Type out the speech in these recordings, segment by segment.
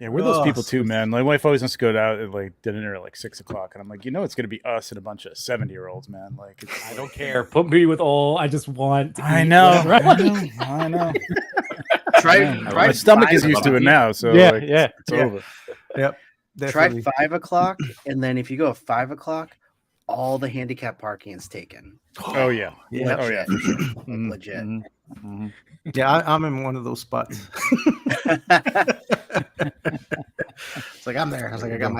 Yeah, we're those people too, man. My wife always wants to go out at like dinner at like 6 o'clock, and I'm like, it's gonna be us and a bunch of 70-year-olds, man. Like, I don't care. Put me with all. I just want. To I eat know. whatever. I know. My stomach is used to it now, so it's over. Yep. Definitely. Try 5 o'clock, and then if you go at 5 o'clock, all the handicap parking is taken. Oh yeah. Legit. Oh yeah. For sure. Legit. Mm-hmm. Yeah, I'm in one of those spots. It's like I'm there. I was like, I got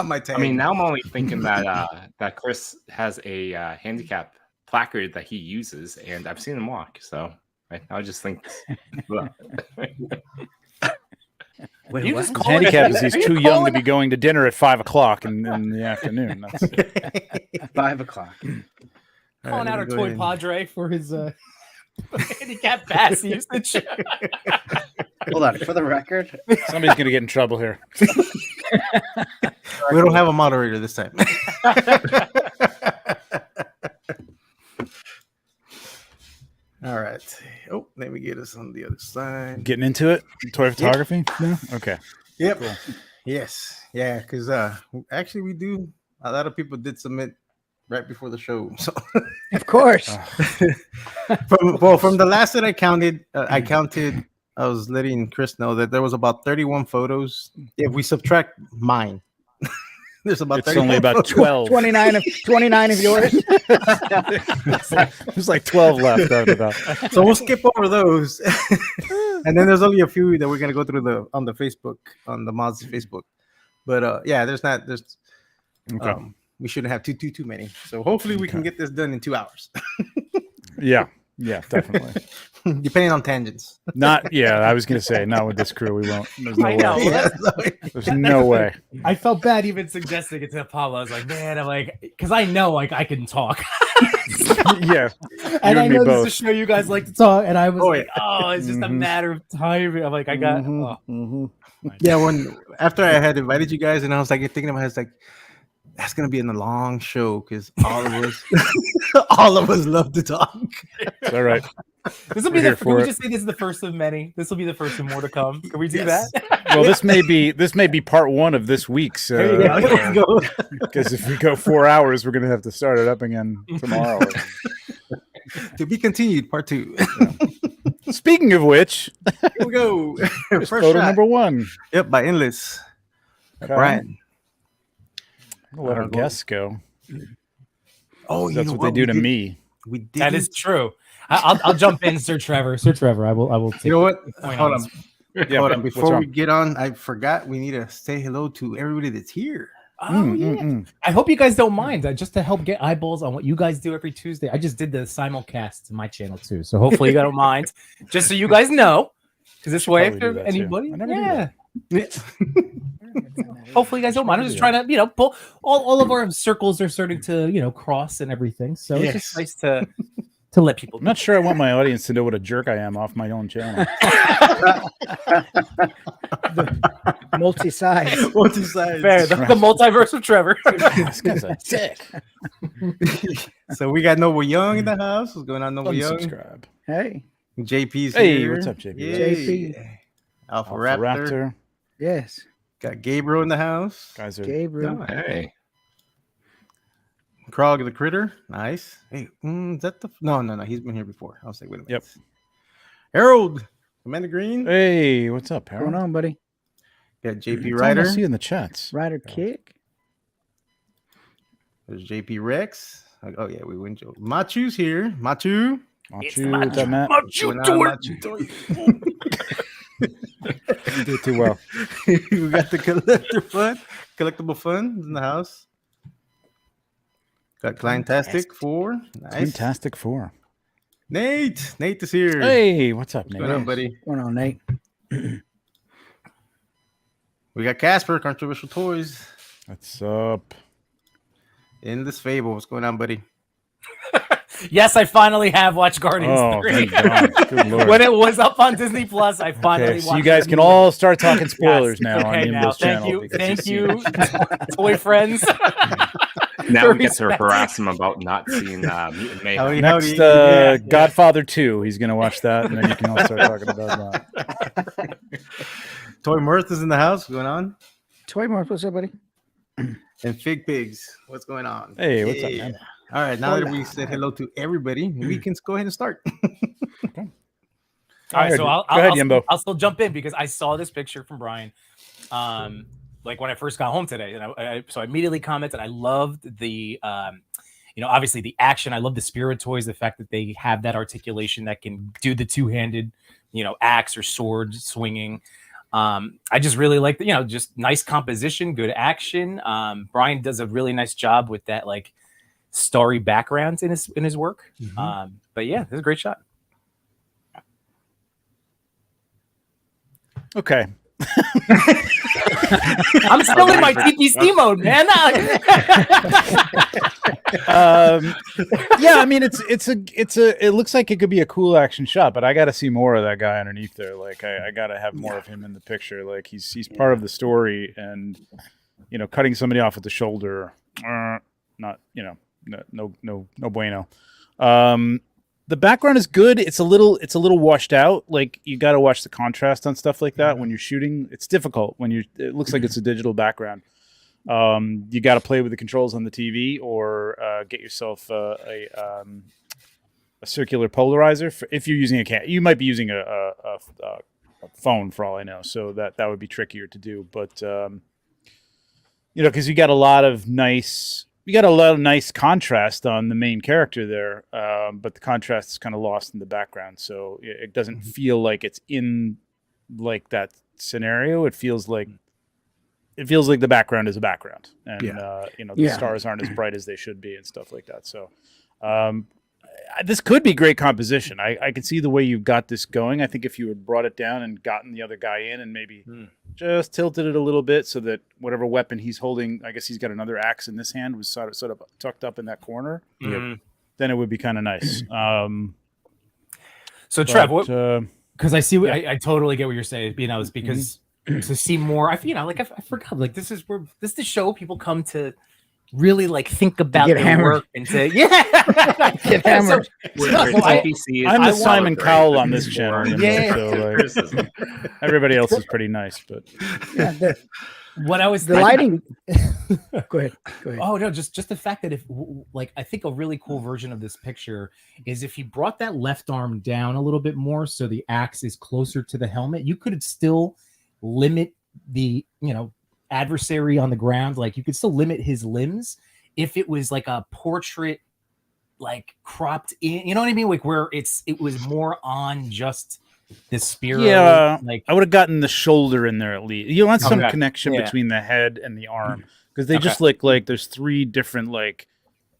my tag. I mean, now I'm only thinking that Chris has a handicap placard that he uses, and I've seen him walk. So I just think. Wait, His handicap is he's too young to be going to dinner at 5 o'clock in the afternoon. That's 5 o'clock. Calling out our toy Padre for his handicap pass usage. Hold on, for the record, somebody's gonna get in trouble here. We don't have a moderator this time. All right. Oh, let me get us on the other side. Getting into it? Toy photography? No? Okay. Yep. Cool. Yes. Yeah, because actually we do. A lot of people did submit right before the show. So of course. From the last that I counted, I was letting Chris know that there was about 31 photos. If we subtract mine, there's about it's only about 12. 29 of yours. There's like 12 left after that. So we'll skip over those. And then there's only a few that we're gonna go through on the Facebook, on the mods Facebook. But we shouldn't have too many. So hopefully we can get this done in 2 hours. Yeah, definitely. Depending on tangents. I was gonna say, not with this crew, we won't. There's no way. There's no way. I felt bad even suggesting it to Pablo. I was like, man, I'm like, because I know like I can talk. Yeah. And I know this is a show you guys like to talk, and I was it's just a matter of time. I'm like, I got when after I had invited you guys, and I was like thinking about it, I was like, that's gonna be in a long show because all of us love to talk. All right. This will be can we just say this is the first of many? This will be the first of more to come. Can we do that? Well, this may be part one of this week's. Because if we go 4 hours, we're gonna have to start it up again tomorrow. To be continued, part 2. Yeah. Speaking of which, here we go. First photo shot. Number 1. Yep, by Endless. Okay. Brian. I'll let our guests go. Oh, that's what they do to me. That is true. I'll jump in, Sir Trevor. Sir Trevor, I will take. You know what? Hold on. Hold on. Before we get on, I forgot we need to say hello to everybody that's here. I hope you guys don't mind. Just to help get eyeballs on what you guys do every Tuesday. I just did the simulcast to my channel too, so hopefully you don't mind. Just so you guys know, because this way, if anybody, hopefully you guys don't mind. I'm just trying to, pull all of our circles are starting to, cross and everything. So it's just nice to let people. I'm not sure I want my audience to know what a jerk I am off my own channel. Multi-size. Fair, the multiverse of Trevor. This guy's a dick. So we got Noble Young in the house. What's going on, Noble Young? Subscribe. Hey. JP's here. Hey, what's up, JP? JP. Alpha Raptor. Yes. Got Gabriel in the house. Guys are Gabriel. Oh, hey. Krog the Critter. Nice. Hey, is that the... No. He's been here before. I was like, wait a minute. Yep. Harold. Amanda Green. Hey, what's up, Harold? What's going on, buddy? Got JP Ryder. I see in the chats. Ryder Kick. There's JP Rex. Oh, yeah, we win Joe. Machu's here. Machu. Machu, what's up, Matt? Machu. You did too well. We got the collectible fun in the house. Got Clientastic 4. Nice. Fantastic 4. Nate is here. Hey, what's up, Nate? What's going on, buddy? What's going on, Nate? We got Casper, Controversial Toys. What's up? Endless Fable. What's going on, buddy? Yes, I finally have watched Guardians 3. Good Lord. When it was up on Disney Plus, I finally watched so you guys can all start talking spoilers now on okay, Nimble's channel. Thank you, toy friends. Now we get to harass him about not seeing Mutant Mayhem. Next, Godfather 2. He's going to watch that, and then you can all start talking about that. Toy Mirth is in the house. What's going on? Toy Mark, what's up, buddy? And Fig Pigs, what's going on? Hey, what's up, man? All right, now that we said hello to everybody, we can go ahead and start. All right, so Go ahead, Yimbo. I'll still jump in because I saw this picture from Brian, like when I first got home today, and so I immediately commented. I loved the, obviously the action. I love the Spirit toys, the fact that they have that articulation that can do the two-handed, axe or sword swinging. I just really like the, just nice composition, good action. Brian does a really nice job with that, like starry backgrounds in his work. Mm-hmm. But yeah, this is a great shot. Okay. I'm still in my TPC mode, man. Yeah, I mean it looks like it could be a cool action shot, but I got to see more of that guy underneath there. Like I got to have more of him in the picture. Like he's part of the story, and cutting somebody off at the shoulder, not no bueno. The background is good. It's a little washed out. Like you got to watch the contrast on stuff like that when you're shooting. It's difficult when it looks like it's a digital background. You got to play with the controls on the TV or get yourself a circular polarizer. If you're using you might be using a phone for all I know. So that would be trickier to do. But because you got a lot of nice contrast on the main character there, but the contrast is kind of lost in the background, so it doesn't feel like it's in like that scenario. It feels like the background is a background, and the stars aren't as bright as they should be and stuff like that. So this could be great composition. I can see the way you've got this going. I think if you had brought it down and gotten the other guy in and maybe just tilted it a little bit so that whatever weapon he's holding, I guess he's got another axe in this hand, was sort of tucked up in that corner, then it would be kind of nice. So Trev, because I see, I totally get what you're saying. It's because to see more, I forgot, like this is the show people come to really like think about their work and say, get hammered. I'm the Simon Cowell on this channel. So, everybody else is pretty nice, but what I was the lighting. Go ahead. Oh no, just the fact that I think a really cool version of this picture is if he brought that left arm down a little bit more, so the axe is closer to the helmet, you could still limit the adversary on the ground. Like you could still limit his limbs if it was like a portrait, like cropped in, you know what I mean? Like where it was more on just the Spirit. Yeah, like I would have gotten the shoulder in there at least. You want some connection between the head and the arm, because they just look like there's three different like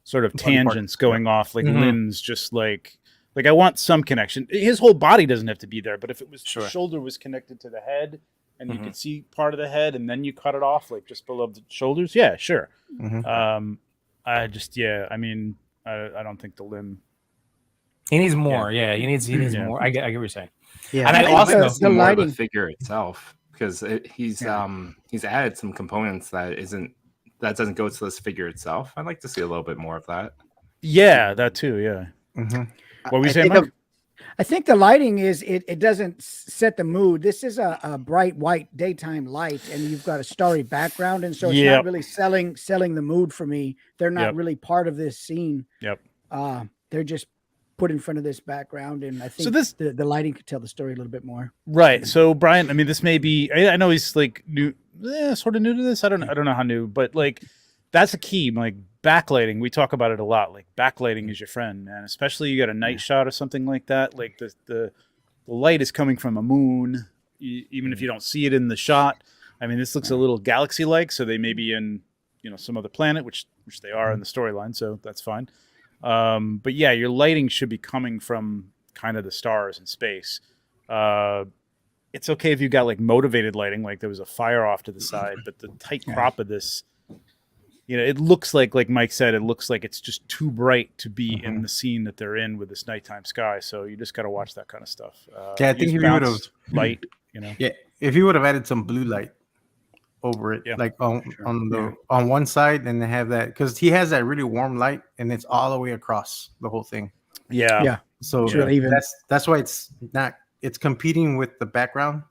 sort of tangents going off, like limbs, just like I want some connection. His whole body doesn't have to be there, but if it was the shoulder was connected to the head, and you could see part of the head, and then you cut it off like just below the shoulders. Yeah, sure. I don't think the limb. He needs more. Yeah, he needs more. I get what you're saying. Yeah, and I also the lighting, the figure itself, because he's added some components that doesn't go to this figure itself. I'd like to see a little bit more of that. Yeah, that too. Yeah. What were you saying, Mike? I think the lighting is it doesn't set the mood. This is a bright white daytime light, and you've got a starry background, and so it's not really selling the mood for me. They're not really part of this scene. They're just put in front of this background, and I think the lighting could tell the story a little bit more. Right. So Brian, I mean, this may be. I know he's like new, sort of new to this. I don't know how new, but like that's a key. Like backlighting, we talk about it a lot. Like backlighting is your friend, man. Especially you got a night shot or something like that. Like the light is coming from a moon, even if you don't see it in the shot. I mean, this looks a little galaxy-like, so they may be in some other planet, which they are in the storyline, so that's fine. But yeah, your lighting should be coming from kind of the stars in space. It's okay if you got like motivated lighting, like there was a fire off to the side, but the tight crop of this, it looks like Mike said, it looks like it's just too bright to be in the scene that they're in with this nighttime sky. So you just got to watch that kind of stuff. I think if you would have light, if you would have added some blue light over it, like on one side, and have that, because he has that really warm light, and it's all the way across the whole thing. So that's why it's competing with the background.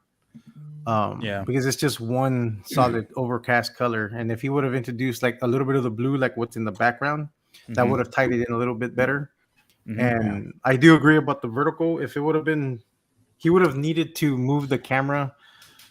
Because it's just one solid overcast color. And if he would have introduced like a little bit of the blue, like what's in the background, that would have tied it in a little bit better. And I do agree about the vertical. If it would have been, he would have needed to move the camera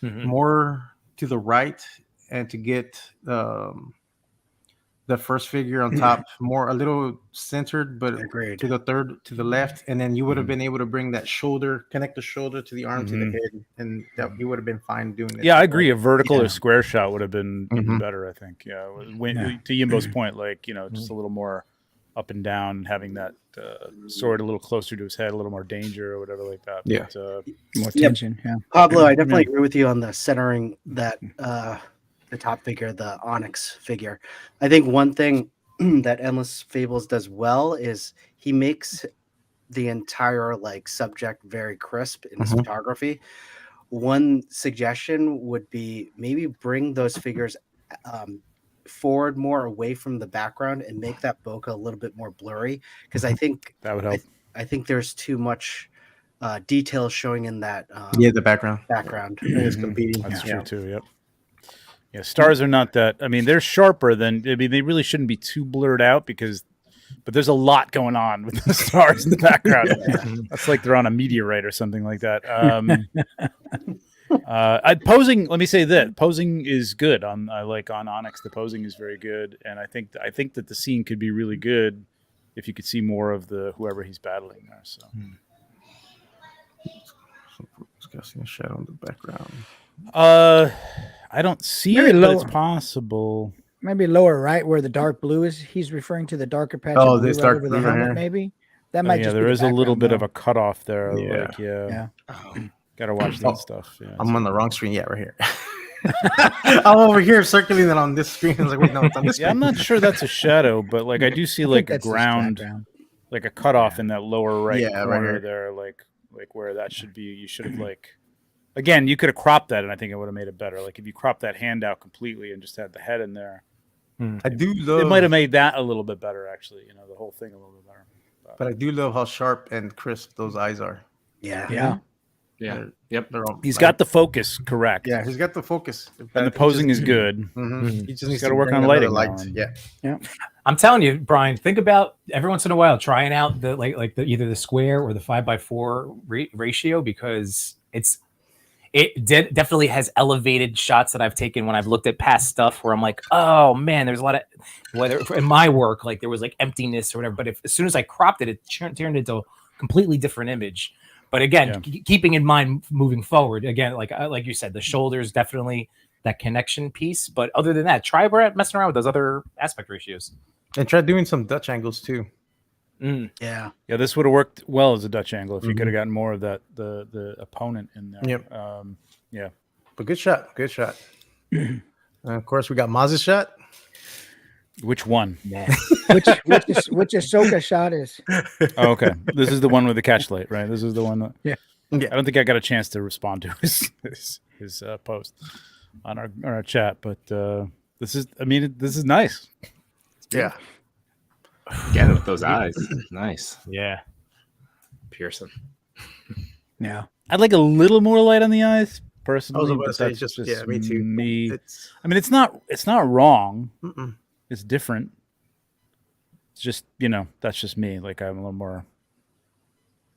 more to the right and to get the first figure on top a little centered, but to the left, and then you would have been able to bring that shoulder, connect the shoulder to the arm to the head, and that you would have been fine doing it. Yeah, I agree. A vertical or square shot would have been even better, I think. Yeah, to Yimbo's point, like, you know, just a little more up and down, having that sword a little closer to his head, a little more danger or whatever like that. Yeah, but, more tension. Yeah, Pablo, I definitely agree with you on the centering that the top figure, the Onyx figure. I think one thing that Endless Fables does well is he makes the entire like subject very crisp in his photography. One suggestion would be maybe bring those figures forward more away from the background and make that bokeh a little bit more blurry, because I think that would help. I think there's too much detail showing in that the background. It's competing. That's true too. Yep. Yeah, stars are not that. I mean, they're sharper than. I mean, they really shouldn't be too blurred out but there's a lot going on with the stars in the background. That's like they're on a meteorite or something like that. Posing. Let me say that posing is good on Onyx. The posing is very good, and I think that the scene could be really good if you could see more of whoever he's battling there. So. Discussing a shadow in the background. I don't see it, but it's possible. Maybe lower right where the dark blue is. He's referring to the darker patch. Oh, of blue this right dark over blue the helmet, here. maybe. That might just there be is a little bit of a a cutoff there. Yeah. Gotta watch that stuff. Yeah, I'm on the wrong screen. Yeah, right here. I'm over here circling it on this screen. I was like, wait, no, it's on this screen. I'm not sure that's a shadow, but like I do see like a ground, like a cutoff in that lower right corner there, like where that should be. You should have again, you could have cropped that, and I think it would have made it better. Like if you cropped that hand out completely and just had the head in there, I do love. It might have made that a little bit better, actually. You know, the whole thing a little bit better. But I do love how sharp and crisp those eyes are. Yeah. Yep. He's got the focus correct. Yeah, he's got the focus, and the posing is good. He just needs to work on lighting. Yeah. I'm telling you, Brian. Think about every once in a while trying out the either the square or the 5x4 ratio, because it definitely has elevated shots that I've taken when I've looked at past stuff where I'm like, oh man, there's a lot of, whether in my work, like there was like emptiness or whatever. But as soon as I cropped it, it turned into a completely different image. But again, keeping in mind moving forward, again, like you said, the shoulders definitely that connection piece. But other than that, try messing around with those other aspect ratios. And try doing some Dutch angles too. Yeah. This would have worked well as a Dutch angle if you could have gotten more of that the opponent in there. Yep. But good shot. And of course, we got Maz's shot. Which one? Yeah. which Ahsoka shot is. Oh, okay. This is the one with the catch light, right? This is the one that. Yeah. I don't think I got a chance to respond to his post on our chat, but this is nice. Yeah. Again with those eyes, nice. Yeah. Piercing. Yeah. I'd like a little more light on the eyes, personally. I was about to say, me too. I mean, it's not wrong. Mm-mm. It's different. It's just, that's just me. Like I'm a little more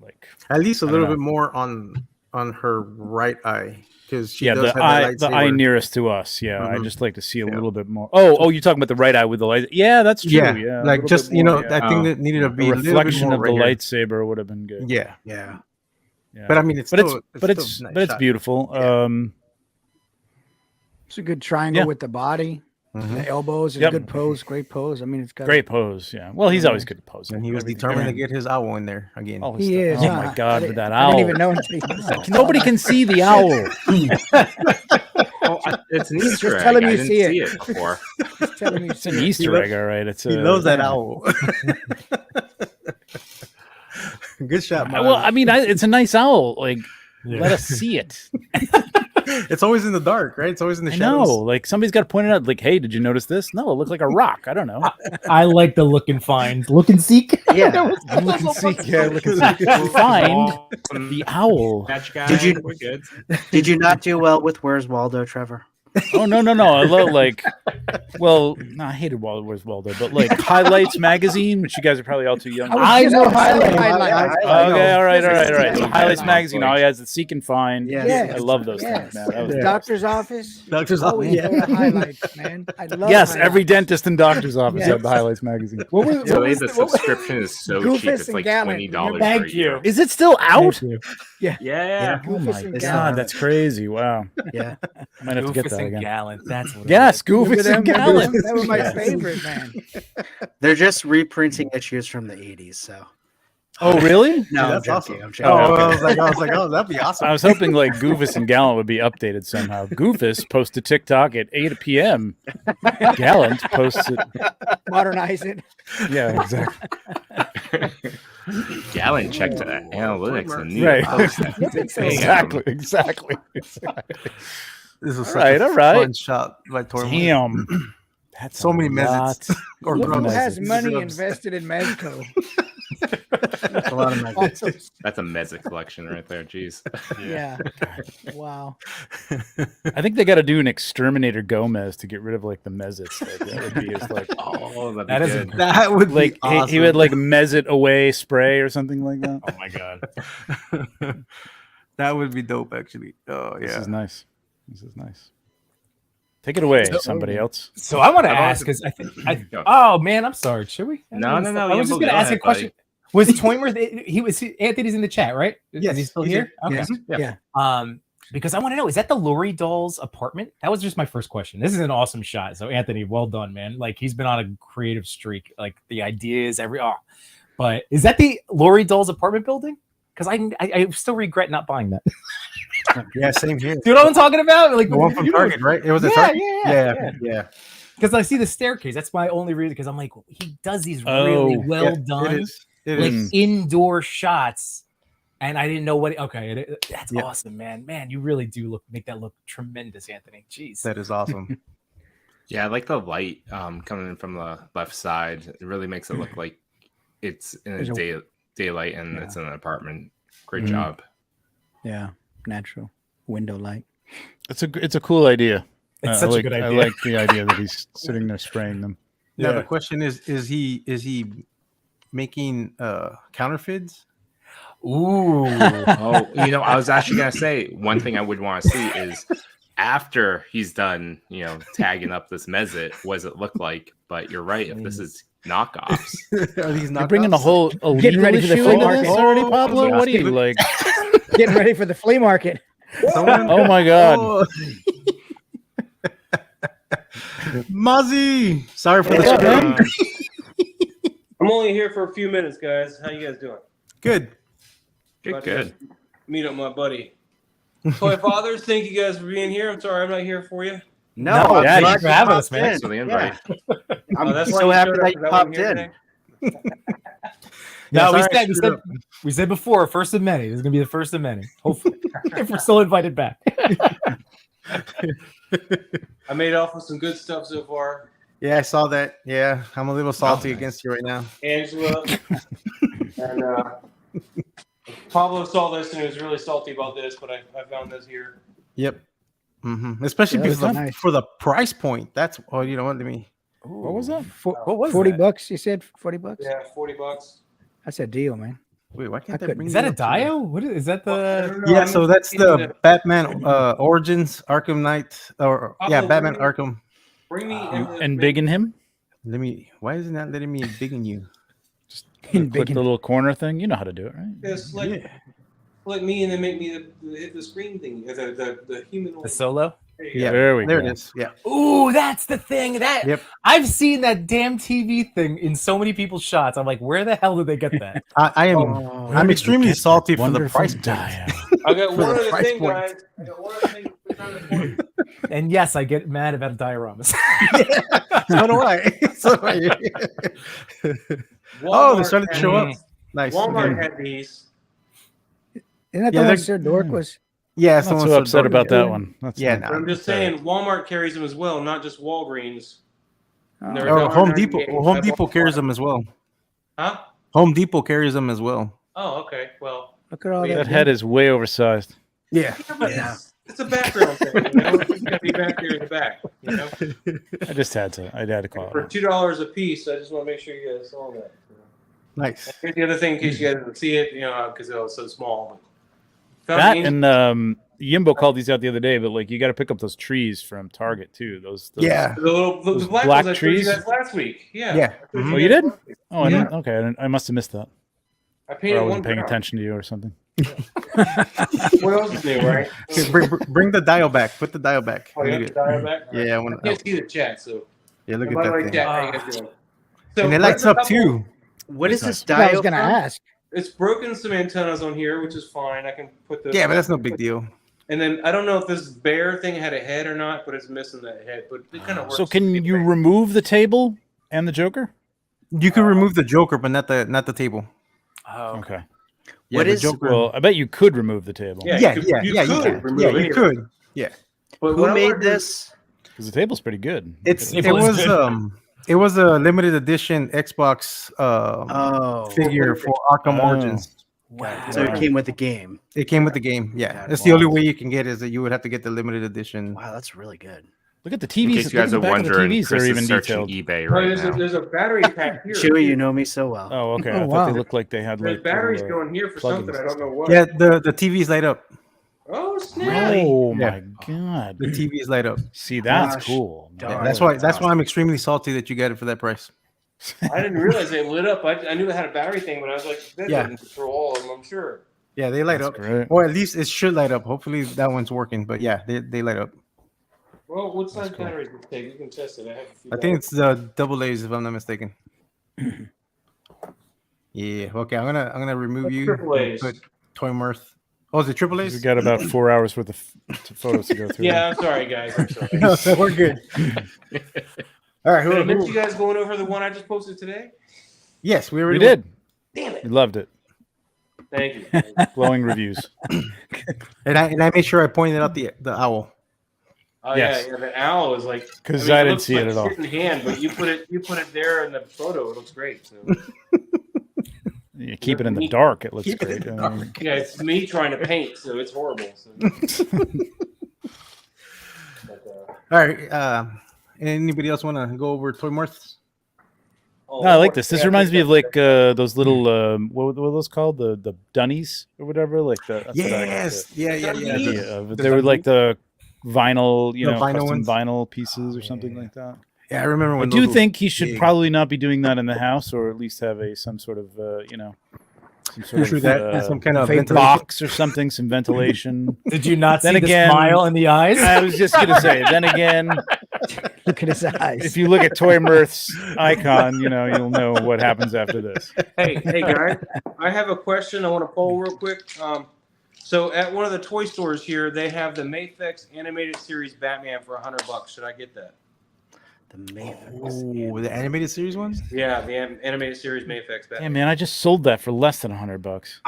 like at least a little bit more on her right eye, because she does the have the eye nearest to us. Yeah, I just like to see a little bit more. Oh, you're talking about the right eye with the light. Yeah, that's true. Yeah, like just I think that needed to be a a reflection little bit more of the right lightsaber would have been good. Yeah. But I mean, it's it's beautiful. Yeah. It's a good triangle with the body. The elbows, a good pose, great pose. I mean, it's got great pose. Yeah. Well, he's always good at posing. And he was determined to get his owl in there again. He is. Oh my God, with that owl! I didn't even know until nobody can see the owl. It's an Easter Just egg. tell him I you didn't see see it. it before. It's an Easter egg, all right. He loves that owl. Good shot, man. Well, I mean, it's a nice owl. Like, let us see it. It's always in the dark, right? It's always in the I shadows. know. Like somebody's got to point it out. Like, hey, did you notice this? No, it looks like a rock. I don't know. I like the look and find, look and seek. Yeah. Look and seek. Yeah, look and seek. Find the owl. Catch guy. Did you- We're good. Did you not do well with Where's Waldo, Trevor? Oh no. I love like. Well, no, I hated Where's Waldo, but like Highlights magazine, which you guys are probably all too young. I know Highlights. Okay, all right. Yes. So Highlights magazine, all he has is seek and find. Yes. I love those Yes. things, man. That was Yeah. Doctor's office. Doctor's Always office. go to Highlights, man. I love Yes, Highlights. every dentist and doctor's office Yes. have the Highlights magazine. What was, The what way was the the, what was- subscription is so cheap. Goofus It's and like Gallant, $20 Thank per you. year. Is it still out? Thank you. Yeah. Oh my Goofus and god, Gallant. that's crazy! Wow, Yeah. I might have to get Goofus that and again. Gallant. That's what. Yes, Remember Goofus them? and Remember them? Gallant. That was my Yes. favorite, man. They're just reprinting issues from the 80s. So Oh, really? no, I'm that's joking. awesome. I'm Oh, joking. okay. I was like, oh, that'd be awesome. I was hoping like Goofus and Gallant would be updated somehow. Goofus posts to TikTok at 8 p.m. Gallant posts it. Modernize it. Yeah, exactly. Gallon checked the analytics and new Right. post. Exactly. This was All such right, a all right. fun shot by Tormund. Damn. That's So a many lot. Mezits. Or Look who grubs. has money Grubs. invested in Mezco. That's a lot of magic. That's a Mezit collection right there. Jeez. Yeah. Wow. I think they got to do an Exterminator Gomez to get rid of like the Mezits. Like, that would be his like, Oh, that'd be That is good. That would like be awesome. he would like Mezit away spray or something like that. Oh my god. That would be dope, actually. Oh This yeah. is nice. This is nice. Take it away, So- somebody else. So I want to I've ask also- because I think. Go. Oh man, I'm sorry. Should we? No. I was just Go gonna ask ahead, a question. buddy. Was Toymer? He was. Anthony's in the chat, right? Yes, Is he still he's here? here. Okay. Yes. Yeah. Because I want to know, is that the Lori Doll's apartment? That was just my first question. This is an awesome shot. So Anthony, well done, man. Like he's been on a creative streak. Like the ideas, but is that the Lori Doll's apartment building? Because I still regret not buying that. Yeah, same here. Do you know what I'm talking about? Like The one from you know- Target, right? It was a Yeah, Target. yeah. Yeah. Because I see the staircase. That's my only reason. Because I'm like, he does these Oh, really well Yeah, done, It is. It like is. indoor shots. And I didn't know what. That's Yeah. awesome, man. Man, you really do make that look tremendous, Anthony. Jeez. That is awesome. Yeah, I like the light coming in from the left side. It really makes it look like it's in There's a- daylight and Yeah. it's in an apartment. Great Mhm. job. Yeah. Natural window light. It's a cool idea. It's I such a like, good I idea. like the idea that he's sitting there spraying them. Now Yeah. the question is he making counterfeits? Ooh. Oh, I was actually gonna say one thing I would want to see is after he's done, tagging up this Mezit, what does it look like? But you're right, if this is knockoffs, Are these You're bringing a knockoffs? whole Getting illegal ready for the issue flea into market. this already, Oh, Pablo? yeah. What are you like? Getting ready for the flea market. Someone- Oh my god! Oh. Muzzy! Sorry for the What's up, screen. man? I'm only here for a few minutes, guys. How you guys doing? Good. good, good. Meet up my buddy. Toy Fathers, thank you guys for being here. I'm sorry I'm not here for you. No, No, I'm yeah, glad thanks for you having popped us, man. in. Thanks for the invite. I'm that's why so you happy showed that up, you 'cause I wasn't popped here in. today. No, Yeah, sorry, I screwed up. we said before, first of many. This is gonna be the first of many. Hopefully, if we're still invited back. I made off with some good stuff so far. Yeah, I saw that. Yeah, I'm a little salty nice. against you right now. Angela and Pablo saw this and he was really salty about this, but I found this here. Yep. Especially Yeah, that because was nice. for the price point. That's you know what I mean. What was that? What was 40 that? bucks, you said? 40 bucks? Yeah, $40. That's a deal, man. Wait, why can't I that couldn't- bring Is that you a up to Dio? What is that? I The don't know, Yeah, I'm so that's into the Batman Origins Arkham Knight, or yeah, Pablo, Batman bring me- Arkham. Bring me And big in him? Let me. Why is it not letting me big in you? In Click big the little corner thing. You know how to do it, right? Just like me and then make me hit the screen thing. The human. the solo. There you Yeah, go. There we there go. it is. Yeah. Ooh, that's the thing. That Yep. I've seen that damn TV thing in so many people's shots. I'm like, where the hell did they get that? I am. Oh, I'm extremely salty for the Wonderful price point. dial. I got For one the other price thing, point. guys. I got one other thing. to try to point. And yes, I get mad about dioramas. So do I. So do I. Oh, they started to had show up. these. Nice. Walmart Okay. had these. Isn't that Yeah, the one they're- Sir Dork was Yeah, I'm not someone so said upset about yeah. that one. That's Yeah, not- nah. But I'm just saying, Walmart carries them as well, not just Walgreens. And they're Oh, Home $1.98. Depot. Home I Depot bought carries one. them as well. Huh? Home Depot carries them as well. Oh, okay. Well, Look at all That that that. head is way oversized. Yeah. yeah, but Yeah. it's a background thing. You know, it's just gonna be back there in the back. You know, I just had to. I had to call for it. $2 a piece. I just want to make sure you guys saw that. Nice. And here's the other thing, in case you guys didn't see it, you know, because it was so small. But That found and Yimbo called these out the other day, but like you got to pick up those trees from Target too. Those Yeah. the those black black ones I showed trees? you guys last week. Yeah. Yeah. I showed Oh, you guys did? last week. Oh, I Yeah. didn't, okay. I must have missed that. I Or painted I one wasn't paying brown. attention to you or something. What else is new, right? Okay, bring the dial back. Put the dial back. Oh, you Look have at- to dial back? Yeah, I I want can't see the chat, so. yeah, look And at by the way, that chat, thing. how you guys doing? So And it lights there's a up couple- too. What is this I was dial? going to from? ask. It's broken some antennas on here, which is fine. I can put the. Yeah, but that's no big deal. And then I don't know if this bear thing had a head or not, but it's missing that head. But it kind of works. So can you remove the table and the Joker? You can remove the Joker, but not the table. Oh, Okay. Yeah, What the is- Joker. Well, I bet you could remove the table Yeah, yeah, you could- yeah, you yeah, you could can. remove Yeah, any you of could. Yeah. But Who what I made wanna do- this? because the table's pretty good. It It was was good. it was a limited edition Xbox Oh, figure for Arkham Oh. Origins. wow. so it came with the game. It came with the game. Yeah, Got it. that's the only way you can get it, is that you would have to get the limited edition. Wow, that's really good. Look at the In TVs. case you guys are look at the back of the wondering, TVs. They're Chris even is searching detailed. eBay Oh, right there's, now. there's a battery pack here. Chewy, you know me so well. Oh, okay. Oh, I thought wow. they looked like they had There's like batteries little, going here for plugins something. I and don't know what. Yeah, the TVs light up. Oh snap! Oh Yeah. my god! The TVs light up. See, that's Gosh, cool. darn. Yeah, Oh, that's why I'm extremely salty that you got it for that price. I didn't realize they lit up. I knew it had a battery thing, but I was like, that Yeah. doesn't control all of them. I'm sure. Yeah, they light That's up. great. Or at least it should light up. Hopefully that one's working. But yeah, they light up. Well, what size cool. battery does it take? You can test it. I have a few. I think it's the double A's if I'm not mistaken. Yeah. Okay. I'm gonna remove That's you. triple and A's. Put Toy Mirth. Oh, is it triple We A's? got about 4 hours worth of photos to go through. Yeah, I'm sorry, guys. I'm sorry. No, so we're good. All right. Did I mention Who? you guys going over the one I just posted today? Yes, we We already did. Damn We it! loved it. Thank you. Glowing reviews. And I made sure I pointed out the owl. Oh Yes. yeah, the owl is like. 'Cause I didn't looks see it like at all. shit in hand, but you put it there in the photo. It looks great. So. You keep it in the dark. It looks Keep it great. in the I mean, Yeah, it's me trying to paint, so it's horrible. So. But, All right. Anybody else want to go over Toy Mirths? no, I like this. This reminds me of like those little what were those called? The dunnies or whatever. Like the that's what I got Yes. Yeah. Yeah. the Yeah. idea of. The They were dunny- like the vinyl, The vinyl custom ones? vinyl pieces or something like that. Yeah. I remember I when. do those were think he should big. probably not be doing that in the house, or at least have some sort of some sort True of that. Some kind of fake ventilation. box or something, some ventilation. Did you not Then see again- the smile in the eyes? I was just gonna say. Then again, Look at his eyes. if you look at Toy Mirth's icon, you'll know what happens after this. hey guys, I have a question. I want to poll real quick. So at one of the toy stores here, they have the Mafex animated series Batman for $100. Should I get that? The Maven. Oh, the animated series ones? Yeah, the animated series Mafex Yeah, Batman. man, I just sold that for less than $100.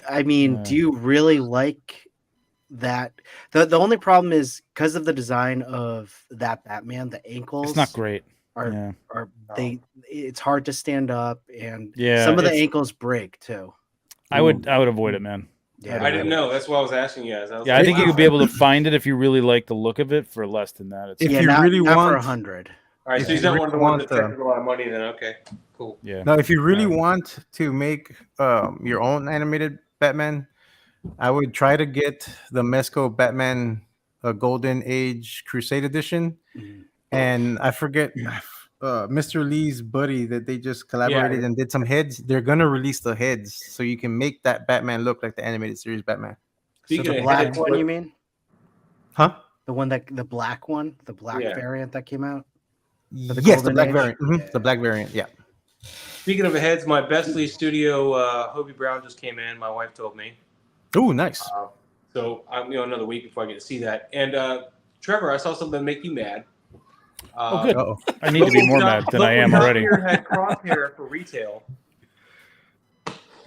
I mean, do you really like that? The only problem is because of the design of that Batman, the ankles It's not great. are Yeah, are they? It's hard to stand up, and Yeah, some of the it's- ankles break too. I would avoid it, man. Yeah, I didn't know. That's why I was asking you guys. I was Yeah, I like, think you wow. could be able to find it if you really like the look of it for less than that. It's If yeah, you not, really not for want- 100. All right, if so he's you not one of the ones want that the- charges a lot of money. Then okay, cool. yeah. Now, if you really Right. want to make your own animated Batman, I would try to get the Mezco Batman Golden Age Crusade Edition. Mhm. And I forget Mr. Lee's buddy that they just collaborated and did some heads. They're gonna release the heads so you can make that Batman look like the animated series Batman. So Speaking the of black heads, one, what- you mean? Huh? The black one, the black Yeah. variant that came out. the Yes, the Golden black Age? variant. Mhm, Yeah. The black variant. Yeah. Speaking of heads, my Bestly Studio Hobie Brown just came in. My wife told me. Oh, nice. So I'm another week before I get to see that. And Trevor, I saw something make you mad. Oh, good. Uh-oh. I need to be more mad than I am already. Here had crosshair for retail.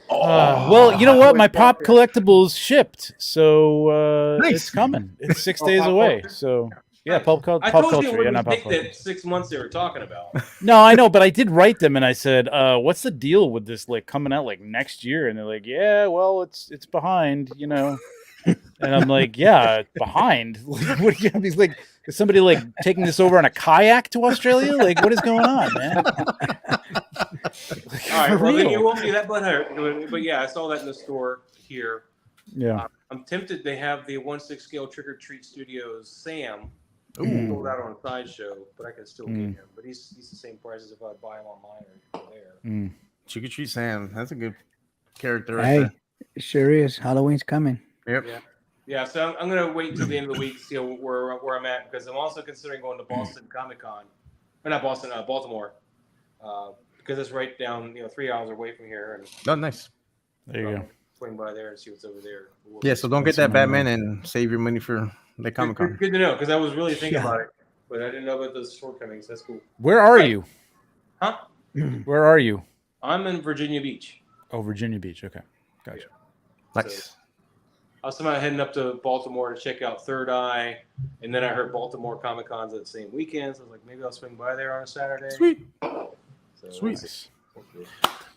Well, you know what? My pop collectibles shipped, so Nice. it's coming. It's 6 Oh, days pop away. culture? So yeah, Nice. pop I culture. told you it Yeah, would not pop take culture. that 6 months they were talking about. No, I know, but I did write them, and I said, "What's the deal with this? Like coming out like next year?" And they're like, "Yeah, well, it's behind, you know." And I'm like, "Yeah, behind. Like, what? He's like, is somebody like taking this over on a kayak to Australia? Like, what is going on, man?" Like, All right, for well then real. you won't be that butthurt. But yeah, I saw that in the store here. Yeah. I'm tempted. They have the 1/6 scale Trick or Treat Studios Sam Ooh. sold out on Sideshow, but I can still get him. But he's the same price as if I buy him online or there. Trick or Treat Sam. That's a good character right Hey, there. it sure is. Halloween's coming. Yep. Yeah, so I'm gonna wait until the end of the week to see where I'm at because I'm also considering going to Boston Comic Con, or not Boston, Baltimore, because it's right down 3 hours away from here, and Oh, nice. There you go. swing by there and see what's over there. Yeah, so don't get that Batman and save your money for the Comic Con. Good to know because I was really thinking about it, but I didn't know about those shortcomings. That's cool. Where are you? Huh? Where are you? I'm in Virginia Beach. Oh, Virginia Beach. Okay, gotcha. Nice. So, I was somehow heading up to Baltimore to check out Third Eye, and then I heard Baltimore Comic Con's that same weekend. So I was like, maybe I'll swing by there on a Saturday. Sweet. So Sweet. we'll see.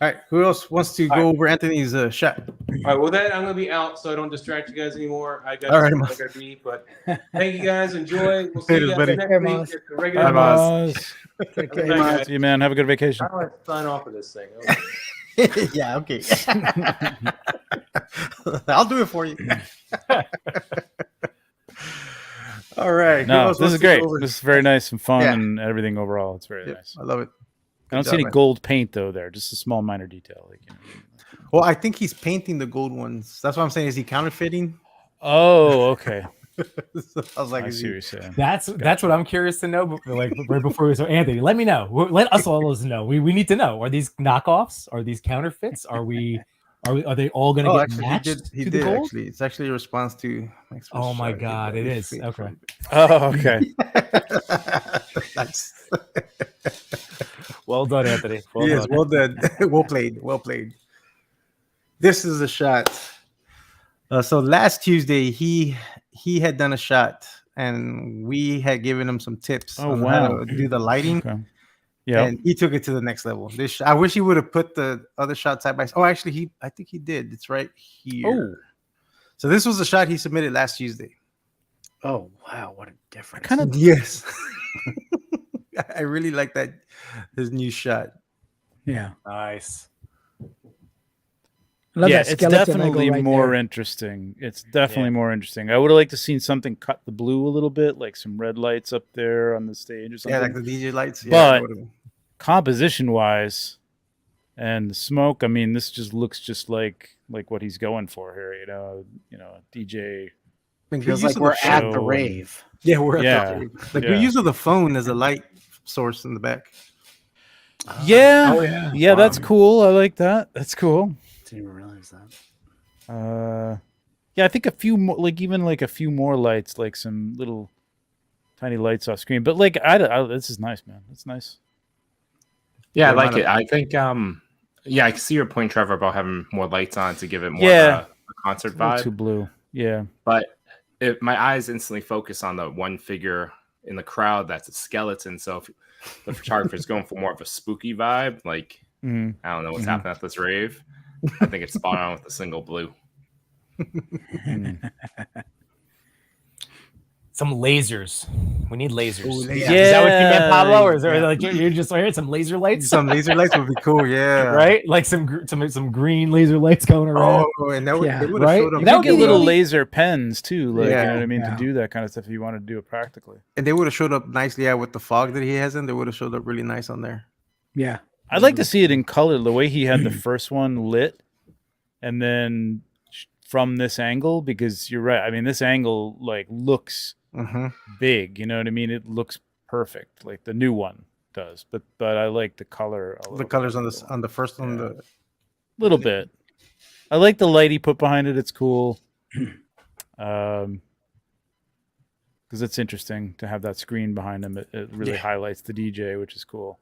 All right. Who else wants to go over Anthony's shot? All right, well, that I'm gonna be out, so I don't distract you guys anymore. I got All right, I gotta be, but thank you guys. Enjoy. We'll see Later, you guys buddy. next Hey, week Moz. at the regular. Bye, Bye, Moz. Take Okay, care. guys. See you, man. Have a good vacation. How do I sign off of this thing? Yeah, okay. I'll do it for you. All right. Who No, else this wants is to go great. over- This is very nice and fun Yeah. and everything overall. It's very Yep, nice. I love it. I don't Good see any job, man. gold paint though there. Just a small minor detail. Like, Well, I think he's painting the gold ones. That's what I'm saying. Is he counterfeiting? Oh, okay. So I was like, I is see what he- you're saying. That's what I'm curious to know. But like right before we so Anthony, let me know. Let us all know. We need to know. Are these knockoffs? Are these counterfeits? Are they all going to Oh, get actually, matched he to did the gold? actually. It's actually a response to. Thanks for Oh my shouting, God, buddy. it is. Fit Okay. Oh, okay. Nice. Well done, Anthony. Well Yes, done. well done. Well played. Well played. This is a shot. So last Tuesday, he had done a shot, and we had given him some tips Oh, on wow. how to do the lighting. Okay. Yeah. And he took it to the next level. I wish he would have put the other shot side by side. Oh, actually, I think he did. It's right here. Oh. So this was a shot he submitted last Tuesday. Oh wow, what a difference! Kind of. Yes. I really like that, his new shot. Yeah. Nice. I love Yeah, that it's skeleton definitely Lego right more there. interesting. It's definitely more interesting. I would have liked to seen something cut the blue a little bit, like some red lights up there on the stage or something. Yeah, like the DJ lights. Yeah, But- that would've- composition wise and the smoke, I mean, this just looks just like what he's going for here, DJ. good Feels use like of we're the at show the and- rave. Yeah, we're at Yeah, the yeah. good use of the phone as a light source in the back. Yeah. Oh, yeah. Yeah, Wow. that's cool. I like that. That's cool. Didn't even realize that. Yeah, I think a few more, a few more lights, like some little tiny lights off screen. But this is nice, man. It's nice. Yeah, I Yeah, like mine- it. I think yeah, I can see your point, Trevor, about having more lights on to give it more Yeah. of a concert A little vibe. too blue. Yeah. But my eyes instantly focus on the one figure in the crowd that's a skeleton. So if the photographer's going for more of a spooky vibe, like Mhm. I don't know what's Mhm. happening at this rave, I think it's spot on with the single blue. Mm. Some lasers. We need lasers. Ooh, lasers. Is that what you meant, Yeah. Pablo? Or is there Yeah. like you're just hearing some laser lights? Some laser lights would be cool. Yeah. Right? Like some green laser lights going around. Oh, and that would, Yeah. they would have Right? showed up. You That could would get be little really- laser pens too, like Yeah. you know what I mean, Yeah. to do that kind of stuff if you want to do it practically. And they would have showed up nicely. Yeah, with the fog that he has in, they would have showed up really nice on there. Yeah. I'd like to see it in color, the way he had the first one lit, and then from this angle, because you're right. I mean, this angle like looks Mm-hmm. big. You know what I mean? It looks perfect, like the new one does. But I like the color. A The little colors bit. on the first one. The Little bit. I like the light he put behind it. It's cool. Because it's interesting to have that screen behind him. It really highlights the DJ, which is cool.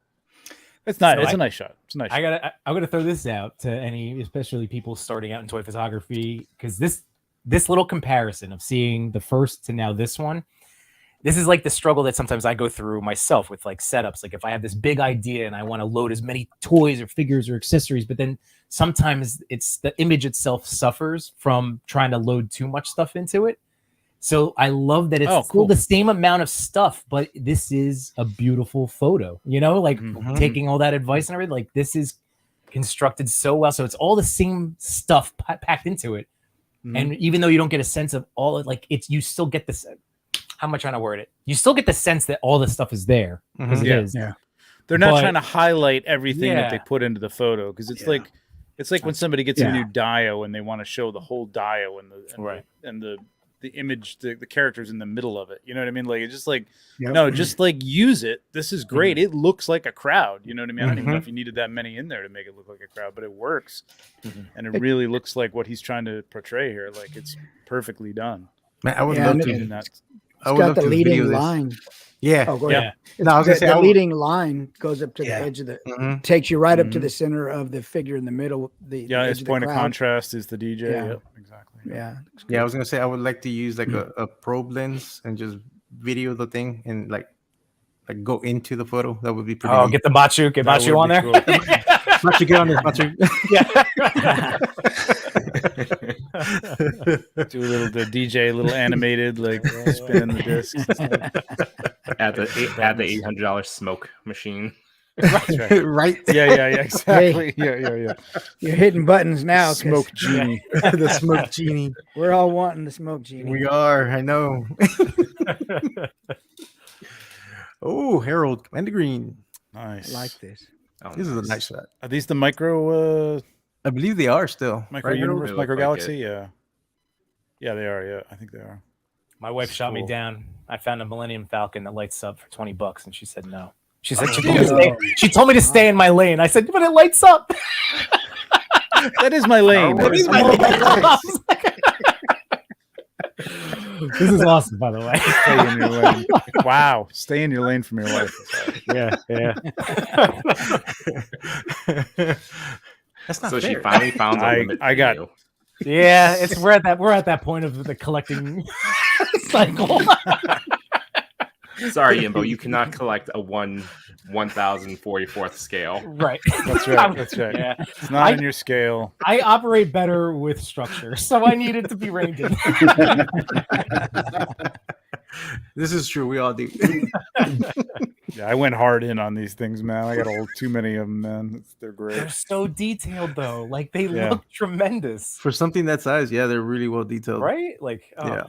It's not. So It's a nice shot. It's a nice. I'm gonna throw this out to any, especially people starting out in toy photography, because this little comparison of seeing the first to now this one, this is like the struggle that sometimes I go through myself with like setups. Like if I have this big idea and I want to load as many toys or figures or accessories, but then sometimes it's the image itself suffers from trying to load too much stuff into it. So I love that it's still the same amount of stuff, but this is a beautiful photo, you know, like taking all that advice and everything. Like this is constructed so well. So it's all the same stuff packed into it. And even though you don't get a sense of all, like it's, you still get this, how am I trying to word it? You still get the sense that all the stuff is there. Because it is. Yeah. They're not trying to highlight everything that they put into the photo. Because it's like when somebody gets a new dio and they want to show the whole dio and the image, the characters in the middle of it. You know what I mean? Like, it's just like, no, just like use it. This is great. It looks like a crowd. You know what I mean? I don't even know if you needed that many in there to make it look like a crowd, but it works. And it really looks like what he's trying to portray here. Like, it's perfectly done. Man, I would love to. It's got the leading line. Yeah. Oh, go ahead. No, I was gonna say the leading line goes up to the edge of the, takes you right up to the center of the figure in the middle. Its point of contrast is the DJ. Yeah. Yep, exactly. Yeah. I was gonna say I would like to use like a probe lens and just video the thing and like go into the photo. That would be pretty. Oh, get the Bachu, get Bachu on there. Cool. Bachu, get on there, Bachu. Do the DJ, a little animated, like spinning the disc. At the $800 smoke machine. Right. Yeah, exactly. Yeah. You're hitting buttons now. Smoke genie. The smoke genie. We're all wanting the smoke genie. We are. I know. Oh, Harold Commander Green. Nice. I like this. Oh, This is a nice shot. Are these the micro? I believe they are still. Micro right, universe, Harold? micro They look like galaxy. Yeah, they are. Yeah, I think they are. My wife shot me cool. down. I found a Millennium Falcon that lights up for $20, and she said no. She said she told me to stay in my lane. I said, but it lights up. That is my lane. That is my lane. This is awesome, by the way. Stay in your lane. Wow, stay in your lane from your wife. Yeah. That's not So fair. she finally found a limit. I got- video. Yeah, we're at that point of the collecting cycle. Sorry, Yimbo, you cannot collect a 1044th scale. Right. That's right. That's right. Yeah. It's not in your scale. I operate better with structure, so I need it to be reined in. This is true. We all do. Yeah, I went hard in on these things, man. I got too many of them, man. They're great. They're so detailed, though. Like they Yeah. look tremendous, For something that size, yeah, they're really well detailed. right? Like, Yeah.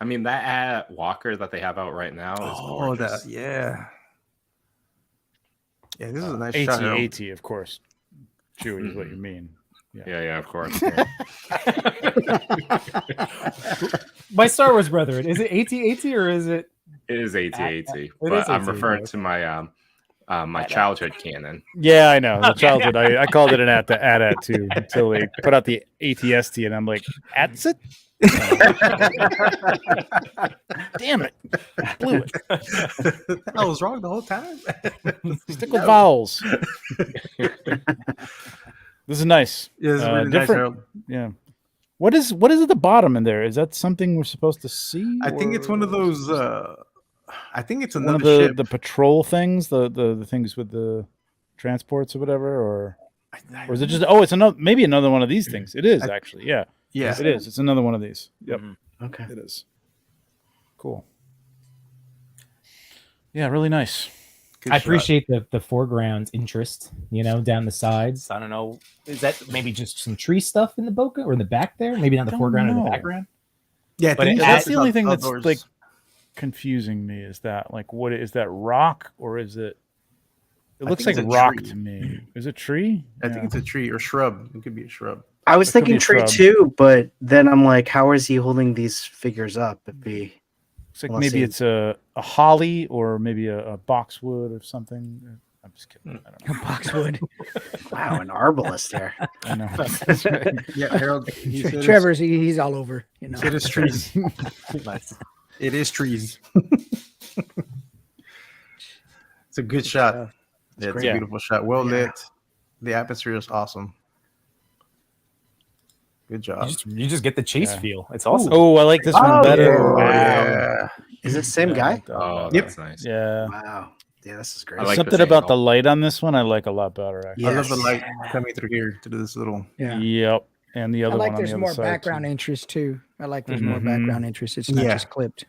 I mean, that Walker that they have out right now is gorgeous. Yeah, this is a nice shot. AT, of course. Chewy is what you mean. Yeah, of course. my Star Wars brethren, is it AT-AT or is it? It is AT-AT, It but is I'm AT, referring to my my childhood canon. Yeah, I know. The childhood. I called it an AT too until they put out the ATST, and I'm like, ATST? Damn it. Blew it. I was wrong the whole time. Stick with vowels. This is nice. Yeah, this is really nice, Harold. Yeah. What is at the bottom in there? Is that something we're supposed to see? I think it's one of those. I think it's one another of ship. the patrol things, the things with the transports or whatever, or is it just? Oh, it's maybe another one of these things. It is actually. Yeah. Yeah, It is. It's another one of these. Yep. Okay. It is. Cool. Yeah, really nice. Good I shot. appreciate the foreground interest, down the sides. I don't know. Is that maybe just some tree stuff in the bokeh or in the back there? Maybe not the Don't foreground or know. the background? Yeah, I But think That's it the only thing that's outdoors. like confusing me is that what is that rock or is it? It I looks think like it's a rock tree. to me. Is it tree? I think it's a tree or shrub. It could be a shrub. I was It could be thinking a tree shrub. too, but then I'm like, how is he holding these figures up? It'd be Looks like Well, maybe see. it's a holly or maybe a boxwood or something. I'm just kidding. I don't know. Boxwood. wow, an arbalist there. I know. That's right. Yeah, Harold. He said it's- Trevor's he's all over. he said it's trees. It is trees. It's a good shot. Yeah, it's great. a beautiful shot. Well Yeah. lit. The atmosphere is awesome. Good job. You just get the chase Yeah. feel. It's awesome. Oh, I like this one better. Oh, Wow. yeah. Is it the same Yeah, I guy? like that one Oh, better. that's nice. Yeah. Wow. Yeah, this is great. I like Something this about the angle. light on this one I like a lot better, actually. I love the Yes. light coming through here to do this little. Yeah. Yep. And the I other like one on there's the other more side. background too. interest too. I like there's more Mhm. background interest. It's not Yeah. just clipped.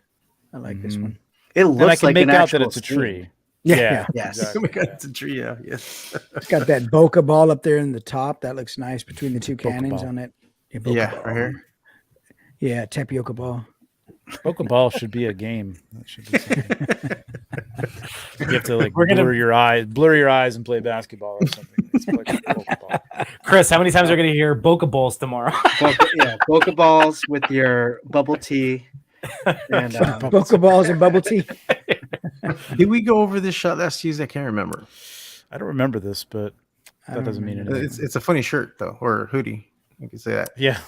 I like this Mhm. one. It And I looks can like make an out that actual it's a scene. tree. Yeah. Yes. Oh my Exactly. god, it's a tree. Yeah, yes. It's got that bokeh ball up there in the top. That looks nice between the two cannons ball. on it. Yeah, bokeh Yeah, ball. right here. Yeah, tapioca ball. Bokeh ball should be a game. That should be something. You have to like We're gonna- blur your eyes, and play basketball or something. It's like bokeh ball. Chris, how many times are we going to hear Boca Balls tomorrow? Bokeh balls with your bubble tea. And Bokeh balls and bubble tea. Did we go over this shot last Tuesday? I can't remember. I don't remember this, but I that don't doesn't mean remember. anything. It's a funny shirt though, or hoodie. You can say that. Yeah.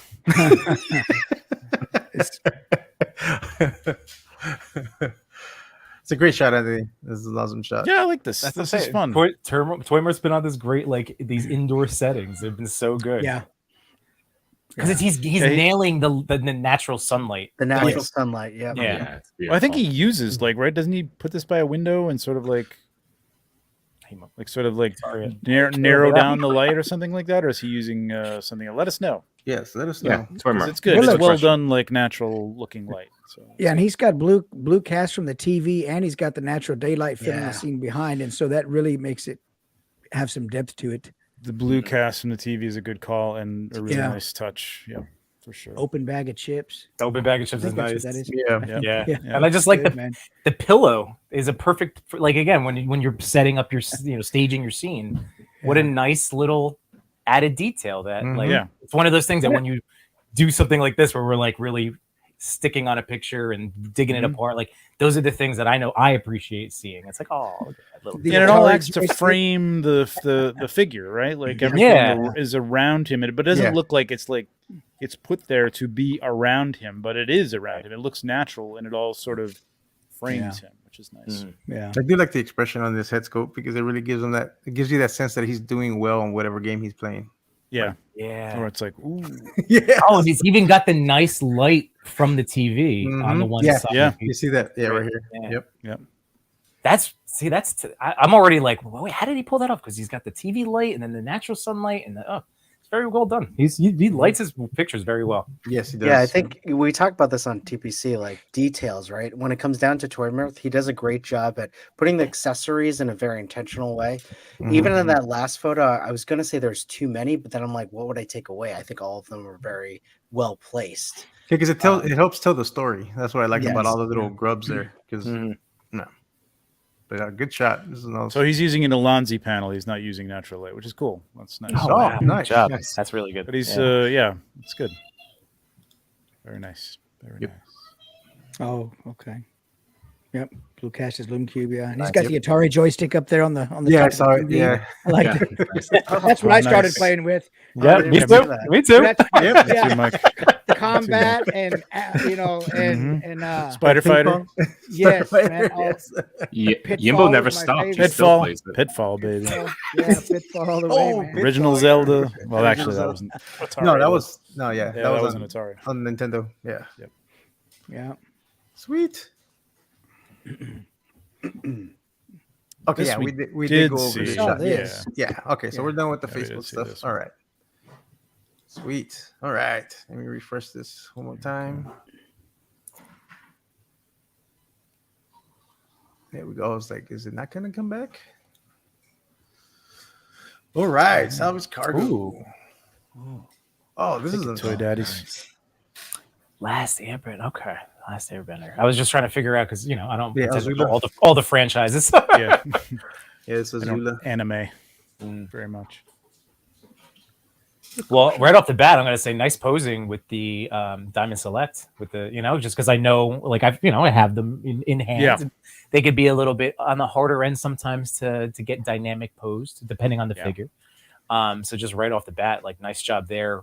It's a great shot, Anthony. This is an awesome shot. Yeah, I like this. That's This what I'm is saying. fun. Toymar's been on this great, like these indoor settings. They've been so good. Yeah. Because he's Yeah, he- nailing the natural sunlight. the natural Like, sunlight. Yeah. Yeah. It's Well, I think he beautiful. uses like right. Doesn't he put this by a window and sort of like Sorry. narrow down the light or something like that, or is he using something? Let us know. Yes, let us Yeah, know. 'Cause Toymar. it's good. Well, It's look- well done, like natural looking light. So Yeah, and he's got blue cast from the TV, and he's got the natural daylight filling Yeah. the scene behind, and so that really makes it have some depth to it. the blue cast from the TV is a good call and a really Yeah. nice touch. Yeah, for sure. Open bag of chips. Open bag of I chips is think that's nice. what that is. Yeah. Yeah. Yeah. And I just like Good, the man. the pillow is a perfect like again when you're setting up your staging your scene. What a nice little added detail that like Yeah. it's one of those things that when you do something like this where we're like really sticking on a picture and digging it apart, like those are the things that I know I appreciate seeing. It's like, oh, look at that little The And it all Atari acts to joystick. frame the figure, right? Like everything Yeah. is around him, but it doesn't Yeah. look like it's put there to be around him, but it is around him. It looks natural, and it all sort of frames him, which is nice. Yeah. I do like the expression on this head scope because it really gives him that. It gives you that sense that he's doing well in whatever game he's playing. Yeah, yeah. or it's like, ooh, Yeah. Oh, and it's even got the nice light from the TV on the Mhm. one Yeah. side. Yeah. You see that? Yeah, right here. Yeah. Yep. I'm already like, well, wait, how did he pull that off? Because he's got the TV light and then the natural sunlight and it's very well done. He lights his pictures very well. Yes, he does. Yeah, I think we talked about this on TPC, like details, right? When it comes down to Toymirth, he does a great job at putting the accessories in a very intentional way. Even in that last photo, I was going to say there's too many, but then I'm like, what would I take away? I think all of them were very well placed. because it helps tell the story. That's what I like about Yes. all the little grubs there. Because but yeah, good shot. This is another. so he's using an Alonzi panel. He's not using natural light, which is cool. That's nice. Oh, wow. nice. Good job. Nice. That's really good. But he's it's good. Very nice. Very Yep. nice. Oh, okay. Yep. Blue Cast is Loom Cube, yeah. And he's Nice. got the Atari joystick up there on the Yeah, I top of saw the it. TV. Yeah. I like Yeah. it. That's what I started Nice. playing with. Yeah, I me didn't too. see that. Me too. That's, That's yeah, your mic. the combat and Spider Fighter. yes, man. Oh, Pitfall Yimbo never was my stopped. He favorite. still Pitfall. plays it. Pitfall, baby. yeah, Pitfall all the way, man. Original Zelda. Well, actually, that wasn't. Atari. No, that was yeah, Yeah, that that was wasn't Atari. on Nintendo. Yeah. Yeah. Sweet. Okay, This yeah, we we did go over see. this Saw shot. this. Yeah. Okay, so we're done with the Yeah, we did Facebook see stuff. this All one. right. Sweet. All right. Let me refresh this one more time. There we go. I was like, is it not gonna come back? All right, salvage cargo. Ooh. Oh, this is a Toy Daddies. Last Airbender. Okay. Last Airbender. I was just trying to figure out because I don't Yeah, pretend to Azula. know all the franchises. Yeah, Yeah, it's I don't Azula. anime very much. Well, right off the bat, I'm going to say nice posing with the Diamond Select with the, just because I know, like I have them in hand. Yeah. They could be a little bit on the harder end sometimes to get dynamic posed depending on the figure. So just right off the bat, like nice job there,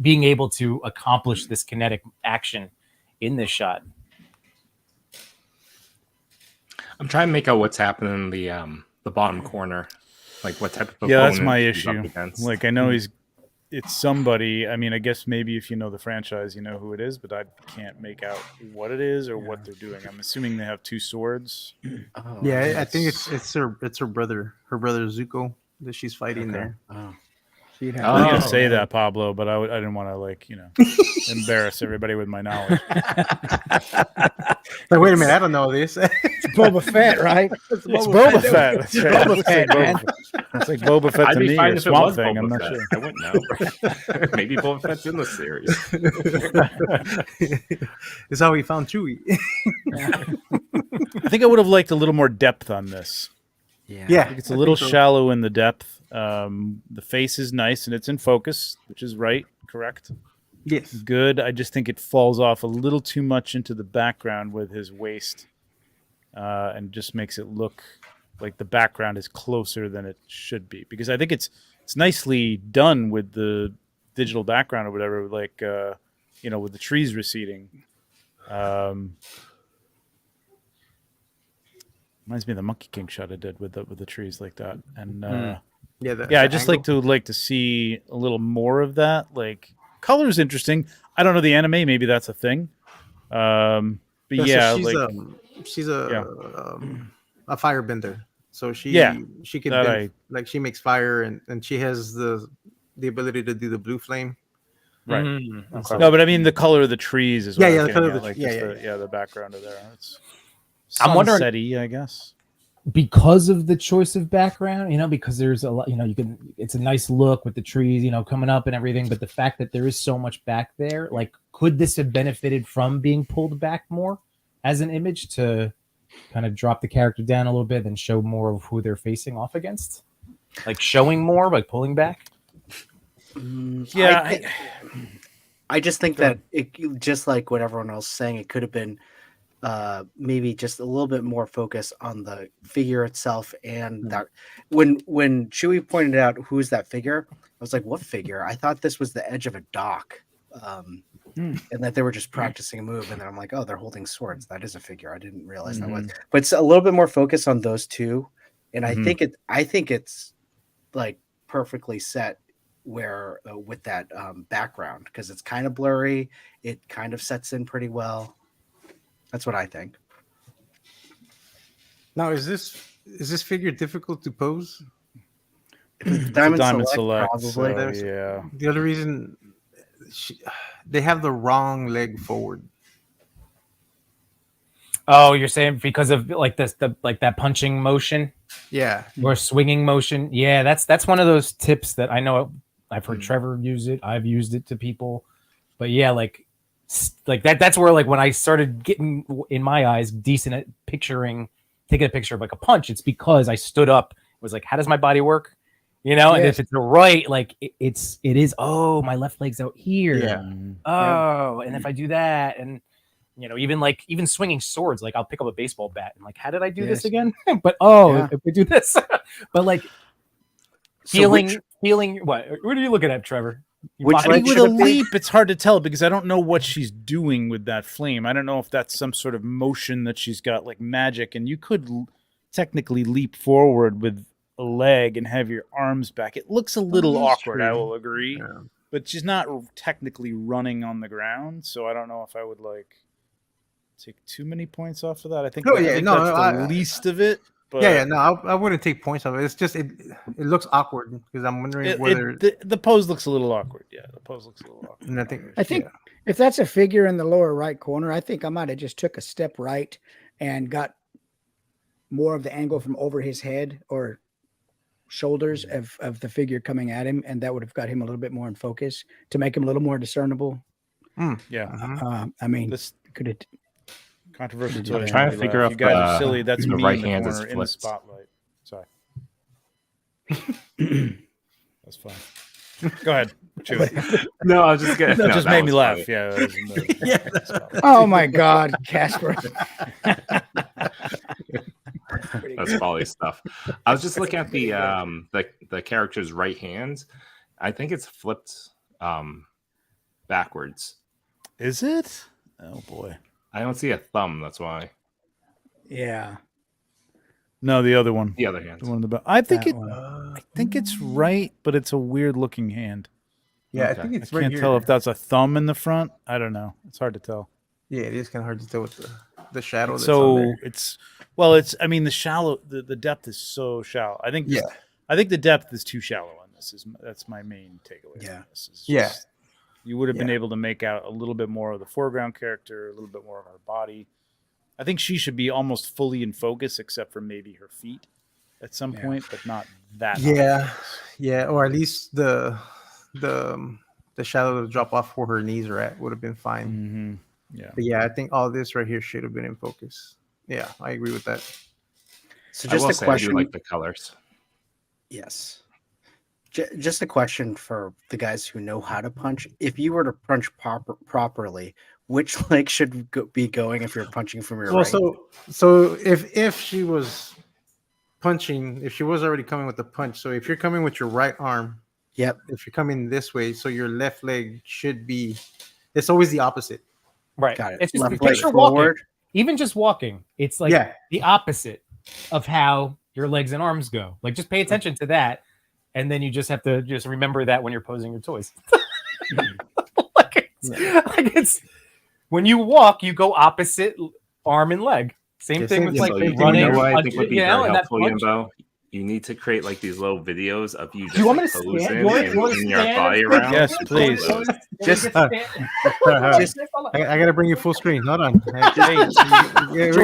being able to accomplish this kinetic action in this shot. I'm trying to make out what's happening in the bottom corner. Like what type of Yeah, that's opponent my he's up issue. against. Like I know it's somebody. I mean, I guess maybe if you know the franchise, you know who it is, but I can't make out what it is or what they're doing. I'm assuming they have two swords. Oh, Yeah, I think it's her brother Zuko that she's fighting Okay. there. Oh. So you'd have I was gonna Oh, say yeah. that, Pablo, but I didn't want to like embarrass everybody with my knowledge. Like, wait a minute, I don't know this. Boba Fett, right? It's Boba Fett. That's right. Boba It's like Fett, man. It's like Boba Fett I'd to be me fine or if it was Swamp Thing. I'm Boba not Fett. sure. I wouldn't know. Maybe Boba Fett's in the series. It's how we found Chewie. I think I would have liked a little more depth on this. Yeah. Yeah, I think it's a little shallow in the depth. The face is nice and it's in focus, which is right, correct? Yes. Good. I just think it falls off a little too much into the background with his waist, and just makes it look like the background is closer than it should be. Because I think it's nicely done with the digital background or whatever, like with the trees receding. Reminds me of the Monkey King shot I did with the trees like that, and I just like to see a little more of that. Like color is interesting. I don't know the anime. Maybe that's a thing. But So she's a firebender. So she can she makes fire and she has the ability to do the blue flame. Right. Okay. No, but I mean the color of the trees is what Yeah, I'm the color getting of at, the like the background of there. It's I'm wondering- sunset-y, I guess. Because of the choice of background, because there's a lot, it's a nice look with the trees, coming up and everything. But the fact that there is so much back there, like, could this have benefited from being pulled back more as an image to kind of drop the character down a little bit and show more of who they're facing off against? Like showing more, like pulling back? Yeah, I just think that it, just like what everyone else is saying, it could have been maybe just a little bit more focus on the figure itself. And that when Chewie pointed out who's that figure, I was like, what figure? I thought this was the edge of a dock, and that they were just practicing a move. And then I'm like, oh, they're holding swords. That is a figure. I didn't realize that was. But it's a little bit more focus on those two, and I think it's like perfectly set where with that background, because it's kind of blurry. It kind of sets in pretty well. That's what I think. Now, is this figure difficult to pose? Diamond Select, probably. so, yeah. The other reason they have the wrong leg forward. Oh, you're saying because of like that punching motion? Yeah. Or swinging motion? Yeah, that's one of those tips that I know I've heard Trevor use it. I've used it to people. But yeah, like that's where, like, when I started getting, in my eyes, decent at taking a picture of like a punch, it's because I stood up, was like, how does my body work? And if it's the right, like it is, oh, my left leg's out here. Yeah. Oh, and if I do that, and even swinging swords, like I'll pick up a baseball bat and like, how did I do this again? But if we do this, but like feeling what are you looking at, Trevor? I think with a leap, it's hard to tell because I don't know what she's doing with that flame. I don't know if that's some sort of motion that she's got, like magic. And you could technically leap forward with a leg and have your arms back. It looks a little awkward, I will agree. Yeah. But she's not technically running on the ground, so I don't know if I would take too many points off of that. I think, that's the least of it. But I wouldn't take points off it. It's just it looks awkward because I'm wondering whether the pose looks a little awkward. Yeah, the pose looks a little awkward. And I think if that's a figure in the lower right corner, I think I might have just took a step right and got more of the angle from over his head or shoulders of the figure coming at him, and that would have got him a little bit more in focus to make him a little more discernible. Yeah. I mean, this could have. Controversial. I'm trying to figure out. You guys are silly. That's me right in the hand corner is in the flipped. spotlight. Sorry. That's fine. Go ahead. No, I was just kidding. That just made me laugh. Funny. Yeah. Oh my God, Casper. That's Polly stuff. I was just looking at the character's right hand. I think it's flipped backwards. Is it? Oh boy. I don't see a thumb. That's why. Yeah. No, the other one. The other hand. The one in the back. I think think it's right, but it's a weird looking hand. Yeah, Okay. I think it's I right can't here. tell if that's a thumb in the front. I don't know. It's hard to tell. Yeah, it is kind of hard to tell with the shadow. That's on So there. it's I mean the depth is so shallow. I think the depth is too shallow on this. That's my main takeaway. Yeah. From this is Yeah. just, you would have been Yeah. able to make out a little bit more of the foreground character, a little bit more of her body. I think she should be almost fully in focus, except for maybe her feet at some point, but not that. Yeah, obvious. yeah, or at least the shadow to drop off where her knees are at would have been fine. Mm-hmm. Yeah. But yeah, I think all this right here should have been in focus. Yeah, I agree with that. So I just will a say I question. do like the colors. Yes. Just a question for the guys who know how to punch. If you were to punch properly, which leg should be going if you're punching from your Well, right? so if she was punching, if she was already coming with the punch, so if you're coming with your right arm, Yep. if you're coming this way, so your left leg should be. It's always the opposite. Right. Got it. It's just Left leg picture walking. forward. Even just walking, it's like Yeah. the opposite of how your legs and arms go. Like just pay attention to that, and then you just have to just remember that when you're posing your toys. like it's when you walk, you go opposite arm and leg. Same Yes, thing with yeah, like So you you running. know what I punch- think would be you know, very and that helpful, punch- Yimbo? You need to create like these little videos of you just you want me like, to stand? posing You want me and to moving your stand? body around. Yes, please. Just- I gotta bring you full screen. Hold on. Here we Just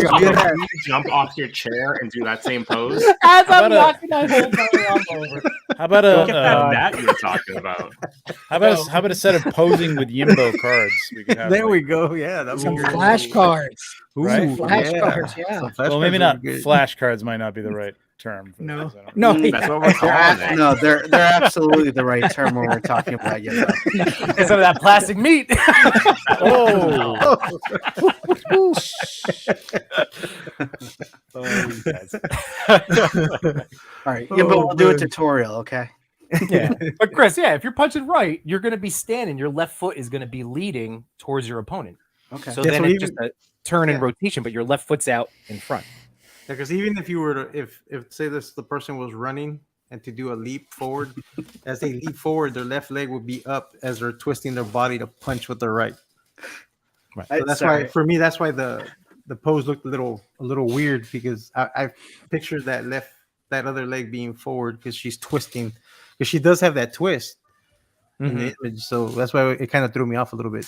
go. you jump off your chair and do that same pose. As How I'm about knocking my whole body arm over. How about Look at a that you're talking about. how about a set of posing with Yimbo cards? We could have There like, we go. Yeah, that's Some flashcards. Right? Flashcards, yeah. Some well, maybe flashcards not would be good. flashcards might not be the right term. For No. this, I don't No, Mm, That's what we're calling it. No, they're absolutely the right term when we're talking about you. Instead of that plastic meat. Oh, You guys. All right, yeah, but we'll do a tutorial, okay? Yeah. But Chris, yeah, if you're punching right, you're going to be standing. Your left foot is going to be leading towards your opponent. Okay. So Yeah, then so it's just a turn and yeah. rotation, but your left foot's out in front. Because even if you were to, if say this, the person was running and to do a leap forward, as they leap forward, their left leg would be up as they're twisting their body to punch with their right. So that's why, for me, that's why the pose looked a little weird, because I pictured that other leg being forward because she's twisting, because she does have that twist in the image. So that's why it kind of threw me off a little bit.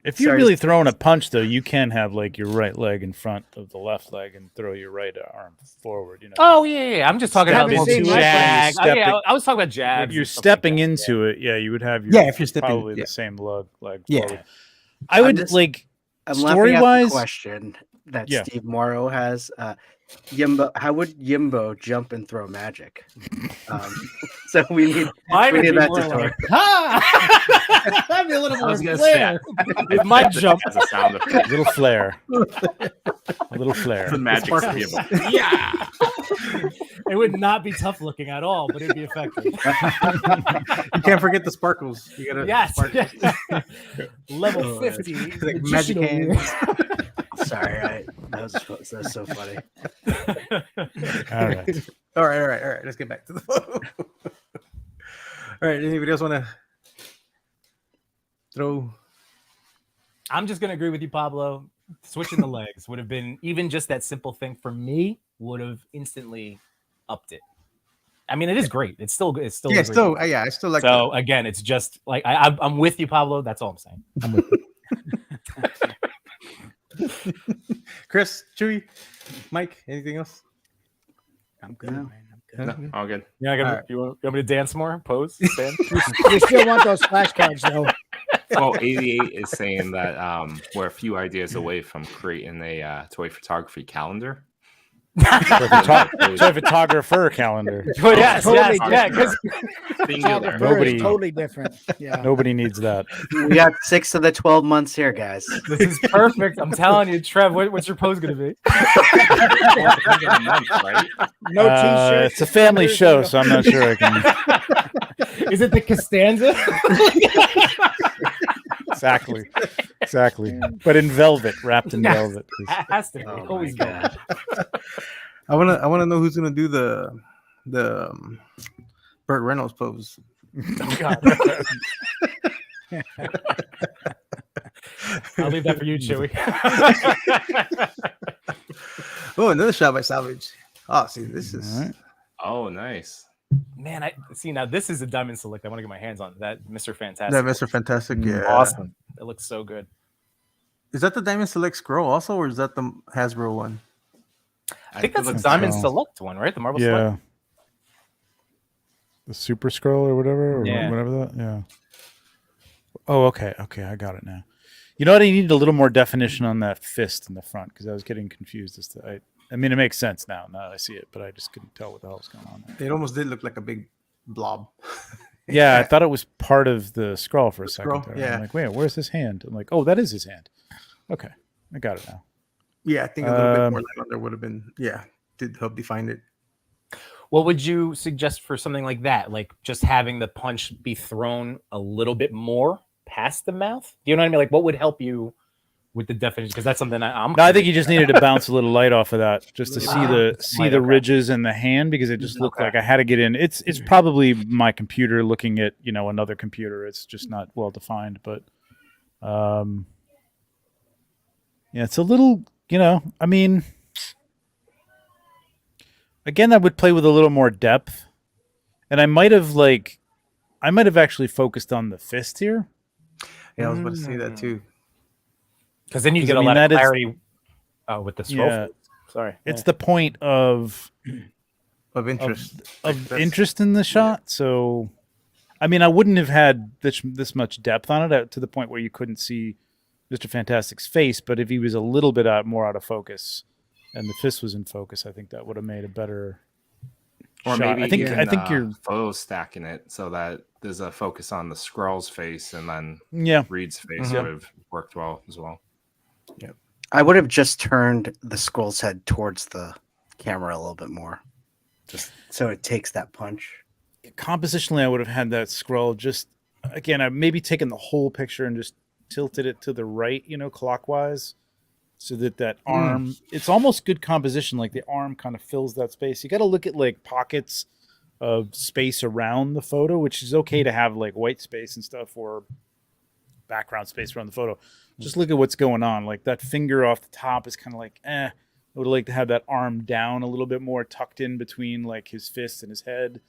if you're Sorry. really throwing a punch, though, you can have like your right leg in front of the left leg and throw your right arm forward. You know. Oh, yeah. I'm just talking about Stepping more into it. jag. Stepping- Yeah, I was talking about jags. If you're and stuff like stepping that, into it, yeah, you would have your Yeah, if you're stepping, probably yeah. the same leg Yeah. forward. I would just- like I'm laughing at the story-wise. question that Yeah. Steve Morrow has. Yimbo, how would Yimbo jump and throw magic? So we need Mine we would need be that more tutorial. like, ha! That'd be a little I more was gonna say, flair. It might jump. as a sound effect. little flare, a little flare. The magic symbol. Yeah. It would not be tough looking at all, but it'd be effective. You can't forget the sparkles. You gotta Yes. sparkles. Level 50. Like magic magician hands. Sorry, that's so funny. All right. All right. Let's get back to the photo. All right. Anybody else want to throw? I'm just gonna agree with you, Pablo. Switching the legs would have been, even just that simple thing for me would have instantly upped it. I mean, it is great. It's still a Yeah, great still, movie. I still like. So again, it's just like I'm with you, Pablo. That's all I'm saying. I'm with you. Chris, Chewy, Mike, anything else? I'm good, man. I'm good. No, all good. Yeah, All right. you want me to dance more? Pose, stand. You still want those flashcards, though. Well, 88 is saying that we're a few ideas away from creating a toy photography calendar. Toy photographer calendar. But yes, Totally yeah, because Singular. Photographer is Nobody- totally different. Yeah. Nobody needs that. We got 6 of the 12 months here, guys. this is perfect. I'm telling you, Trev. What's your pose gonna be? Right? No t-shirts. It's a family show, so I'm not sure I can. Is it the Costanza? Exactly. But in velvet, wrapped in Yes. velvet. Has to be. Oh my Always God. go. I wanna know who's gonna do the Burt Reynolds pose. Oh, God. I'll leave that for you, Chewy. Oh, another shot by Salvage. Oh, see, this is. Right. Oh, nice. Man, I see now. This is a diamond select. I want to get my hands on that, Mr. Fantastic. That Mr. Fantastic, yeah. Awesome. It looks so good. Is that the Diamond Select scroll also, or is that the Hasbro one? I think that's it the looks Diamond so. Select one, right? The Marvel Yeah. Select. The Super Scroll or whatever, or Yeah. whatever that. Yeah. Oh, okay. Okay, I got it now. You know what? I needed a little more definition on that fist in the front because I was getting confused as to. I mean, it makes sense now that I see it, but I just couldn't tell what the hell was going on there. It almost did look like a big blob. Yeah, I thought it was part of the scroll for a second. Scroll, There. yeah. I'm like, wait, where's his hand? I'm like, oh, that is his hand. Okay, I got it now. Yeah, I think a little bit more light on there would have been, did help define it. What would you suggest for something like that? Like just having the punch be thrown a little bit more past the mouth? Do you know what I mean? Like what would help you with the definition? Because that's something I'm. No, I think you just needed to bounce a little light off of that, just to see Light, the okay. ridges in the hand, because it just looked Okay. like I had to get in. It's probably my computer looking at another computer. It's just not well defined, but yeah, it's a little I mean, again, I would play with a little more depth, and I might have actually focused on the fist here. Yeah, I was about to say that too. Because then you 'Cause, get I a mean, lot of that is- clarity with the scroll. Yeah. Sorry. It's the point of Of interest. of That's- interest in the shot. So, I mean, I wouldn't have had this much depth on it to the point where you couldn't see Mr. Fantastic's face. But if he was a little bit more out of focus, and the fist was in focus, I think that would have made a better Or shot. maybe I think you're photo stacking it so that there's a focus on the Skrull's face and then yeah. Reed's face Mhm. would have worked well as well. I would have just turned the scroll's head towards the camera a little bit more, just so it takes that punch. Compositionally, I would have had that scroll just again. I maybe taken the whole picture and just tilted it to the right, clockwise, so that arm. It's almost good composition. Like the arm kind of fills that space. You got to look at like pockets of space around the photo, which is okay to have like white space and stuff or background space around the photo. Just look at what's going on. Like that finger off the top is kind of like, I would like to have that arm down a little bit more, tucked in between like his fist and his head,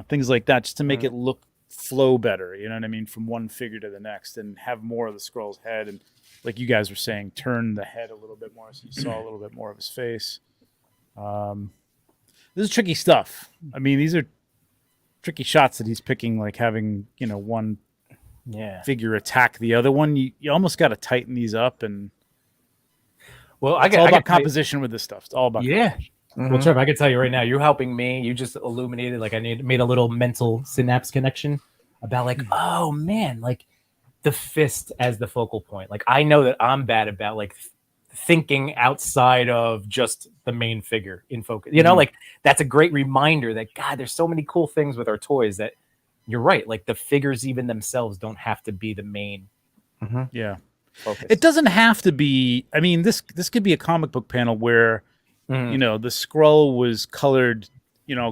things like that, just to make it look flow better. You know what I mean? From one figure to the next, and have more of the scroll's head. And like you guys were saying, turn the head a little bit more so you saw a little bit more of his face. This is tricky stuff. I mean, these are tricky shots that he's picking, like having, one figure attack the other one. You almost got to tighten these up, and Well, it's all about composition with this stuff. It's all about composition. Well, Trev, I can tell you right now, you're helping me. You just illuminated, like I made a little mental synapse connection about like, oh man, like the fist as the focal point. Like I know that I'm bad about like thinking outside of just the main figure in focus. Like that's a great reminder that God, there's so many cool things with our toys that you're right. Like the figures even themselves don't have to be the main Yeah. focus. It doesn't have to be. I mean, this could be a comic book panel where the scroll was colored,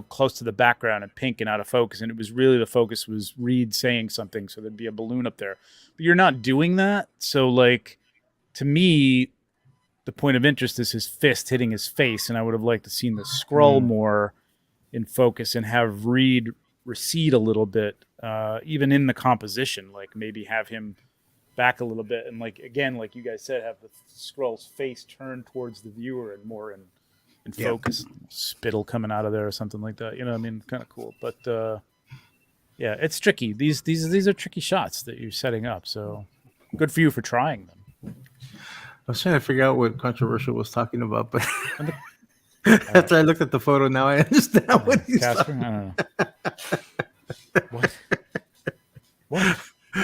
close to the background and pink and out of focus, and it was really the focus was Reed saying something, so there'd be a balloon up there. But you're not doing that, so like to me, the point of interest is his fist hitting his face, and I would have liked to seen the scroll more in focus and have Reed recede a little bit, even in the composition, like maybe have him back a little bit, and like again, like you guys said, have the scroll's face turned towards the viewer and more in focus, spittle coming out of there or something like that. I mean, kind of cool. But yeah, it's tricky. These are tricky shots that you're setting up. So good for you for trying them. I was trying to figure out what Controversial was talking about, but after I looked at the photo, now I understand what he's Casper, talking I don't know. What? I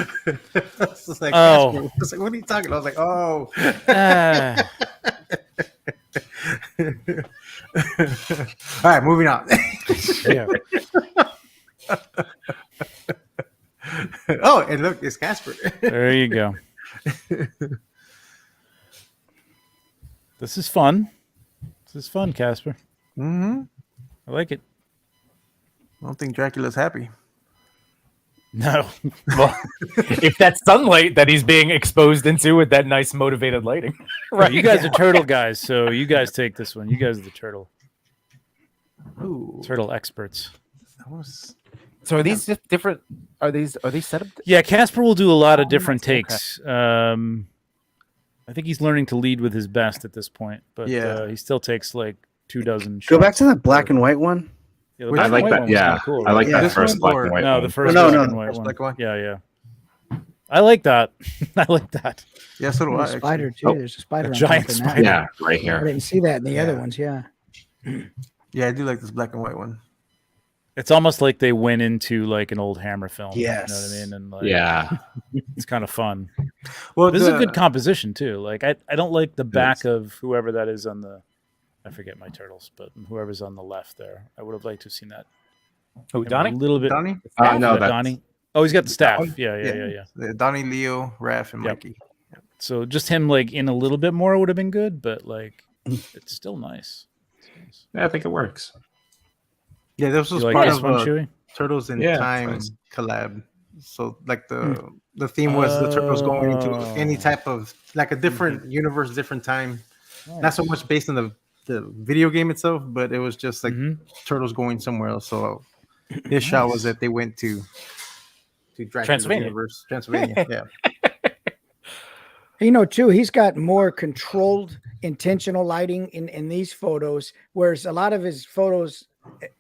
was just like, Oh. Casper. I was like, what are you talking about? I was like, oh. All right, moving on. Yeah. Oh, and look, it's Casper. There you go. This is fun. This is fun, Casper. Mm-hmm. I like it. I don't think Dracula's happy. No. Well, if that's sunlight that he's being exposed into with that nice motivated lighting, Right. You guys are turtle guys, so you guys take this one. You guys are the turtle Ooh, experts. that was So are these just different? Are these set up? Yeah, Casper will do a lot of Oh, different nice. Okay. takes. I think he's learning to lead with his best at this point, but Yeah. he still takes like 24 Go back shots. to that black and white one. Yeah, the Which black I and like white that. one was Yeah, kinda cool, I like right? that This first one black or- and white No, one. the first No, black no, and the white first one. black one. Yeah. I like that. I like that. yeah, so do I. There's a spider actually. too. There's a spider. A on giant top of that. spider. Yeah, right I here. didn't see that in the other Yeah. ones. Yeah. Yeah, I do like this black and white one. It's almost like they went into like an old Hammer film. Yes. You know what I mean? And like, Yeah, it's kind of fun. Well, This is a good composition too. Like I don't like the back is. of whoever that is on the, I forget my turtles, but whoever's on the left there. I would have liked to have seen that. Oh, A Donnie? little bit. Donnie, no, Yeah, that's Donnie. Oh, he's got the staff. Oh, Yeah. yeah. Donnie, Leo, Raph, and Yep. Mikey. So just him like in a little bit more would have been good, but like it's still nice. It's nice. yeah, I think it works. Yeah, this You was like part this of one, a Chewy? Turtles in Yeah, it's Time nice. collab. So like the theme was the turtles going into any type of like a different universe, different time. Not so much based on the video game itself, but it was just like turtles going somewhere else. So his shot was that they went to Dracula's Transylvania. universe, Transylvania. Yeah, You know, too, he's got more controlled, intentional lighting in these photos, whereas a lot of his photos,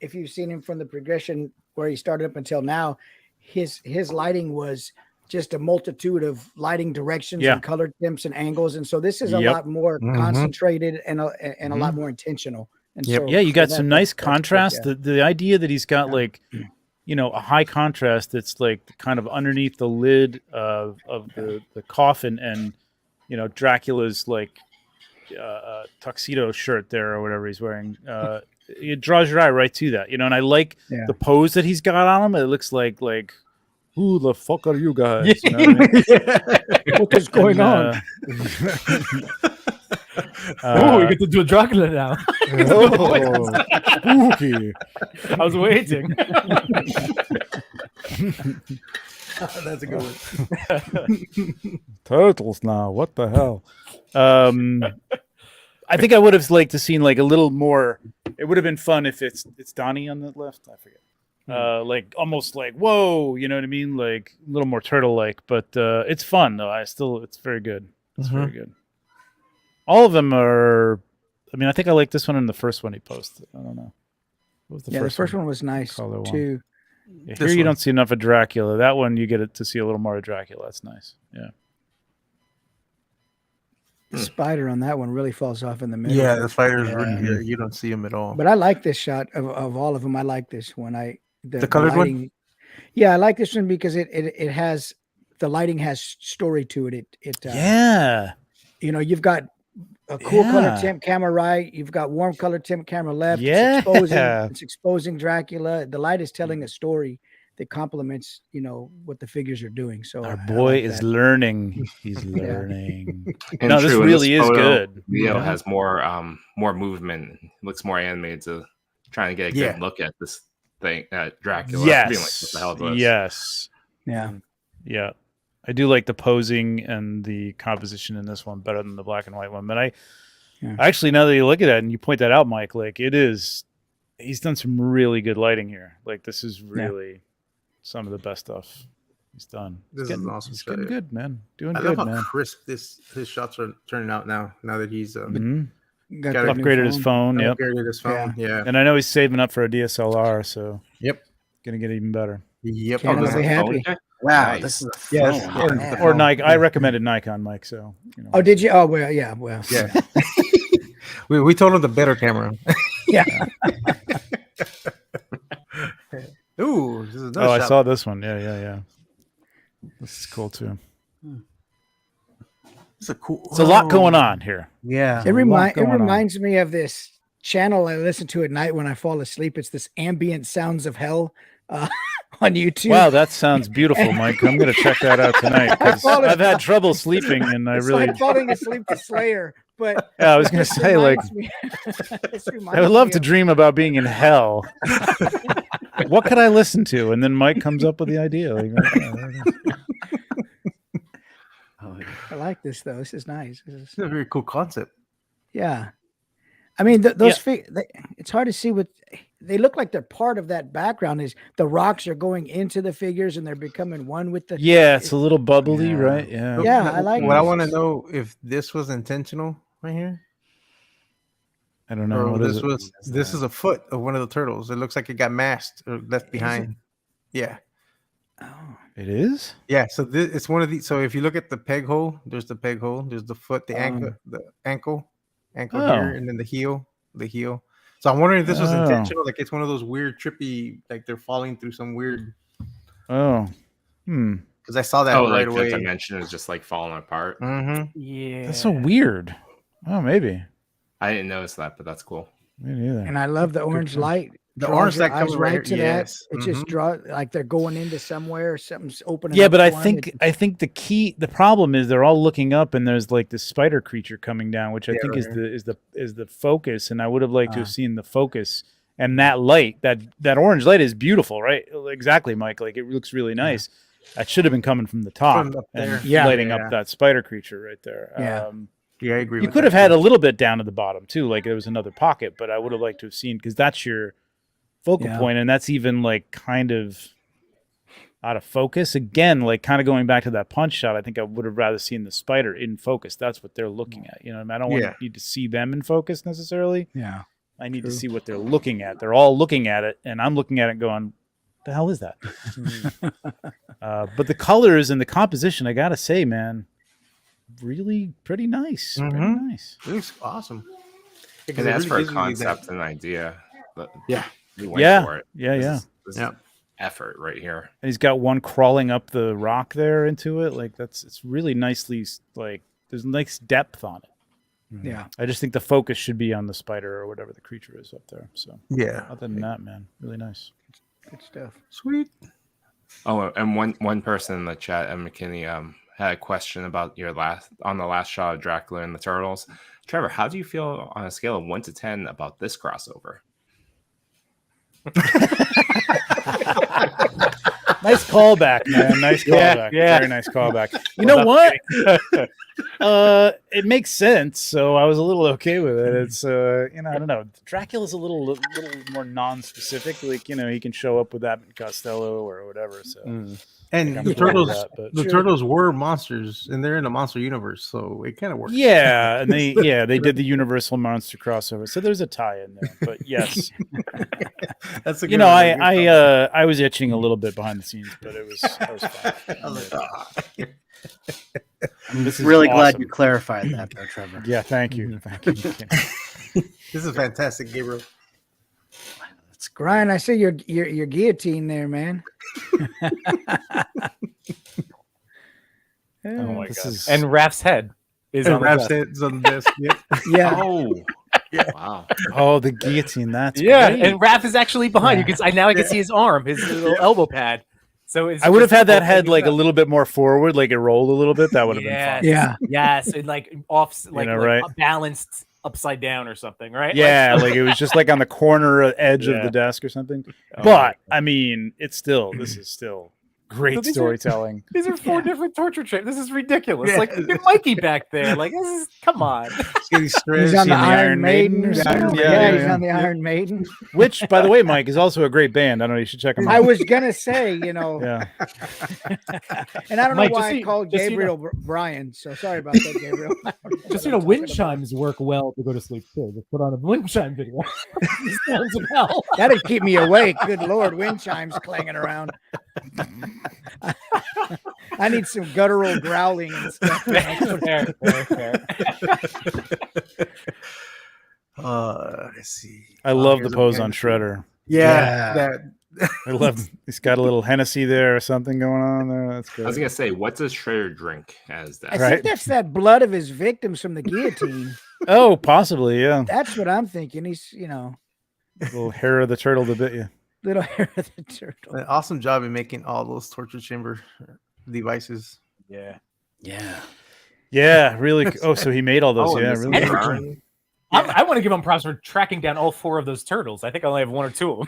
if you've seen him from the progression where he started up until now, his lighting was just a multitude of lighting directions Yeah. and color temps and angles, and so this is a Yep. lot more Mhm. concentrated and a lot more intentional. And Yep. so Yeah, you for got that, some nice that's good, contrast. yeah. The idea that he's got like, a high contrast that's like kind of underneath the lid of the coffin, and Dracula's like tuxedo shirt there or whatever he's wearing. It draws your eye right to that, and I like Yeah. the pose that he's got on him. It looks like who the fuck are you guys? You know what I mean? What is going on? Oh, we get to do a Dracula now. Oh, spooky. I was waiting. that's a good one. Turtles now. What the hell? I think I would have liked to seen like a little more. It would have been fun if it's Donnie on the left. I forget. Like almost like whoa, you know what I mean? Like a little more turtle like, but it's fun though. It's very good. It's very good. All of them are. I mean, I think I like this one and the first one he posted. I don't know. What was The first one was nice Color one. too. Yeah, This here you one. don't see enough of Dracula. That one you get to see a little more of Dracula. That's nice. Yeah. The spider on that one really falls off in the middle. Yeah, the fighters Yeah. really here. You don't see them at all. But I like this shot of all of them. I like this one. The colored one? lighting, yeah, I like this one because it has the lighting has story to it. Yeah. You've got a cool Yeah. color temp camera right. You've got warm color temp camera left. Yeah. It's exposing Dracula. The light is telling a story that complements what the figures are doing. So Our I boy like is that. learning. He's learning. And No, this true, in really is photo, good. Leo Yeah. has more movement. Looks more animated. To trying to get a good Yeah. look at this thing at Dracula. Being like, what Yes. the hell is this? Yes. Yeah. Yeah. I do like the posing and the composition in this one better than the black and white one. But actually, now that you look at that and you point that out, Mike, like he's done some really good lighting here. Like this is really some of the best stuff he's done. This is an awesome He's shot, getting yeah. good, man. Doing I good, love how man. crisp his shots are turning out now. Now that he's Mhm. Got Got the new Upgraded his phone. Yep. upgraded his phone. Yeah. And I know he's saving up for a DSLR, so Yep. gonna get even better. Yep. Can't this be is a happy. phone check? Wow, Nice. this is a Yes, phone. yeah. Or Nike. I recommended Nikon, Mike. So Oh, did you? Oh, well, yeah, well, Yeah. we told him the better camera. yeah. Ooh, this is another Oh, I shot. saw this one. Yeah. This is cool too. It's a cool. It's a lot going on here. Yeah. It going on. reminds me of this channel I listen to at night when I fall asleep. It's this ambient sounds of hell on YouTube. Wow, that sounds beautiful, Mike. I'm gonna check that out tonight because thought it- I've had trouble sleeping, and I It's really. like falling asleep to Slayer, but Yeah, I was gonna say like I I would love to dream about being in hell. What could I listen to? And then Mike comes up with the idea. Like, I like this though. This is nice. It's a very cool concept. Yeah. I mean, those it's hard to see what they look like. They're part of that background. Is the rocks are going into the figures and they're becoming one with the. yeah, it's a little bubbly, right? Yeah. Yeah, I like What I this. want to know if this was intentional right here. I don't know. Or What is this is a foot of one of the turtles. It looks like it got masked or left behind. Yeah. Oh. It is? Yeah. So it's one of these. So if you look at the peg hole, there's the peg hole. There's the foot, the ankle here, and then the heel. So I'm wondering if this was intentional. Like it's one of those weird, trippy, like they're falling through some weird. Oh. Because I saw that right away. The dimension is just like falling apart. Mm-hmm. Yeah. That's so weird. Oh, maybe. I didn't notice that, but that's cool. Me neither. And I love the orange light. The Draws orange your light eyes comes right right to yes. that. It just draws like they're going into somewhere. Something's opening. Yeah, up but I for 'em. think the problem is they're all looking up and there's like this spider creature coming down, which I think is the focus. And I would have liked to have seen the focus and that light. That orange light is beautiful, right? Exactly, Mike. Like it looks really nice. That should have been coming from the top and lighting up that spider creature right there. Yeah. Yeah, I agree. You could have had a little bit down at the bottom too, like there was another pocket, but I would have liked to have seen because that's your focal point, and that's even like kind of out of focus again, like kind of going back to that punch shot. I think I would have rather seen the spider in focus. That's what they're looking at. You know, I don't need to see them in focus necessarily. Yeah, I need to see what they're looking at. They're all looking at it, and I'm looking at it going, "The hell is that?" But the colors and the composition, I gotta say, man. Really pretty nice. Pretty nice. It looks awesome. And that's for a concept and idea. But we went for it. This is effort right here. And he's got one crawling up the rock there into it. Like it's really nicely like there's nice depth on it. Yeah. I just think the focus should be on the spider or whatever the creature is up there. So other than that, man, really nice. Good stuff. Sweet. Oh, and one person in the chat, McKinney, had a question about the last shot of Dracula and the Turtles. Trevor, how do you feel on a scale of 1 to 10 about this crossover? Nice callback, man. Nice callback. Yeah. Very nice callback. You know what? It makes sense. So I was a little okay with it. It's I don't know. Dracula's a little more non-specific. Like, he can show up with that Costello or whatever. So and the turtles were monsters, and they're in a monster universe, so it kind of works. Yeah, and they did the Universal monster crossover, so there's a tie in there. But yes, that's a good I was itching a little bit behind the scenes, but I was fine. I was like, I'm really glad you clarified that, though, Trevor. Yeah, thank you. This is fantastic, Gabriel. Ryan, I see your guillotine there, man. Oh my god! And Raph's head is on the desk. Yep. Yeah. Oh, wow. Oh, the guillotine. That's great. And Raph is actually behind. You can I can see his arm, his little elbow pad. So I would have had that head like a little bit more forward, like it rolled a little bit. That would have been fun. Yeah. Yes, and like balanced upside down or something, right? Yeah, like it was just like on the corner edge of the desk or something. But I mean, this is still great storytelling. These are 4 different torture chambers. This is ridiculous. Like get Mikey back there. Like come on. He's on the Iron Maiden or something. Yeah, he's on the Iron Maiden. Which, by the way, Mike, is also a great band. I don't know. You should check them out. I was gonna say, Yeah. And I don't know why I called Gabriel Brian. So sorry about that, Gabriel. Just wind chimes work well to go to sleep too. Just put on a wind chime video. Sounds of hell. That'd keep me awake. Good Lord, wind chimes clanging around. I need some guttural growling and stuff. Fair. Let's see. I love the pose on Shredder. Yeah. I love. He's got a little Hennessy there or something going on there. That's good. I was gonna say, what does Shredder drink as that? I think that's that blood of his victims from the guillotine. Oh, possibly, yeah. That's what I'm thinking. He's, little hair of the turtle to bit you. Little hair of the turtle. An awesome job in making all those torture chamber devices. Yeah. Really. Oh, so he made all those. Really. I want to give him props for tracking down all 4 of those turtles. I think I only have 1 or 2 of them.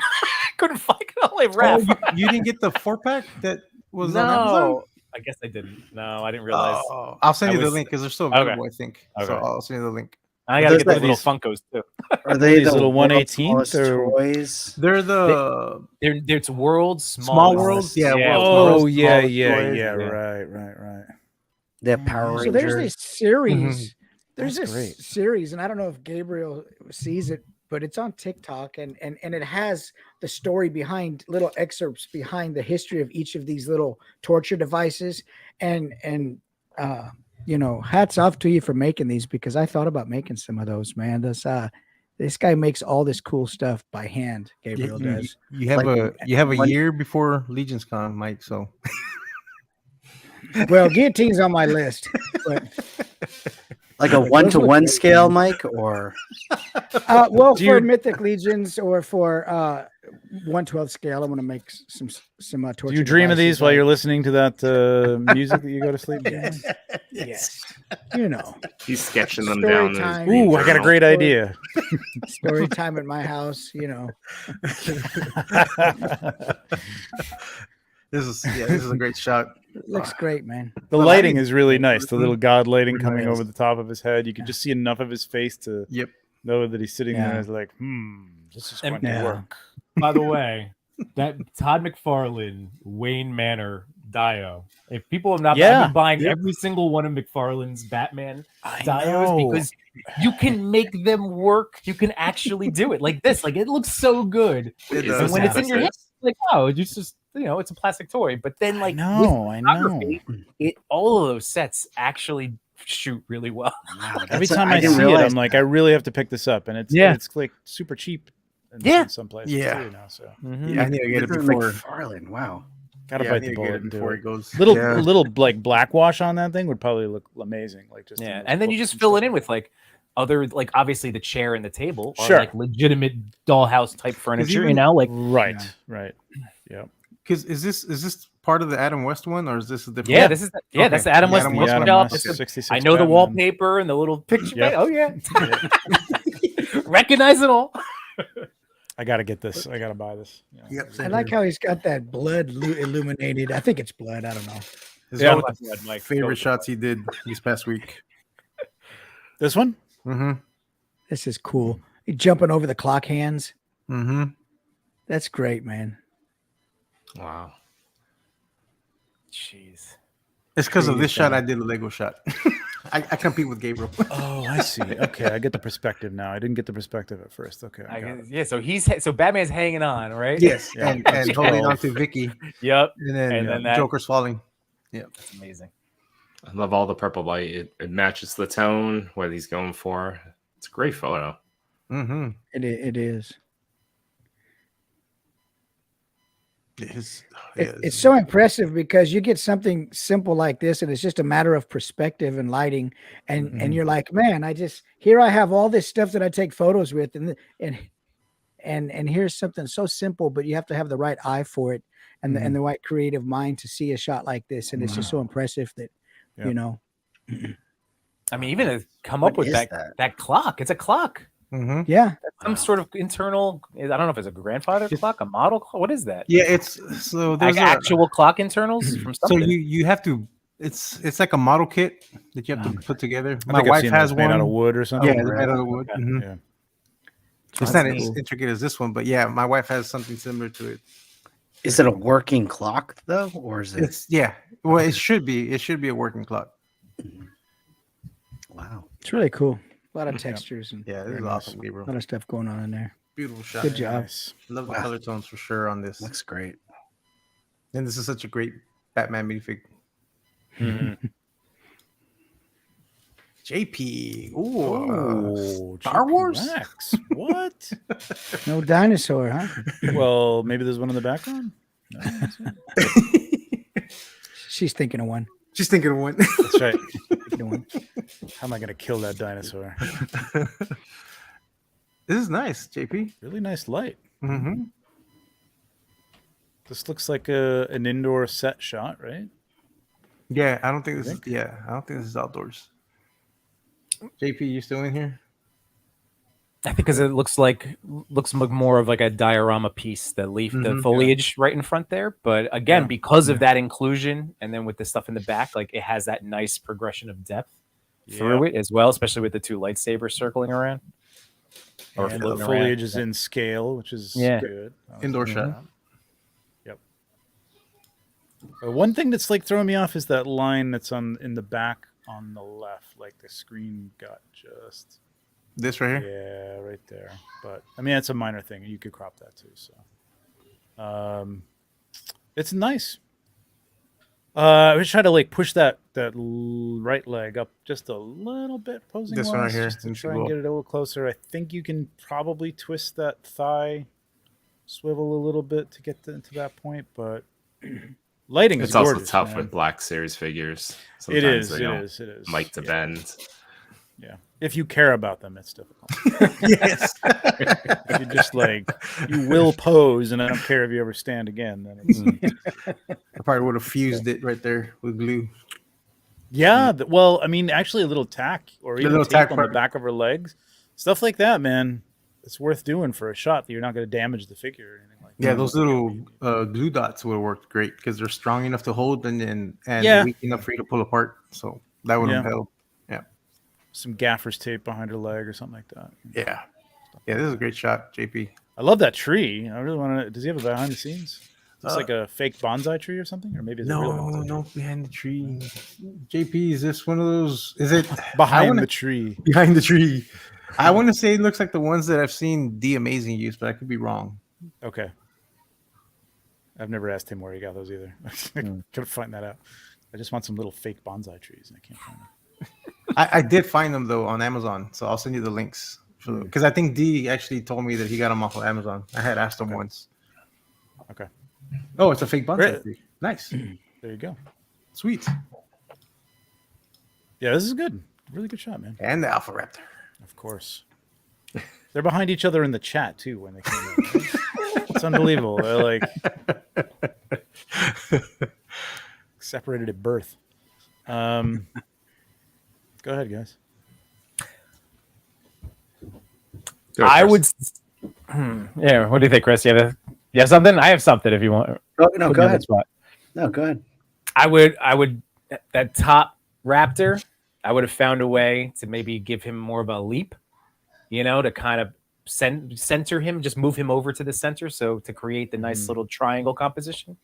couldn't find only Oh, wrap. you didn't get the 4-pack that was on Amazon? No, I guess I didn't. No, I didn't realize. Oh, I'll send I you the was- link because they're still Okay. available, I think. So Okay. I'll send you the link. I gotta those get those like little these- Funkos too. Are they these the little world's 1/18th smallest or- toys? They're the It's world's small smallest. world. Yeah. Yeah. Oh world's yeah, smallest yeah, toys. yeah, Yeah. right. They have Power So Rangers. there's this series. There's That's this great. series, and I don't know if Gabriel sees it, but it's on TikTok, and it has the story behind little excerpts behind the history of each of these little torture devices, and hats off to you for making these, because I thought about making some of those, man. This guy makes all this cool stuff by hand. Gabriel does. You have Like, a one- year before Legion's Con, Mike. So Well, guillotine's on my list, but Like a Those look 1-to-one great, scale, man. Mike, or well, Do for you- Mythic Legions or for 1/12 scale, I'm going to make some torture. Do you dream of these devices while like- you're listening to that music that you go to sleep to? Yes. Yes. You know, He's sketching them Story down. in his time. green Ooh, I got a journal. great idea. story time at my house. You know, this is a great shot. looks great, man. The The lighting lighting- is really nice. The little god lighting Really coming nice. over the top of his head. You can just see enough of his face to Yep. know that he's sitting there Yeah. and is like, this is And- going to Yeah. work. By the way, that Todd McFarlane, Wayne Manor Dio. If people have not I've Yeah. been buying Yep. every single one of McFarlane's Batman I Dios know. because you can make them work. You can actually do it like this. Like it looks so good. It Is does. And this when it's in your emphasis? hand, like, oh, it's just it's a plastic toy. But then I like know. photography, all of those sets actually shoot really well. wow, Every that's time I didn't see it, realize I'm like, that. I really have to pick this up, and it's Yeah. it's like super cheap. Yeah. in some places Yeah. too now. So Yeah, I need to get it This is before. McFarlane. Wow. gotta Yeah, I bite need the to get bullet it and do before it. it goes. Little Yeah. little like black wash on that thing would probably look amazing. Like just Yeah, those and then you books just fill it stuff. in with like other like obviously the chair and the table are Sure. like legitimate dollhouse type furniture. even- Like Right, right. Yeah. Because is this part of the Adam West one, or is this a different? yeah, this is Okay. that's the Adam The West Adam The West bookshop. Adam one? West It's the- 66 I know the Batman. wallpaper and the little picture. Yep. Oh yeah, recognize it all. I gotta get this. I gotta buy this. Yeah. Yep. I like how he's got that blood illuminated. I think it's blood. I don't know. This Yeah. is one of my Mike, favorite go. shots he did this past week. This one? Mm-hmm. This is cool. He jumping over the clock hands. Mm-hmm. That's great, man. Wow. Jeez. It's because of Creative this shot guy. I did a Lego shot. I compete with Gabriel. Oh, I see. Okay, I get the perspective now. I didn't get the perspective at first. Okay. I got it. Yeah, so Batman's hanging on, right? Yes, Yeah. and holding on to Vicky, Yep. and then, And then that- Joker's falling. That's amazing. I love all the purple light. It matches the tone, what he's going for. It's a great photo. Mm-hmm. It is. It's so impressive because you get something simple like this, and it's just a matter of perspective and lighting, and you're like, man, here I have all this stuff that I take photos with, and here's something so simple, but you have to have the right eye for it and the right creative mind to see a shot like this, and it's just so impressive that Yeah. you know. I mean, even to come up What with is that clock. It's a clock. Mm-hmm. Yeah, Some sort of internal. I don't know if it's a grandfather clock, a model clock. What is that? Yeah, it's so Like there's actual clock internals from so something. you have to. It's like a model kit that you have to put together. I My think I've wife seen has those made one. out of wood or something. Yeah, Oh, made out of really? wood. Okay. Mhm. Yeah. It's That's not as cool. intricate as this one, but yeah, my wife has something similar to it. Is it a working clock though, or is it? It's well, it should be. It should be a working clock. Wow. it's really cool. A lot of textures and Yeah, this Very is nice. awesome, a Gabriel. lot of stuff going on in there. Beautiful shot. Good job. Nice. Love the Wow. color tones for sure on this. Looks great. And this is such a great Batman minifig. Mhm. JP. Ooh. Oh, Star JP Wars? Wax. What? No dinosaur, huh? Well, maybe there's one in the background. No, that's it. She's thinking of one. She's thinking of one. That's right. Thinking of one. How am I gonna kill that dinosaur? This is nice, JP. Really nice light. Mm-hmm. This looks like an indoor set shot, right? Yeah, I don't think this is. Think? I don't think this is outdoors. JP, you still in here? I think because it looks more of like a diorama piece, the Mhm, foliage right in front there. But again, because of that inclusion, and then with the stuff in the back, like it has that nice progression of depth through it as well, especially with the two lightsabers circling around. And the foliage is in scale, which is good. Indoor shot. Yep. One thing that's like throwing me off is that line that's in the back on the left, like the screen got just This right here. yeah, right there. But I mean, it's a minor thing. You could crop that too. So, it's nice. I was trying to like push that right leg up just a little bit, posing This one right here. just to try and get it a little closer. I think you can probably twist that thigh swivel a little bit to get into that point, but lighting is gorgeous. It's also tough man. with Black Series figures. Sometimes it is. Like to bend. Yeah. If you care about them, it's difficult. Yes. If you just like, you will pose, and I don't care if you ever stand again. Then it's, I probably would have fused it right there with glue. yeah. Well, I mean, actually, a little tack or even little tape tack on the back of her legs, stuff like that, man. It's worth doing for a shot that you're not going to damage the figure or anything like that. Yeah, those little glue dots would have worked great because they're strong enough to hold and weak enough for you to pull apart. So that would have helped. Yeah. Some gaffer's tape behind her leg or something like that. Yeah. Yeah, this is a great shot, JP. I love that tree. I really want to. Does he have a behind the scenes? It's like a fake bonsai tree or something, or maybe it's a real bonsai No, behind the tree. JP, is this one of those? Is it behind the tree? Behind the tree. I want to say it looks like the ones that I've seen The Amazing use, but I could be wrong. Okay. I've never asked him where he got those either. I couldn't find that out. I just want some little fake bonsai trees, and I can't find them. I did find them though on Amazon, so I'll send you the links because I think D actually told me that he got them off of Amazon. I had asked him once. Okay. Oh, it's a fake bonsai tree. Nice. There you go. Sweet. Yeah, this is good. Really good shot, man. And the Alpha Raptor. Of course. They're behind each other in the chat too when they came in. It's unbelievable. They're like separated at birth. Go ahead, guys. I would. Yeah. What do you think, Chris? You have something? I have something. If you want. No, go ahead. No, go ahead. I would. That top Raptor, I would have found a way to maybe give him more of a leap. To kind of center him, just move him over to the center, so to create the nice little triangle composition,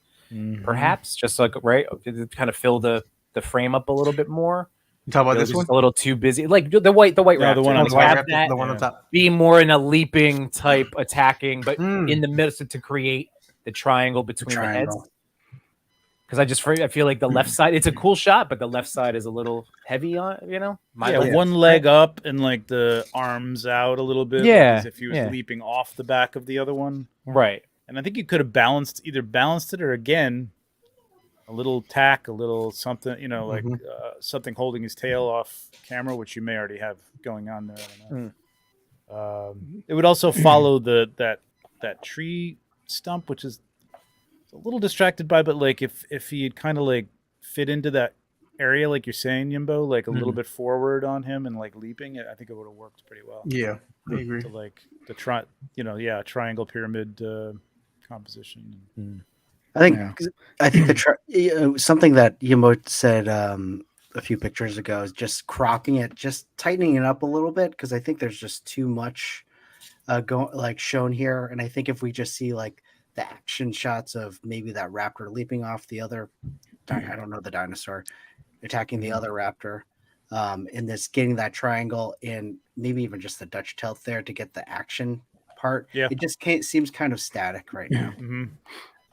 perhaps just like to kind of fill the frame up a little bit more. You talk about this one? A little too busy, like the white Raptor. The one on top. The one on top. Be more in a leaping type, attacking, but in the middle to create the triangle between the heads. Because I feel like the left side, it's a cool shot, but the left side is a little heavy on, one leg up and like the arms out a little bit. Yeah. As if he was leaping off the back of the other one. Right. And I think you could have balanced it or again, a little tack, a little something, something holding his tail off camera, which you may already have going on there. I don't know. It would also follow that tree stump, which is a little distracted by, but like if he had kind of like fit into that area, like you're saying, Yimbo, like a little bit forward on him and like leaping, I think it would have worked pretty well. Yeah, I agree. To like the triangle pyramid composition. I think something that Yimbo said a few pictures ago is just cropping it, just tightening it up a little bit, because I think there's just too much shown here, and I think if we just see like the action shots of maybe that raptor leaping off the other, I don't know, the dinosaur attacking the other raptor, and this getting that triangle and maybe even just the Dutch tilt there to get the action part. Yeah, it just seems kind of static right now.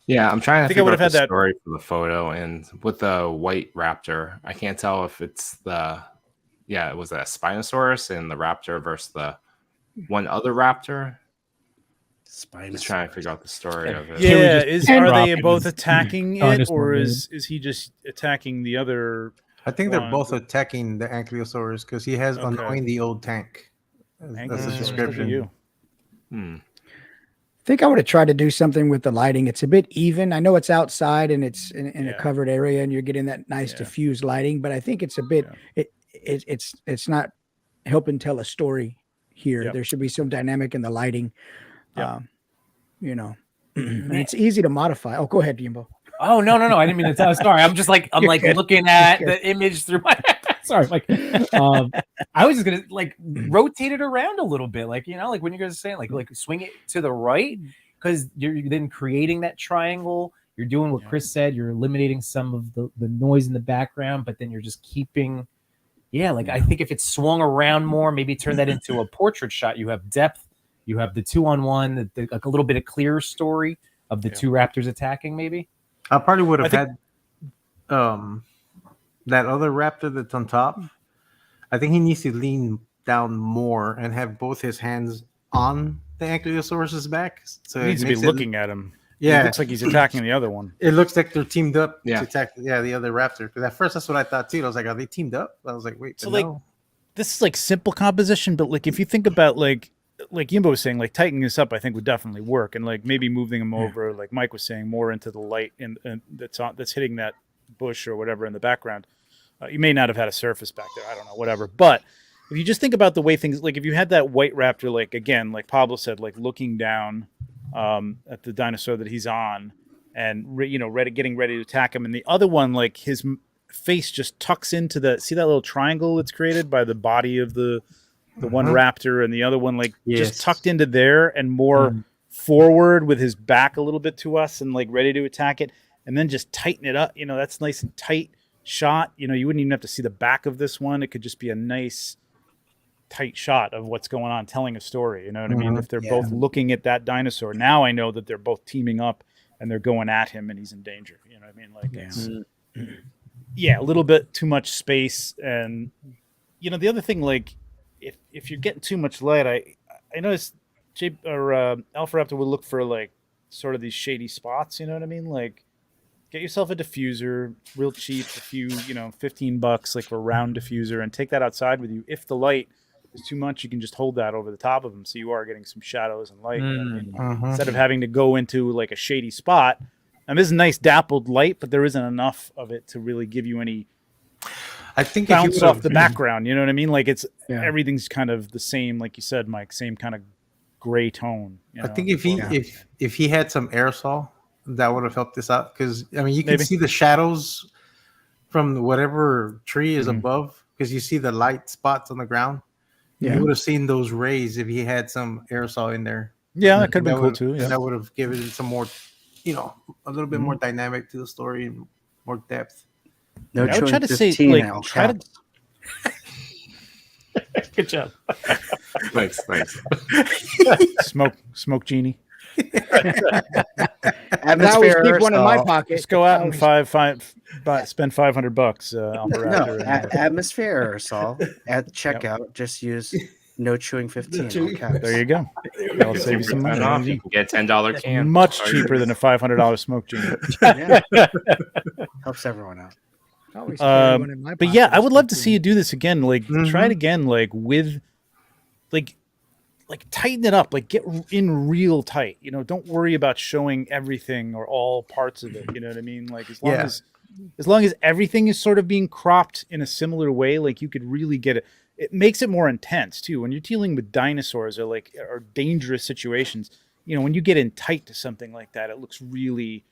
Yeah, I'm trying to figure out the story for the photo, and with the white raptor, I can't tell if it's it was a Spinosaurus and the raptor versus the one other raptor. Just trying to figure out the story of it. Yeah, are they both attacking it, or is he just attacking the other? I think they're both attacking the Ankylosaurus because he has annoying the old tank. That's the description. I think I would have tried to do something with the lighting. It's a bit even. I know it's outside and it's in a covered area, and you're getting that nice diffused lighting. But I think it's a bit. It's not helping tell a story here. Yep. There should be some dynamic in the lighting. Yep. You know, and it's easy to modify. Oh, go ahead, Jimbo. Oh no, I didn't mean to tell. Sorry, I'm like good. looking at the image through my. Sorry, like I was just gonna like rotate it around a little bit, like like when you guys are saying like swing it to the right, because you're then creating that triangle. You're doing what Chris said. You're eliminating some of the noise in the background, but then you're just keeping. Yeah, like I think if it's swung around more, maybe turn that into a portrait shot. You have depth. You have the 2-on-1, like a little bit of clearer story of the two raptors attacking. Maybe I probably would have had that other raptor that's on top. I think he needs to lean down more and have both his hands on the Ankylosaurus's back. So He needs to be looking at him. Yeah, it looks like he's attacking the other one. It looks like they're teamed up Yeah. to attack. Yeah, the other raptor. Because at first that's what I thought too. I was like, are they teamed up? I was like, wait. So no. like, this is like simple composition, but like if you think about like Yimbo was saying, like tightening this up, I think would definitely work, and like maybe moving him over, like Mike was saying, more into the light and that's hitting that bush or whatever in the background. You may not have had a surface back there. I don't know, whatever. But if you just think about the way things, like if you had that white raptor, like again, like Pablo said, like looking down at the dinosaur that he's on, and getting ready to attack him, and the other one, like his face just tucks into see that little triangle that's created by the body of the one raptor, and the other one just tucked into there and more forward with his back a little bit to us and like ready to attack it, and then just tighten it up. That's nice and tight shot. You wouldn't even have to see the back of this one. It could just be a nice tight shot of what's going on, telling a story. You know what I mean? If they're both looking at that dinosaur, now I know that they're both teaming up and they're going at him and he's in danger. You know what I mean? Like it's a little bit too much space. And the other thing, like if you're getting too much light, I noticed Alpha Raptor would look for like sort of these shady spots. You know what I mean? Like get yourself a diffuser, real cheap, a few, $15 like for a round diffuser, and take that outside with you. If the light is too much, you can just hold that over the top of them, so you are getting some shadows and light. You know what I mean? Instead of having to go into like a shady spot. And this is nice dappled light, but there isn't enough of it to really give you any. I think bounce off the background. You know what I mean? Like everything's kind of the same, like you said, Mike. Same kind of gray tone. I think if he had some aerosol, that would have helped this out, because I mean you can see the shadows from whatever tree is above, because you see the light spots on the ground. You would have seen those rays if he had some aerosol in there. Yeah, that could have been cool too. Yeah, that would have given it some more, a little bit more dynamic to the story and more depth. No, I would try to say like try to. Good job. Thanks. Smoke genie. I always keep one in my pocket. Just go out and spend $500. Atmosphere aerosol at checkout. Just use no chewing 15. All caps. There you go. That'll save you some money. You can get $10 can. Much cheaper than a $500 smoke genie. Helps everyone out. But yeah, I would love to see you do this again. Like try it again, like with like tighten it up, like get in real tight. Don't worry about showing everything or all parts of it. You know what I mean? Like as long as everything is sort of being cropped in a similar way, like you could really get it. It makes it more intense too when you're dealing with dinosaurs or dangerous situations. When you get in tight to something like that, it looks really.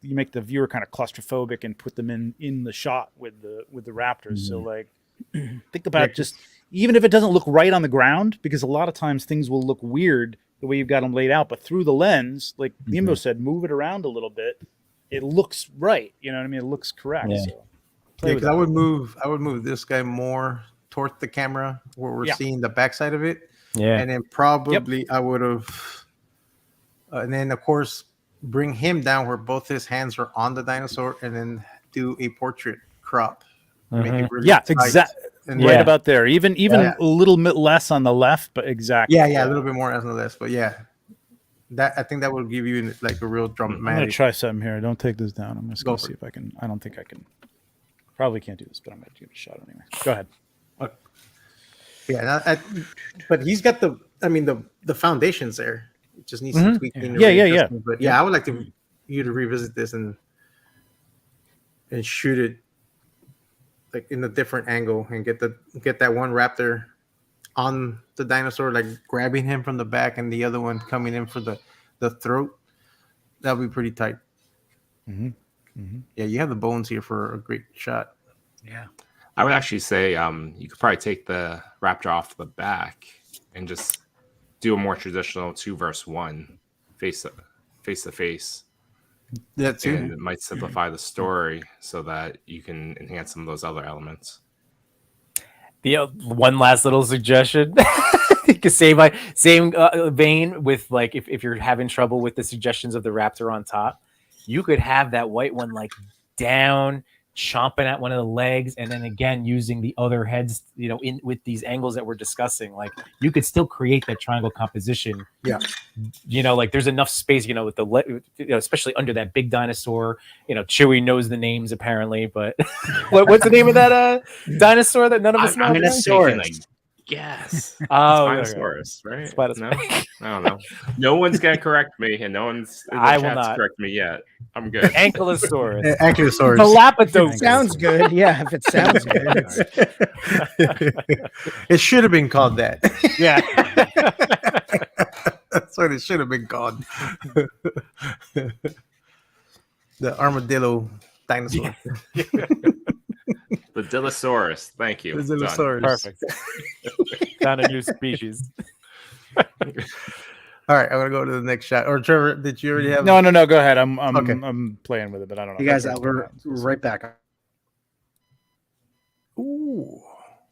You make the viewer kind of claustrophobic and put them in the shot with the raptors. So like think about just even if it doesn't look right on the ground, because a lot of times things will look weird the way you've got them laid out, but through the lens, like Nimbo said, move it around a little bit. It looks right. You know what I mean? It looks correct. Yeah. So I would move this guy more towards the camera where we're seeing the backside of it. Yeah. And then probably I would have, and then of course, bring him down where both his hands are on the dinosaur, and then do a portrait crop. Make it really exactly. Right about there. Even a little bit less on the left, but exactly. Yeah, a little bit more on the left, but that I think that will give you like a real dramatic. I'm gonna try something here. Don't take this down. I'm just gonna see if I can. I don't think I can. Probably can't do this, but I'm gonna give it a shot anyway. Go ahead. Okay. Yeah, but he's got the foundations there. It just needs some tweaking. Yeah. But I would like you to revisit this and shoot it like in a different angle and get that one raptor on the dinosaur, like grabbing him from the back, and the other one coming in for the throat. That would be pretty tight. Yeah, you have the bones here for a great shot. Yeah. I would actually say you could probably take the raptor off the back and just do a more traditional 2-versus-1 face to face. That too. And it might simplify the story so that you can enhance some of those other elements. One last little suggestion. same vein with like if you're having trouble with the suggestions of the raptor on top, you could have that white one like down, chomping at one of the legs, and then again using the other heads, in with these angles that we're discussing. Like you could still create that triangle composition. Yeah. Like there's enough space, with the especially under that big dinosaur. Chewie knows the names apparently, but what's the name of that dinosaur that none of us know? Spinosaurus. Yes. Oh, Spinosaurus, right? Spinosaurus. No? I don't know. No one's gonna correct me, and no one's in the I will chat's not correct me yet. I'm good. Ankylosaurus. Ankylosaurus. It sounds good. Yeah, if it sounds good. It should have been called that. Yeah. That's what it should have been called. The armadillo dinosaur. The Dillosaurus. Thank you. The Dillosaurus. Perfect. Found a new species. All right, I'm gonna go to the next shot. Or Trevor, did you already have? No. Go ahead. I'm Okay. I'm playing with it, but I don't know. You guys, we're right back. Ooh.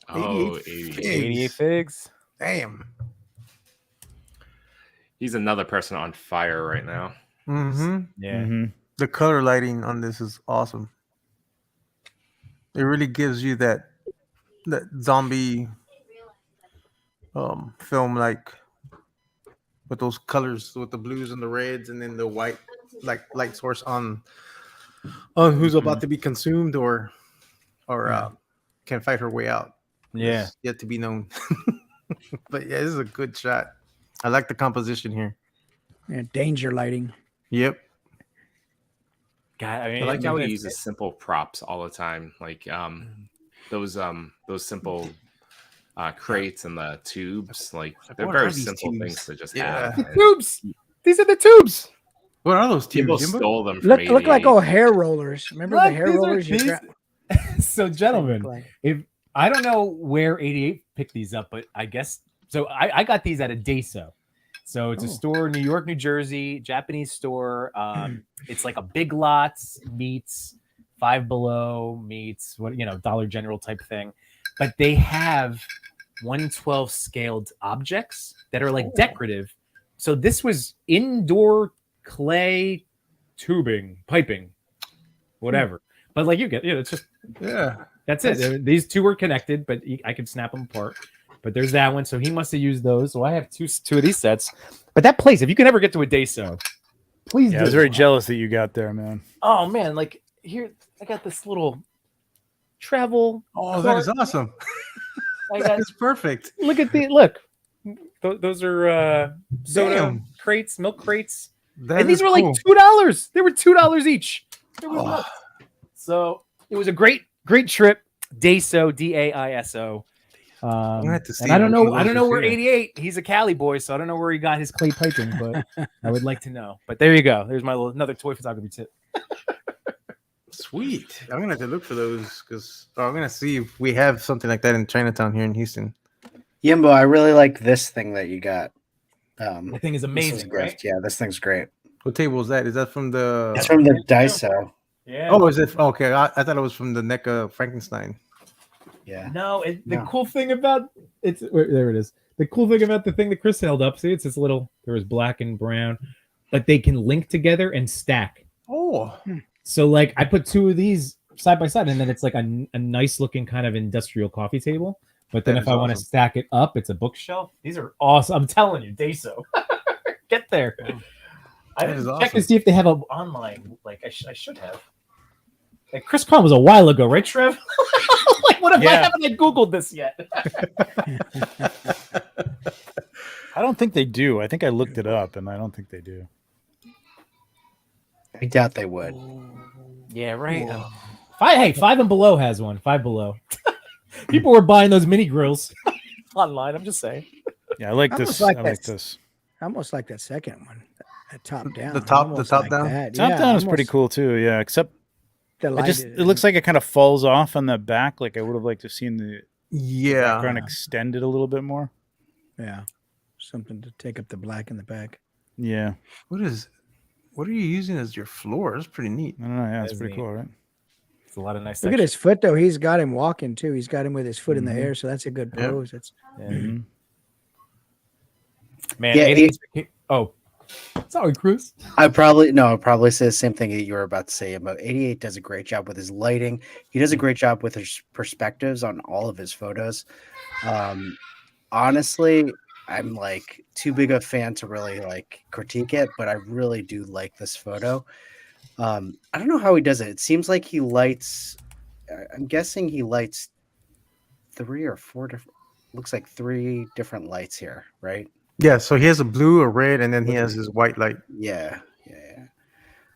Oh, 88 figs. Damn. He's another person on fire right now. Mm-hmm. Yeah. The color lighting on this is awesome. It really gives you that zombie film, like with those colors, with the blues and the reds, and then the white, like light source on who's about to be consumed or can fight her way out. Yeah. It's yet to be known. But yeah, this is a good shot. I like the composition here. Yeah, danger lighting. Yep. God, I mean, I like how he it's- uses simple props all the time, like those simple crates and the tubes. Like they're What very are these simple tubes? things to just Yeah. have. And Tubes. These are the tubes. What are those people tubes? Jimbo? stole them from Look like 88. old hair rollers. Remember the hair these are- rollers? You these- gra- So, gentlemen, Like- if I don't know where 88 picked these up, but I guess so. I got these at a Daiso. So it's a store in New York, New Jersey, Japanese store. It's like a Big Lots meets Five Below meets Dollar General type thing, but they have 1/12 scaled objects that are like decorative. So this was indoor clay tubing, piping, whatever. But like you get, it's just that's it. These two were connected, but I could snap them apart. But there's that one, so he must have used those. So I have two of these sets. But that place, if you can ever get to a Daiso, please. Yeah, do. I was very jealous that you got there, man. Oh man, like here I got this little travel. Oh, that is awesome. I That got. is perfect. Look at look. Those are soda Damn. crates, milk crates, That and these is were cool. like $2. They were $2 each. They were Oh. nuts. So it was a great trip. Daiso, Daiso. I'm gonna have to see And I don't what know those where are. 88. He's a Cali boy, so I don't know where he got his clay piping, but I would like to know. But there you go. There's my another toy photography tip. Sweet. I'm gonna have to look for those because I'm gonna see if we have something like that in Chinatown here in Houston. Yimbo, I really like this thing that you got. The thing is This is amazing, great. right? Yeah, this thing's great. What table is that? Is that from the? It's from the Daiso. Yeah. Oh, is it? Okay, I thought it was from the NECA Frankenstein. Yeah. No, the No. cool thing about there it is. The cool thing about the thing that Chris held up, see, it's this little. There was black and brown, but they can link together and stack. Oh, So like I put two of these side by side, and then it's like a nice looking kind of industrial coffee table. But then That if is I want to awesome. stack it up, it's a bookshelf. These are awesome. I'm telling you, Daiso. Get there. I That is didn't check awesome. to see if they have a online. Like I should have. Like Chris Kron was a while ago, right, Trev? Like what if I Yeah. haven't Googled this yet? I don't think they do. I think I looked it up, and I don't think they do. I doubt they would. Yeah, right. Five and Below has one. Five Below. People were buying those mini grills. online. I'm just saying. Yeah, I like Almost this. like I like that. this. I almost like that second one, that top down. The top Almost down? that. Top Yeah, down is pretty almost cool too. Yeah, except the it light just is- it looks like it kind of falls off on the back. Like I would have liked to have seen the background Yeah. extended a little bit more. Yeah, something to take up the black in the back. Yeah, What are you using as your floor? That's pretty neat. I don't know. Yeah, That it's is pretty neat. cool, right? It's a lot of nice. Look at his foot though. He's got him walking too. He's got him with his foot in the Mhm. air, so that's a good Yeah. pose. It's Mhm. Man, Yeah, 88's oh, sorry, Chris. I'd probably say the same thing that you were about to say about 88 does a great job with his lighting. He does a great job with his perspectives on all of his photos. Honestly, I'm like too big a fan to really like critique it, but I really do like this photo. I don't know how he does it. It seems like he lights. I'm guessing he lights 3 or 4 different. Looks like 3 different lights here, right? Yeah, so he has a blue, a red, and then he has his white light. Yeah.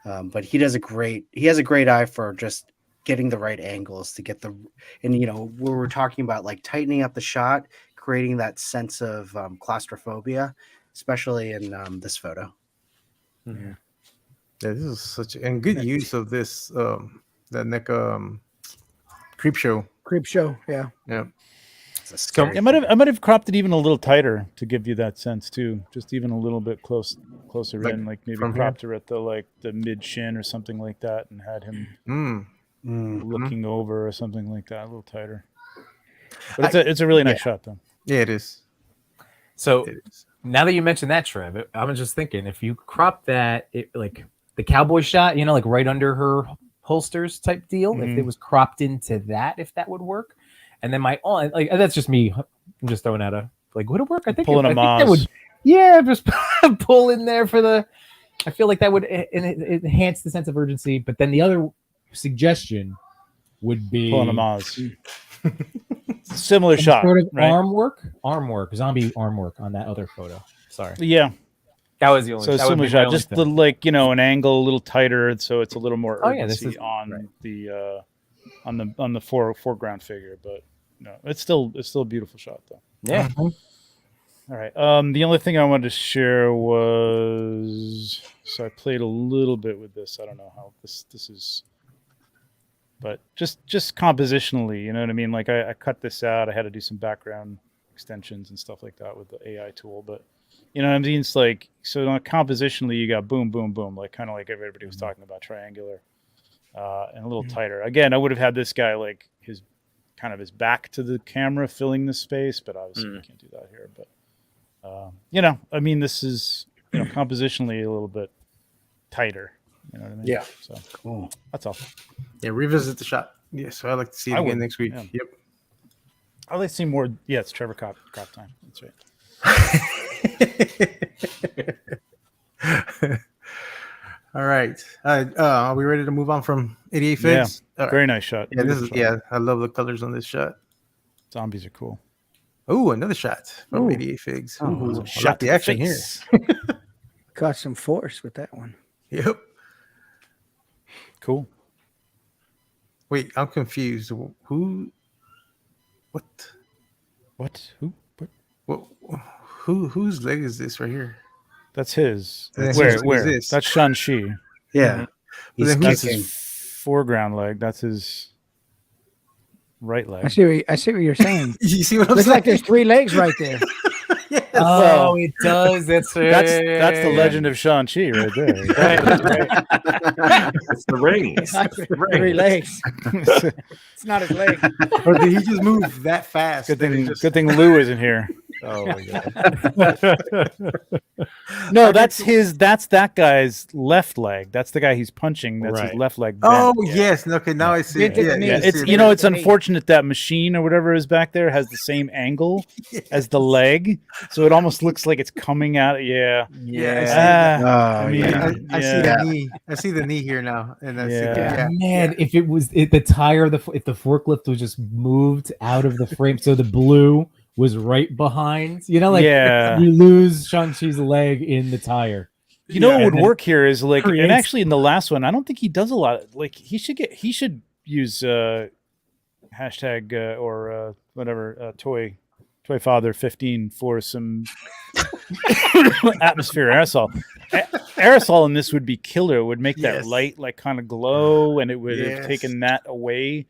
But he has a great eye for just getting the right angles to get the, and we were talking about like tightening up the shot, creating that sense of claustrophobia, especially in this photo. Yeah, this is such and good use of this that neck creep show. creep show. Yeah. Yeah. It's a scary I might have cropped it even a little tighter to give you that sense too. Just even a little bit closer Like in, like maybe from cropped her at the mid shin or something like that, and had him looking over or something like that, a little tighter. But it's a really nice shot though. Yeah, it is. So It is. now that you mentioned that, Trev, I'm just thinking if you crop that, like the cowboy shot, like right under her holsters type deal, if it was cropped into that, if that would work. And then like that's just me. I'm just throwing out would it work? I think Pulling a I think that Maz. would. Yeah, just pull in there for the. I feel like that would enhance the sense of urgency. But then the other suggestion would be Pulling a Maz. Similar some shot, sort of right? arm work, zombie arm work on that other photo. Sorry, Yeah. that was the only. So that would similar be my shot, only just thing. an angle a little tighter, so it's a little more Oh, yeah, this urgency is- on right. the on the foreground figure. But no, it's still a beautiful shot though. Yeah. All right. The only thing I wanted to share was, so I played a little bit with this. I don't know how this is, but just compositionally, you know what I mean? Like I cut this out. I had to do some background extensions and stuff like that with the AI tool, but you know what I mean? It's like, so compositionally, you got boom, boom, boom, like kind of like everybody was talking about, triangular, and a little tighter. Again, I would have had this guy like his back to the camera filling the space, but obviously we can't do that here. But I mean, this is compositionally a little bit tighter. You know what I mean? Yeah. So cool. that's all. Yeah, revisit the shot. Yeah, so I'd like to see it I again would, next week. yeah. Yep. I'd like to see more. Yeah, it's Trevor Cop time. That's right. All right. Are we ready to move on from 88 figs? All right. Very nice shot. Yeah, this is Beautiful shot. I love the colors on this shot. Zombies are cool. Oh, another shot from Ooh. 88 figs. Oh, Ooh, I Shot like the to action face. Got some force with that one. here. Yep. Cool. Wait, I'm confused. Who? What? What? Who? What? What? Whose leg is this right here? That's his. That's Where? whose Where? is this? That's Shang-Chi. Yeah. He's then That's kicking. his foreground leg. That's his right I leg. see what you're saying. You see what I'm Looks saying? like there's 3 legs right there. Oh, it does. That's That's the legend of Shang-Chi right there. It's the rings. 3 legs. It's not his leg. Or did he just move that fast? Good that it thing. just- Good thing Lou isn't here. Oh my god. No, that's that guy's left leg. That's the guy he's punching. That's his Right. left leg. bent. Oh yes. Okay, now I see it. Get to the Yeah, knee. Yeah, I it's see it. it's to me. unfortunate that machine or whatever is back there has the same angle as the leg, so it almost looks like it's coming out. Yeah, Yeah, Ah, Oh, I mean, yeah. I see yeah. the knee. I see the knee here now, and I see Yeah. yeah. Man, if it was the tire of if the forklift was just moved out of the frame, so the blue was right behind, Yeah. you lose Shang-Chi's leg in the tire. You know what and would then work here is like, and creates- actually in the last one, I don't think he does a lot. Like he should use hashtag or whatever toy Toy Father 15 for some atmosphere aerosol. Aerosol in this would be killer. It would make that light like kind of glow, and it would have taken that away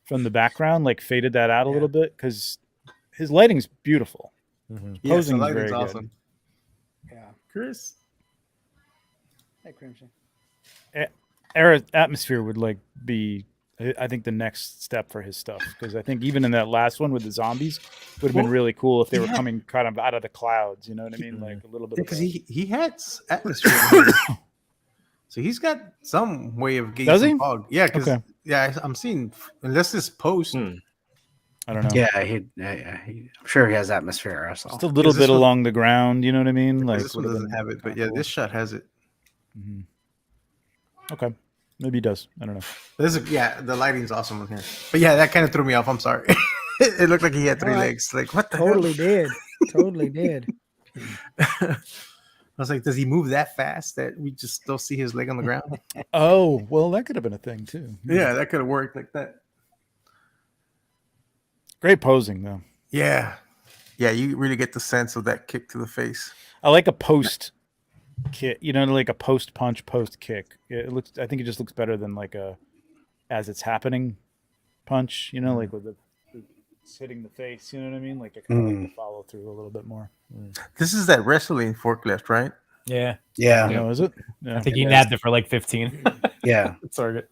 from the background, like faded that out a little bit, because his lighting's beautiful. Yes, the Posing is very lighting's good. awesome. Yeah. Chris. Hey, Crimson. Atmosphere would like be, I think, the next step for his stuff, because I think even in that last one with the zombies would have been really cool if they were coming kind of out of the clouds. You know what I mean? Like a little bit. Because he had atmosphere. in there. So he's got some way of getting Does some he? fog. Yeah, because I'm seeing, unless this post. I don't know. Yeah, I'm sure he has atmosphere aerosol. Just a little bit along the ground. You know what I mean? Like This one doesn't have it, but yeah, this shot has it. Okay, maybe he does. I don't know. The lighting's awesome in here. But yeah, that kind of threw me off. I'm sorry. It looked like he had three legs. Like, what the Totally hell? did. Totally did. I was like, does he move that fast that we just still see his leg on the ground? Oh, well, that could have been a thing too. Yeah, that could have worked like that. Great posing though. Yeah. Yeah, you really get the sense of that kick to the face. I like a post kick, you know, like a post punch, post kick. It looks. I think it just looks better than like a as it's happening punch. You know, like with it's hitting the face. You know what I mean? Like it kind of like to follow through a little bit more. This is that wrestling forklift, right? Yeah. Yeah. You know, is it? Yeah. I think he nabbed it for like 15. Yeah. Target.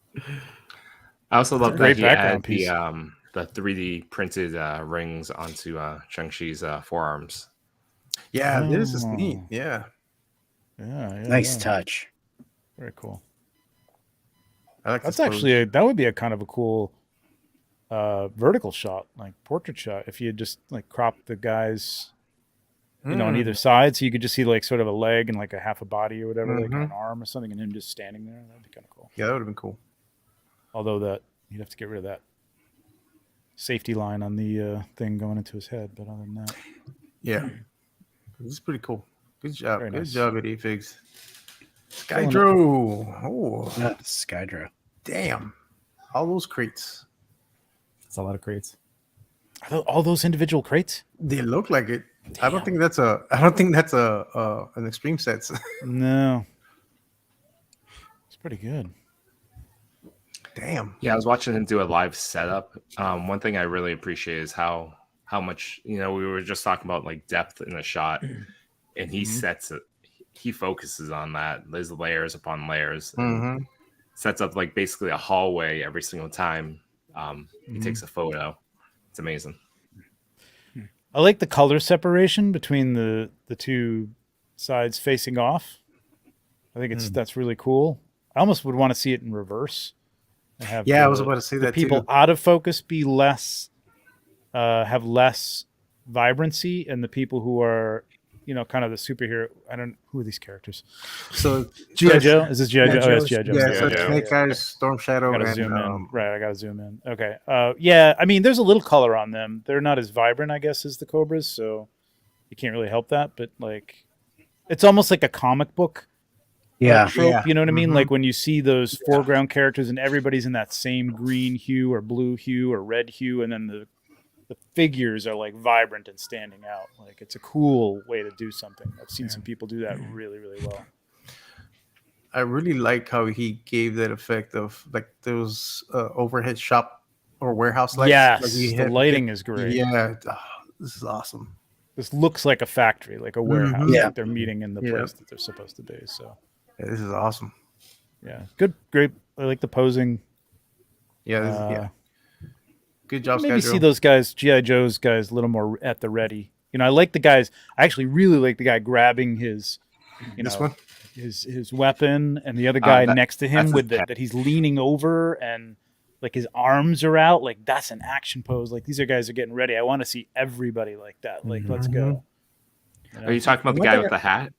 I also love that great he background added the 3D printed rings onto Shang-Chi's forearms. Yeah, this is neat. Yeah. Yeah. Nice touch. Very cool. I like That's this actually that would be a kind of a cool vertical shot, like portrait shot. If you had just like cropped the guys, you know, on either side, so you could just see like sort of a leg and like a half a body or whatever, like an arm or something, and him just standing there. That'd be kind of cool. Yeah, that would have been cool. Although that you'd have to get rid of that safety line on the thing going into his head. But other than that, Yeah. This is pretty cool. Good job. Very Good nice. job, Eddie Figs. Skydro. Oh, Not Skydro. damn. All those crates. It's a lot of crates. are all those individual crates? They look like it. I don't think that's an extreme sets. No, it's pretty good. Damn. Yeah, I was watching him do a live setup. One thing I really appreciate is how much, you know, we were just talking about like depth in a shot, and he sets it. He focuses on that. There's layers upon layers. And sets up like basically a hallway every single time he takes a photo. It's amazing. I like the color separation between the two sides facing off. I think that's really cool. I almost would want to see it in reverse. And have I was about to say that people too. out of focus be less, have less vibrancy, and the people who are, you know, kind of the superhero. I don't who are these characters. So G.I. Joe? Is this G.I. Joe? Oh, it's G.I. Joe. Yeah, so Joe. Snake Eyes, Storm Shadow, I gotta and zoom in. Right, I gotta zoom in. Okay. Yeah, I mean, there's a little color on them. They're not as vibrant, I guess, as the Cobras, so you can't really help that. But like, it's almost like a comic book trope. You know what I mean? Like when you see those foreground characters and everybody's in that same green hue or blue hue or red hue, and then the figures are like vibrant and standing out. Like it's a cool way to do something. I've seen some people do that really, really well. I really like how he gave that effect of like those overhead shop or warehouse lights. Yes, Like he the had- lighting is great. Yeah, this is awesome. This looks like a factory, like a warehouse. Yeah. Like they're meeting in the place that they're supposed to be. So Yeah, this is awesome. yeah, good, great. I like the posing. Yeah, this good job, Maybe Skydro. see those guys, G.I. Joe's guys, a little more at the ready. You know, I like the guys. I actually really like the guy grabbing his, This one? his weapon, and the other guy next to him that's with his that he's leaning over and like his arms are out. Like that's an action pose. Like these guys are getting ready. I want to see everybody like that. Like let's go. You know? Are you talking about the guy with the hat?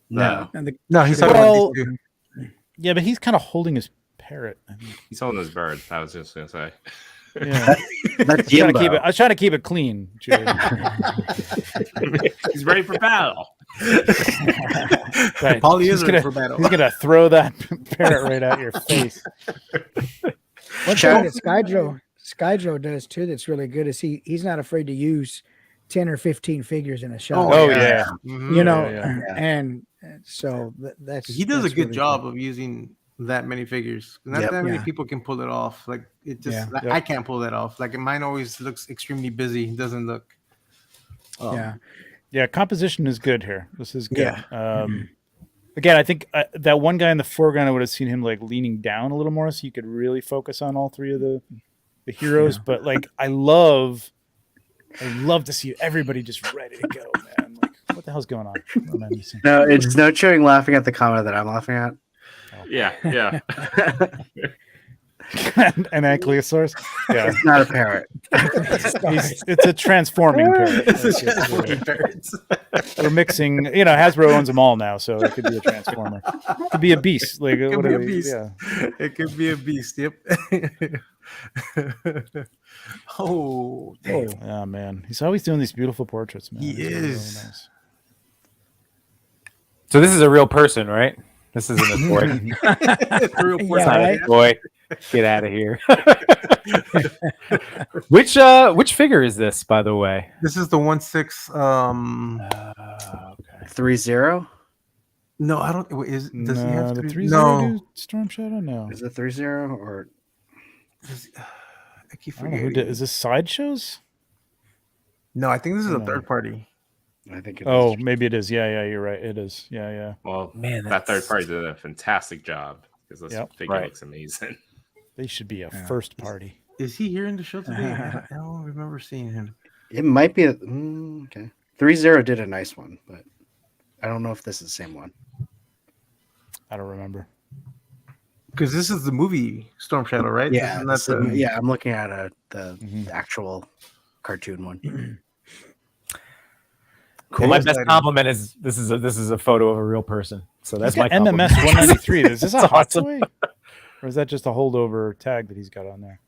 No. And No, he's talking Well- about these two. Yeah, but he's kind of holding his parrot. I mean, He's holding his bird. I was just gonna say. yeah. That's I was trying to keep it clean. Julie. He's ready for battle. Right. Polly He's is gonna, ready for battle. he's gonna throw that parrot right at your face. one thing that Skyjo does too. That's really good. Is he's not afraid to use 10 or 15 figures in a shot. Oh yeah. Mhm. You know, Yeah. and so that's He does a that's good really job of using that many figures. Not Yep. that many Yeah. people can pull it off. Like it just, Yeah. like, Yep. I can't pull that off. Like mine always looks extremely busy. It doesn't look. Yeah. Yeah, composition is good here. This is good. Yeah. Again, I think that one guy in the foreground, I would have seen him like leaning down a little more, so you could really focus on all three of the heroes. But like, I love to see everybody just ready to go, man. Like, what the hell's going on? What am I missing? No, it's no chewing laughing at the comment that I'm laughing at. Yeah, yeah. An ankylosaurus. Yeah, It's not a parrot. it's a transforming parrot. We're mixing. You know, Hasbro owns them all now, so it could be a transformer. It could be a beast. Like It could what be are a they- beast. Yeah. It could be a beast. Yep. Oh, damn. Oh man, he's always doing these beautiful portraits, man. He It's really, is. really nice. So this is a real person, right? This isn't a toy. Real Yeah, It's not right? a toy. Get out of here. Which figure is this, by the way? This is the 1/6. Okay. 3-0? No, I don't. Wait, does he have the 3-0 No, do Storm Shadow? No. Is it 3-0 or I keep I don't know who forgetting. did. Is this sideshows? No, I think this is a No. third party. I think it is. Oh, maybe it is. Yeah, you're right. It is. Yeah. Well, Man, that third that's- party did a fantastic job because this Yep. figure Right. looks amazing. They should be a first party. Is he here in the show today? I don't remember seeing him. It might be okay. 3-0 did a nice one, but I don't know if this is the same one. I don't remember. Because this is the movie Storm Shadow, right? Yeah, This is not the- yeah. I'm looking at the Mhm. actual cartoon one. Well, my Cool. best compliment is this is a photo of a real person. So that's He's got my compliment. MMS 193. Is this a That's hot awesome. toy? Or is that just a holdover tag that he's got on there?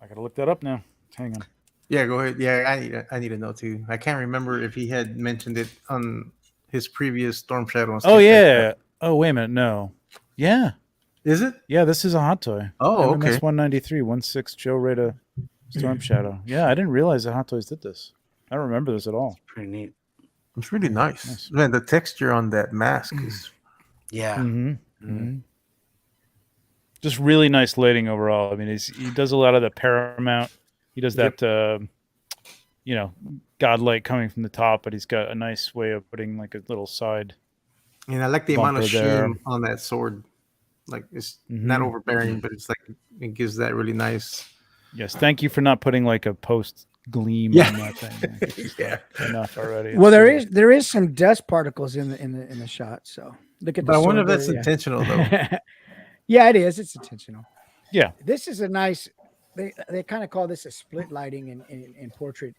I gotta look that up now. Hang on. Yeah, go ahead. Yeah, I need to know too. I can't remember if he had mentioned it on his previous Storm Shadow. and stuff Oh like yeah. that. Oh wait a minute. No. Yeah. Is it? Yeah. This is a hot toy. Oh, okay. MMS 193 1/6 Joe Rada Storm Shadow. Yeah, I didn't realize that Hot Toys did this. I don't remember this at all. Pretty neat. It's really nice. Nice. Man, the texture on that mask is Yeah. Mm-hmm. Just really nice lighting overall. I mean, he does a lot of the Paramount. He does that, godlight coming from the top, but he's got a nice way of putting like a little side. and I like the amount of Bumper there. sheen on that sword. Like it's not Mhm. overbearing, but it's like it gives that really nice. Yes, thank you for not putting like a post gleam Yeah. on that thing. Like, it's just Yeah. enough already. Well, It's, there is some dust particles in the shot. So look at. But I the wonder if sword that's there, intentional though. yeah. Yeah, it is. It's intentional. Yeah. This is a nice. They kind of call this a split lighting in portrait,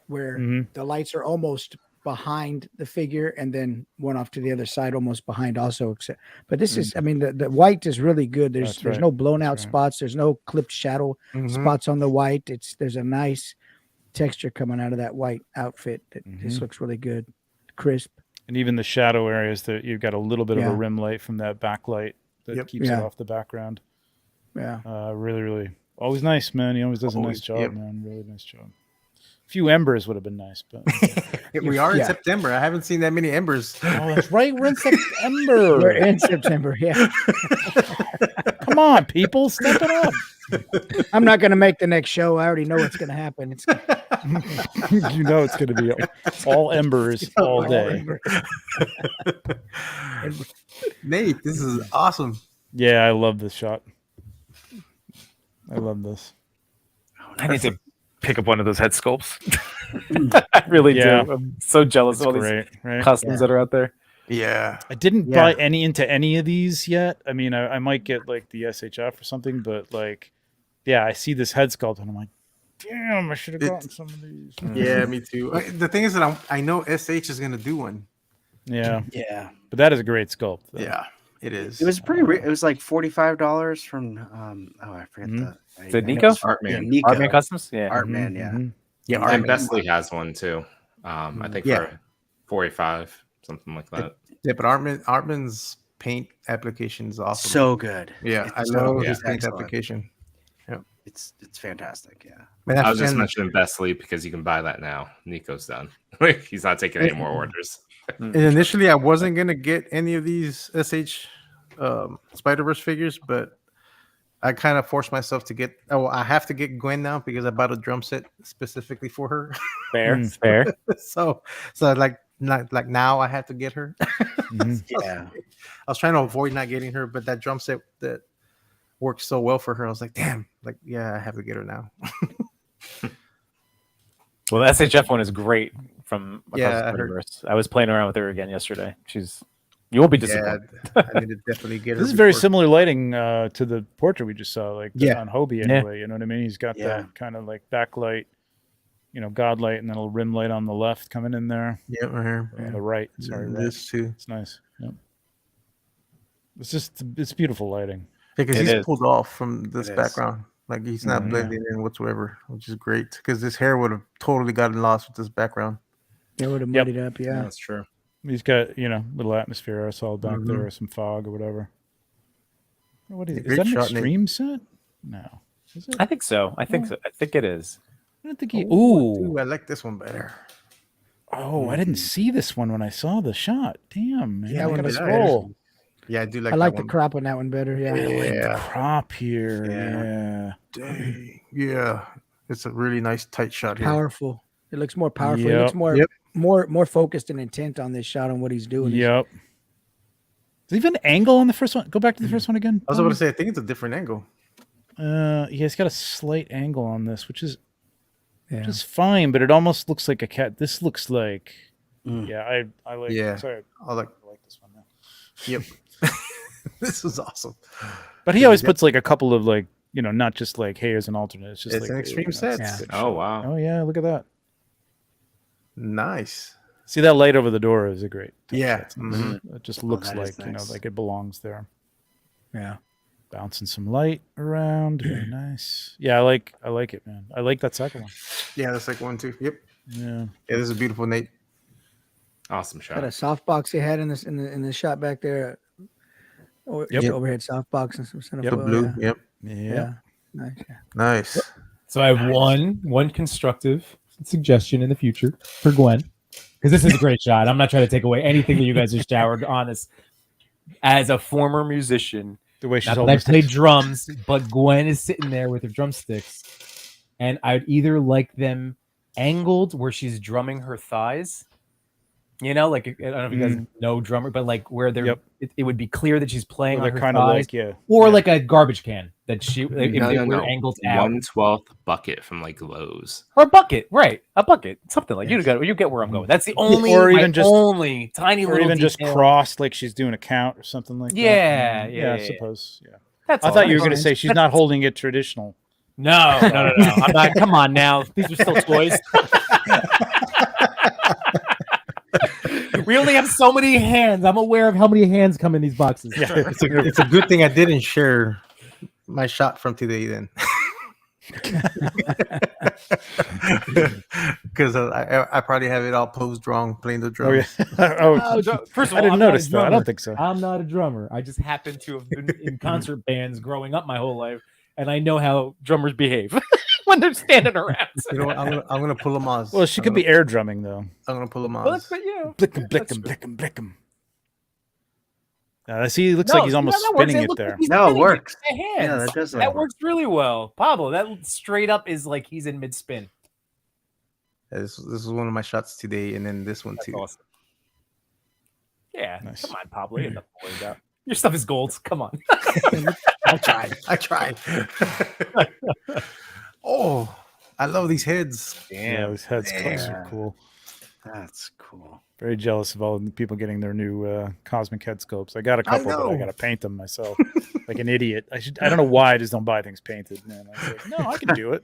where Mhm. the lights are almost behind the figure and then one off to the other side, almost behind also. But this is, I mean, the white is really good. There's That's right. no blown out That's right. spots. There's no clipped shadow Mhm. spots on the white. There's a nice texture coming out of that white outfit. That this looks really good, crisp. And even the shadow areas that you've got a little bit of Yeah. a rim light from that backlight that Yep. keeps Yeah. it off the background. Yeah. Really, really always nice, man. He always does a Always, nice job, yep. man. Really nice job. A few embers would have been nice, but We are in Yeah. September. I haven't seen that many embers. oh, that's right. We're in September. We're in September. Yeah. Come on, people, step it up. I'm not going to make the next show. I already know what's going to happen. It's You know it's going to be all embers all day. Nate, this is awesome. Yeah, I love this shot. I love this. I need to pick up one of those head sculpts. I really Yeah. do. I'm so jealous It's of all great, these right? customs that are out there. Yeah. I didn't Yeah. buy into any of these yet. I mean, I might get like the SHF or something, but like, yeah, I see this head sculpt and I'm like, damn, I should have gotten some of these. Yeah, me too. The thing is that I know SH is gonna do one. Yeah, Yeah. but that is a great sculpt. though. Yeah, it is. It was pretty. It was like $45 from. I forget Mhm. the. Is it I Nico? know it's- Artman. Yeah, Nico. Artman Customs? Yeah. Artman, yeah. Mhm. yeah, And Armin. Besley has one too. I think Yeah. for 45, something like that. Yeah, but Artman's paint application is awesome. So good. yeah, I It's love so his paint excellent. application. it's fantastic. Yeah. Man, I was just and- mentioning Best Sleep because you can buy that now. Nico's done. Like, he's not taking any more orders. And initially, I wasn't gonna get any of these SH Spider-Verse figures, but I kind of forced myself to get. Oh, I have to get Gwen now because I bought a drum set specifically for her. Fair, fair. so like now I had to get her. Yeah. I was trying to avoid not getting her, but that drum set that worked so well for her, I was like, damn, like yeah, I have to get her now. Well, the SHF one is great from Across Yeah, the I heard- Spider-Verse. I was playing around with her again yesterday. You won't be disappointed. Yeah, I need to definitely get her. This is very before- similar lighting to the portrait we just saw, like Yeah. on Hobie Yeah. anyway. You know what I mean? He's got that kind of like backlight, god light, and then a little rim light on the left coming in there. Yeah, right here. On the right. Sorry, right. This too. It's nice. Yep. It's beautiful lighting. Because It he's is. pulled off from this It is. background. Like he's not Yeah. blending in whatsoever, which is great. Because this hair would have totally gotten lost with this background. It would have Yep. muddied up. Yeah. That's true. He's got little atmosphere I saw back Mhm. there, or some fog or whatever. What is it? Is Great that an shot, Nate. extreme set? No. Is it? I think so. I think it is. I don't think he. Ooh, Ooh. I like this one better. Oh, I didn't see this one when I saw the shot. Damn, man. Yeah, I when gotta it's scroll. Yeah, I do like. I like that the one. crop on that one better. Yeah. I like the Yeah. crop here. Yeah. Yeah. Dang. Yeah, it's a really nice tight shot here. Powerful. It looks more powerful. It Yep. looks more Yep. more focused and intent on this shot on what he's doing. Yep. Is even angle on the first one? Go back to the first one again. I was about to say, I think it's a different angle. Yeah, it's got a slight angle on this, which is Yeah. fine, but it almost looks like a cat. This looks like, Mm. yeah, I like. Yeah. Sorry, I like. I like this one now. Yep. This is awesome. But he always puts like a couple of like, not just like, hey, here's an alternate. It's just It's like an extreme set. Yeah. good Oh, shot. wow. Oh yeah, look at that. Nice. See that light over the door is a great. touch. Yeah. That's nice. Mhm. It just looks that is like nice. like it belongs there. Yeah. Bouncing some light around, very nice. Yeah, I like it, man. I like that second one. Yeah, that's like one too. Yep. Yeah. Yeah, this is a beautiful Nate. Awesome Got a shot. softbox he had in the shot back there. Yep. Overhead softbox and some center. Yep. The blue. Yep. Yeah. Yeah. Nice. Yeah. Nice. So I have one constructive suggestion in the future for Gwen, because this is a great shot. I'm not trying to take away anything that you guys have showered on us. As a former musician, The way she's not that holding I play drums, but Gwen is sitting there with her drumsticks, and I'd either like them angled where she's drumming her thighs. Like I don't know if you guys know drummer, but like where they're, Yep. it would be clear that she's playing They're on her kind of thighs, like, yeah. or yeah. like a garbage can that she if they were No. angled out. 1/12 bucket from like Lowe's. Or a bucket, right? A bucket, something like you get where I'm going. That's the only, Or my even just- only tiny Or little even just detail. crossed like she's doing a count or something like Yeah, that. yeah, I yeah. suppose. Yeah. That's I all. thought you were going to That's- say she's not holding it traditional. No. I'm not. Come on now, these are still toys. We only have so many hands. I'm aware of how many hands come in these boxes. Yeah. It's a good thing I didn't share my shot from today then. Because I probably have it all posed wrong playing the Oh drums. yeah. Oh, First of all, I didn't I'm not a notice that. I drummer. don't think so. I'm not a drummer. I just happen to have been in concert bands growing up my whole life, and I know how drummers behave when they're standing around. You know what? I'm gonna pull them on. Well, she could be air drumming though. I'm gonna pull them on. Well, that's, yeah. Blick 'em, blick That's 'em, true. blick 'em, blick 'em. See, it looks like he's almost that works. spinning it looks there. like he's No, it spinning works. with the hands. Yeah, that does That work. works really well. Pablo, that straight up is like he's in mid spin. This is one of my shots today, and then this one That's too. awesome. Yeah, Nice. come on, Pablo. You have nothing to worry about. Your stuff is gold. Come on. I tried. Oh, I love these heads. Yeah, those head sculpts are Damn. cool. That's cool. Very jealous of all the people getting their new cosmic head sculpts. I got a couple, but I know. got to paint them myself, like an idiot. I don't know why I just don't buy things painted, man. I was like, no, I can do it.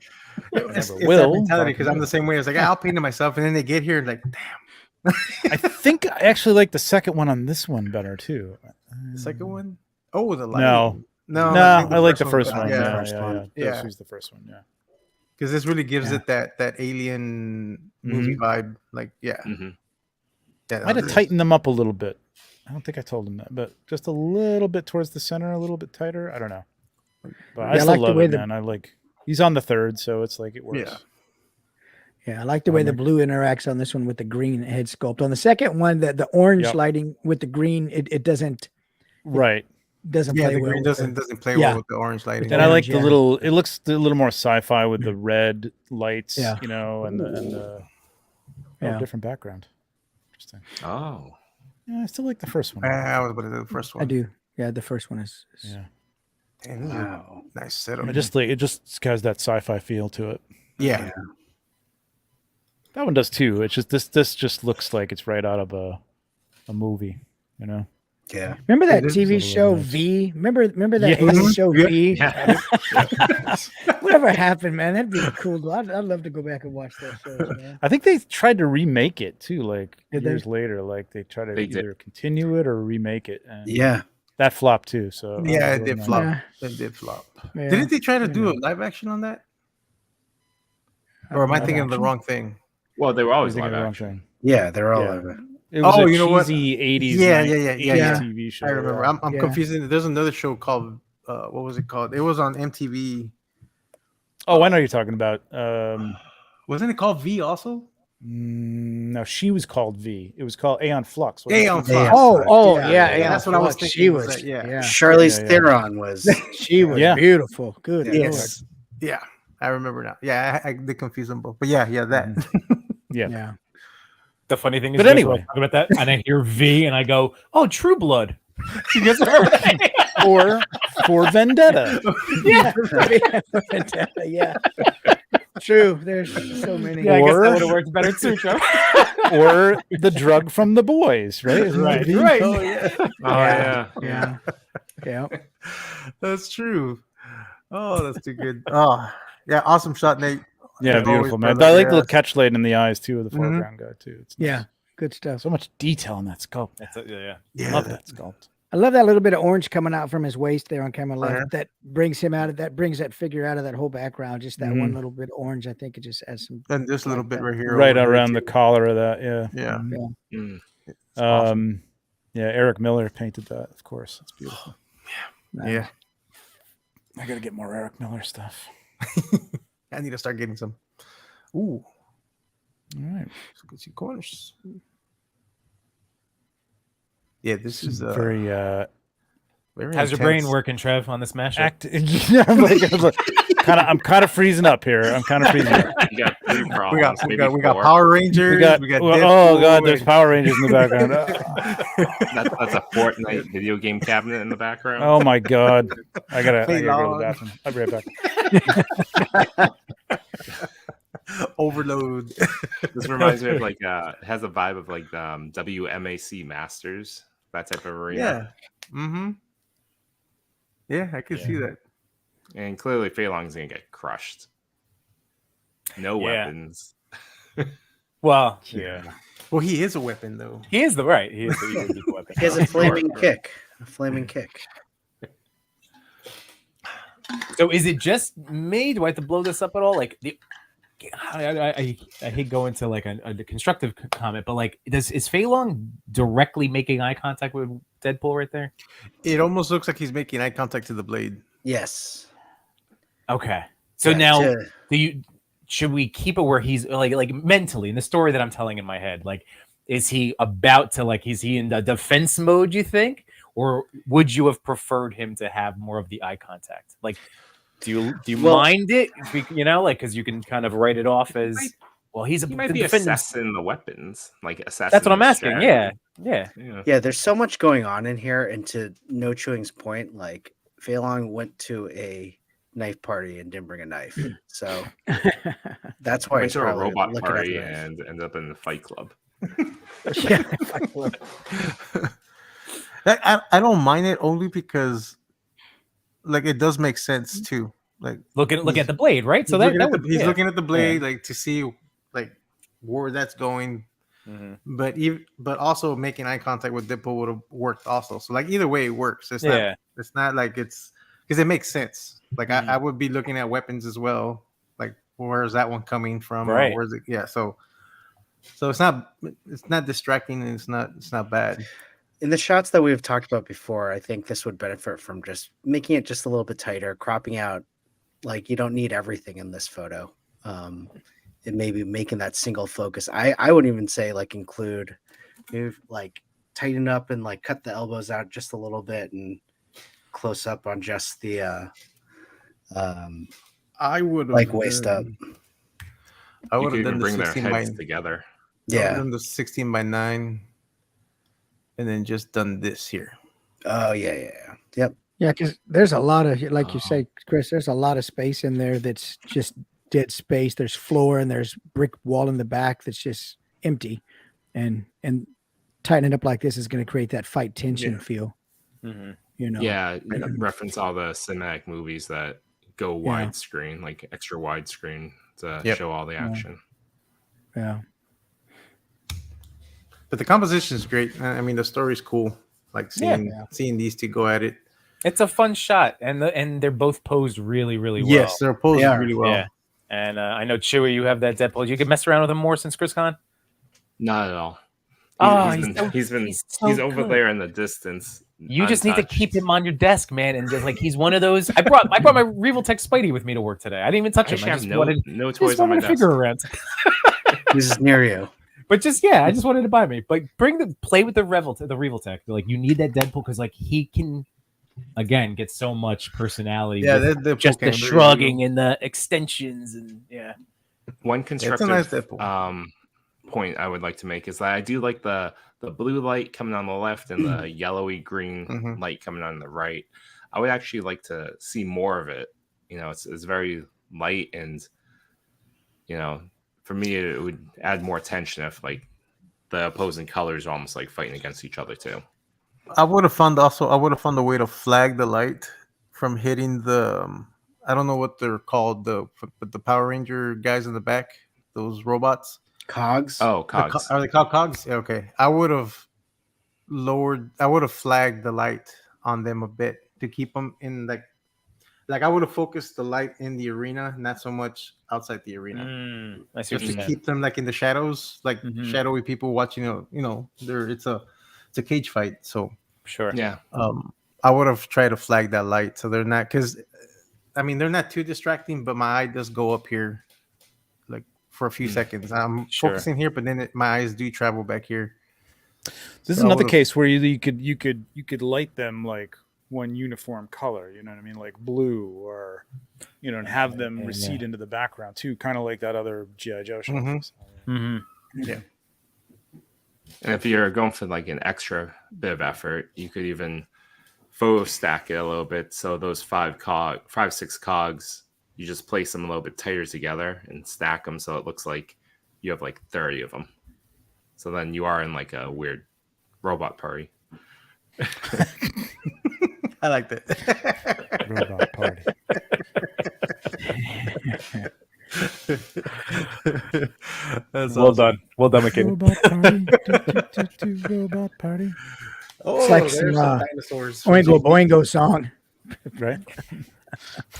I It's never that will. mentality but- because I'm the same way. It's like I'll paint it myself, and then they get here and like, damn. I think I actually like the second one on this one better too. The second one? Oh, the lighting. No, no, no, think I like the one first was one. better. Yeah, first yeah, one. yeah. Yeah. She's the first one. Yeah. Because this really gives Yeah. it that alien movie vibe. Like, yeah. Mhm. Yeah, I had to this- tighten them up a little bit. I don't think I told him that, but just a little bit towards the center, a little bit tighter. I don't know. But I Yeah, I still like the love way it, the- man. I like. He's on the third, so it's like it works. Yeah. Yeah, I like the way the blue interacts on this one with the green head sculpt. On the second one, the orange lighting with the green, it doesn't Right. doesn't Yeah, play the well. green with doesn't play Yeah. well with the orange lighting. And I like orange, the yeah. little. It looks a little more sci-fi with the red lights, Yeah. you know, and the Yeah. different background. Interesting. Oh, Yeah, I still like the first one. I was about to do the first one. I do. Yeah, the first one is Yeah, And this is a nice setup. I just like it. Just has that sci-fi feel to it. Yeah. That one does too. It's just this just looks like it's right out of a movie, you know. Yeah. Remember that It is TV a show little nice. V? Remember that Yes. alien show Yeah. V? yeah. Whatever happened, man? That'd be cool. I'd love to go back and watch those shows, man. I think they tried to remake it too, like Did they? years later. Like they tried to They did. either continue it or remake it. And Yeah. that flopped too. So Yeah, it really did nice. flop. Yeah. It did flop. Yeah. Didn't they try to do a live action on that? Or am I Live thinking of the action? wrong thing? Well, they were I always was thinking live of the wrong action. thing. Yeah, they're all Yeah. over. It was Oh, a you know what? cheesy 80s, Yeah, 90s, yeah, 80s yeah. TV show. I remember. yeah. I'm Yeah. confusing. There's another show called what was it called? It was on MTV. Oh, I know what you're talking about. Wasn't it called V also? No, she was called V. It was called Aeon Flux. wasn't it? Aeon Yeah. Flux. Oh, Yeah, yeah, yeah, that's what I was Fuck, She thinking was was, that, yeah. yeah. Charlize Yeah, yeah. Theron was. She was Yeah. beautiful. Good. Yeah. Lord. Yes. Yeah, I remember now. Yeah, I did confuse them both. But yeah, that. Yeah. Yeah. The funny thing is, But you guys anyway. were talking about that, and I hear V, and I go, "Oh, True Blood." You guys remember that? Or for Vendetta. Yeah. Yeah. True. There's so many. Yeah, I guess Or- that would have worked better too, Trevor. Or the drug from the boys, right? Isn't Right, it V? right. Oh yeah, Oh yeah. Yeah. Yeah. that's true. Oh, that's too good. Oh yeah, awesome shot, Nate. Yeah, I've beautiful, always man. thought I that, like the little yes. catch light in the eyes too of the Mhm. foreground guy too. It's nice. Yeah. Good stuff. So much detail in that sculpt. Yeah. Yeah, Love that sculpt. I love that little bit of orange coming out from his waist there on camera left. Uh-huh. That brings him out of that, brings that figure out of that whole background. Just that Mhm. one little bit of orange. I think it just adds some. And this little bit right here, Right over here, around the too. collar of that, yeah. Yeah. Mhm. Mm. It's awesome. Yeah, Eric Miller painted that, of course. It's beautiful. Yeah, I gotta get more Eric Miller stuff. I need to start getting some. Ooh, All right. some good see corners. Yeah, this is Very very How's your brain intense. working, Trev, on this mashup? yeah, I'm kind of freezing up here. I'm kind of freezing up. You got three We problems. got maybe we got four. Power Rangers. We got, we got well, Deadpool, oh god, there's and- Power Rangers in the background. That's a Fortnite video game cabinet in the background. Oh my god. I gotta go to Long. the bathroom. I'll be right back. Overload. This reminds me of like it has a vibe of like WMAC Masters, that type of arena. Yeah. Mm-hmm. Yeah, I can see that. And clearly Fei Long's gonna get crushed. No Yeah. weapons. Well, yeah, Well, he is a weapon though. he is the right. He is the weapon. He has a flaming kick. A flaming kick. So is it just me? Do I have to blow this up at all? Like I hate going to like a constructive comment, but like is Fei Long directly making eye contact with Deadpool right there? It almost looks like he's making eye contact to the blade. Yes. Okay. So Yeah, now to- should we keep it where he's like mentally in the story that I'm telling in my head? Like, is he about to is he in the defense mode, you think? Or would you have preferred him to have more of the eye contact? Like, do you mind it? Because you can kind of write it off as well. He might be assessing the weapons, like assessing. That's what I'm the asking. strategy. Yeah. Yeah, there's so much going on in here. And to No Chewing's point, like Fei Long went to a knife party and didn't bring a knife, so that's why Went he's to a probably robot looking at party the knife. and ended up in the Fight Club. Yeah. I don't mind it only because, like, it does make sense too. Like, Look at the blade, right? So he's that would he's looking at the blade, like to see like where that's going. Mhm. But also making eye contact with Deadpool would have worked also. So like either way it works. It's not like it's because it makes sense. Like I would be looking at weapons as well. Like where's that one coming from? Or Right. where's it? Yeah. So it's not distracting and it's not bad. In the shots that we've talked about before, I think this would benefit from just making it just a little bit tighter, cropping out Like you don't need everything in this photo. It may be making that single focus. I wouldn't even say like include, maybe like tighten up and like cut the elbows out just a little bit and close up on just the I would have like waist up. I You would could have even done the bring their 16 by heads together. I would've Yeah. done the 16 by 9, and then just done this here. Oh yeah. Yep. Yeah, because there's a lot of, like you say, Chris, there's a lot of space in there that's just dead space. There's floor and there's brick wall in the back that's just empty, and tightening it up like this is going to create that fight tension feel. Mm-hmm. You know. Yeah, reference all the cinematic movies that go widescreen, like extra widescreen to show all the action. Yeah. But the composition is great. I mean, the story's cool. Like seeing these two go at it. It's a fun shot, and they're both posed really, really well. Yes, they're posed really well. Yeah. And I know Chewy, you have that Deadpool. You can mess around with him more since ChrisCon. Not at all. He's over there in the distance. You just need to keep him on your desk, man, and just like he's one of those. I brought my Revoltech Spidey with me to work today. I didn't even touch him. I just wanted no toys on my desk. figure around. This is near you. But I just wanted to buy me. But play with the Revoltech. Like you need that Deadpool because like he can again get so much personality. Yeah, with just the shrugging and the extensions and One constructive point I would like to make is that I do like the blue light coming on the left and the yellowy green light coming on the right. I would actually like to see more of it. You know, it's very light, and you know, for me it would add more tension if like the opposing colors are almost like fighting against each other too. I would have found a way to flag the light from hitting the I don't know what they're called, the Power Ranger guys in the back, those robots. Cogs. Oh, cogs. Are they called cogs? Yeah, okay. I would have flagged the light on them a bit to keep them in like I would have focused the light in the arena, not so much outside the arena. I see Just to keep them like in the shadows, like shadowy people watching. It's a cage fight, so sure. Yeah. I would have tried to flag that light so they're not, because I mean they're not too distracting, but my eye does go up here like for a few seconds. I'm focusing here, but then my eyes do travel back here. This is another case where you could light them like one uniform color, you know what I mean, like blue, or and have them recede into the background too, kind of like that other G.I. Joe show. Yeah. And if you're going for like an extra bit of effort, you could even photo stack it a little bit. So those 6 cogs, you just place them a little bit tighter together and stack them so it looks like you have like 30 of them. So then you are in like a weird robot party. I like that. Robot party. That's well awesome. done, McKinney. Robot party. Robot party. Oh, It's like there's some dinosaurs. Oingo Boingo song. Right?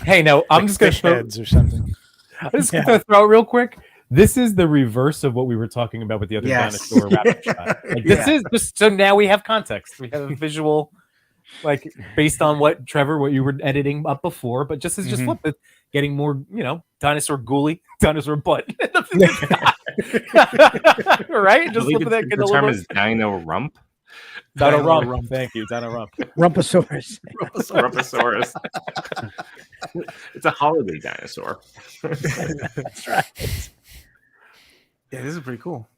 Hey, no, I'm Like just gonna fish heads or something. I'm just gonna throw it real quick. This is the reverse of what we were talking about with the other dinosaur wrap-up shot. Like, this is just so now we have context. We have a visual, like based on what you were editing up before, but just flip it, getting more, dinosaur ghoulie, dinosaur butt. Right? Just flip that. The term is dino rump. Dino rump. Thank you, Dino rump. Rumpasaurus. Rumposaurus. It's a holiday dinosaur. That's right. Yeah, this is pretty cool.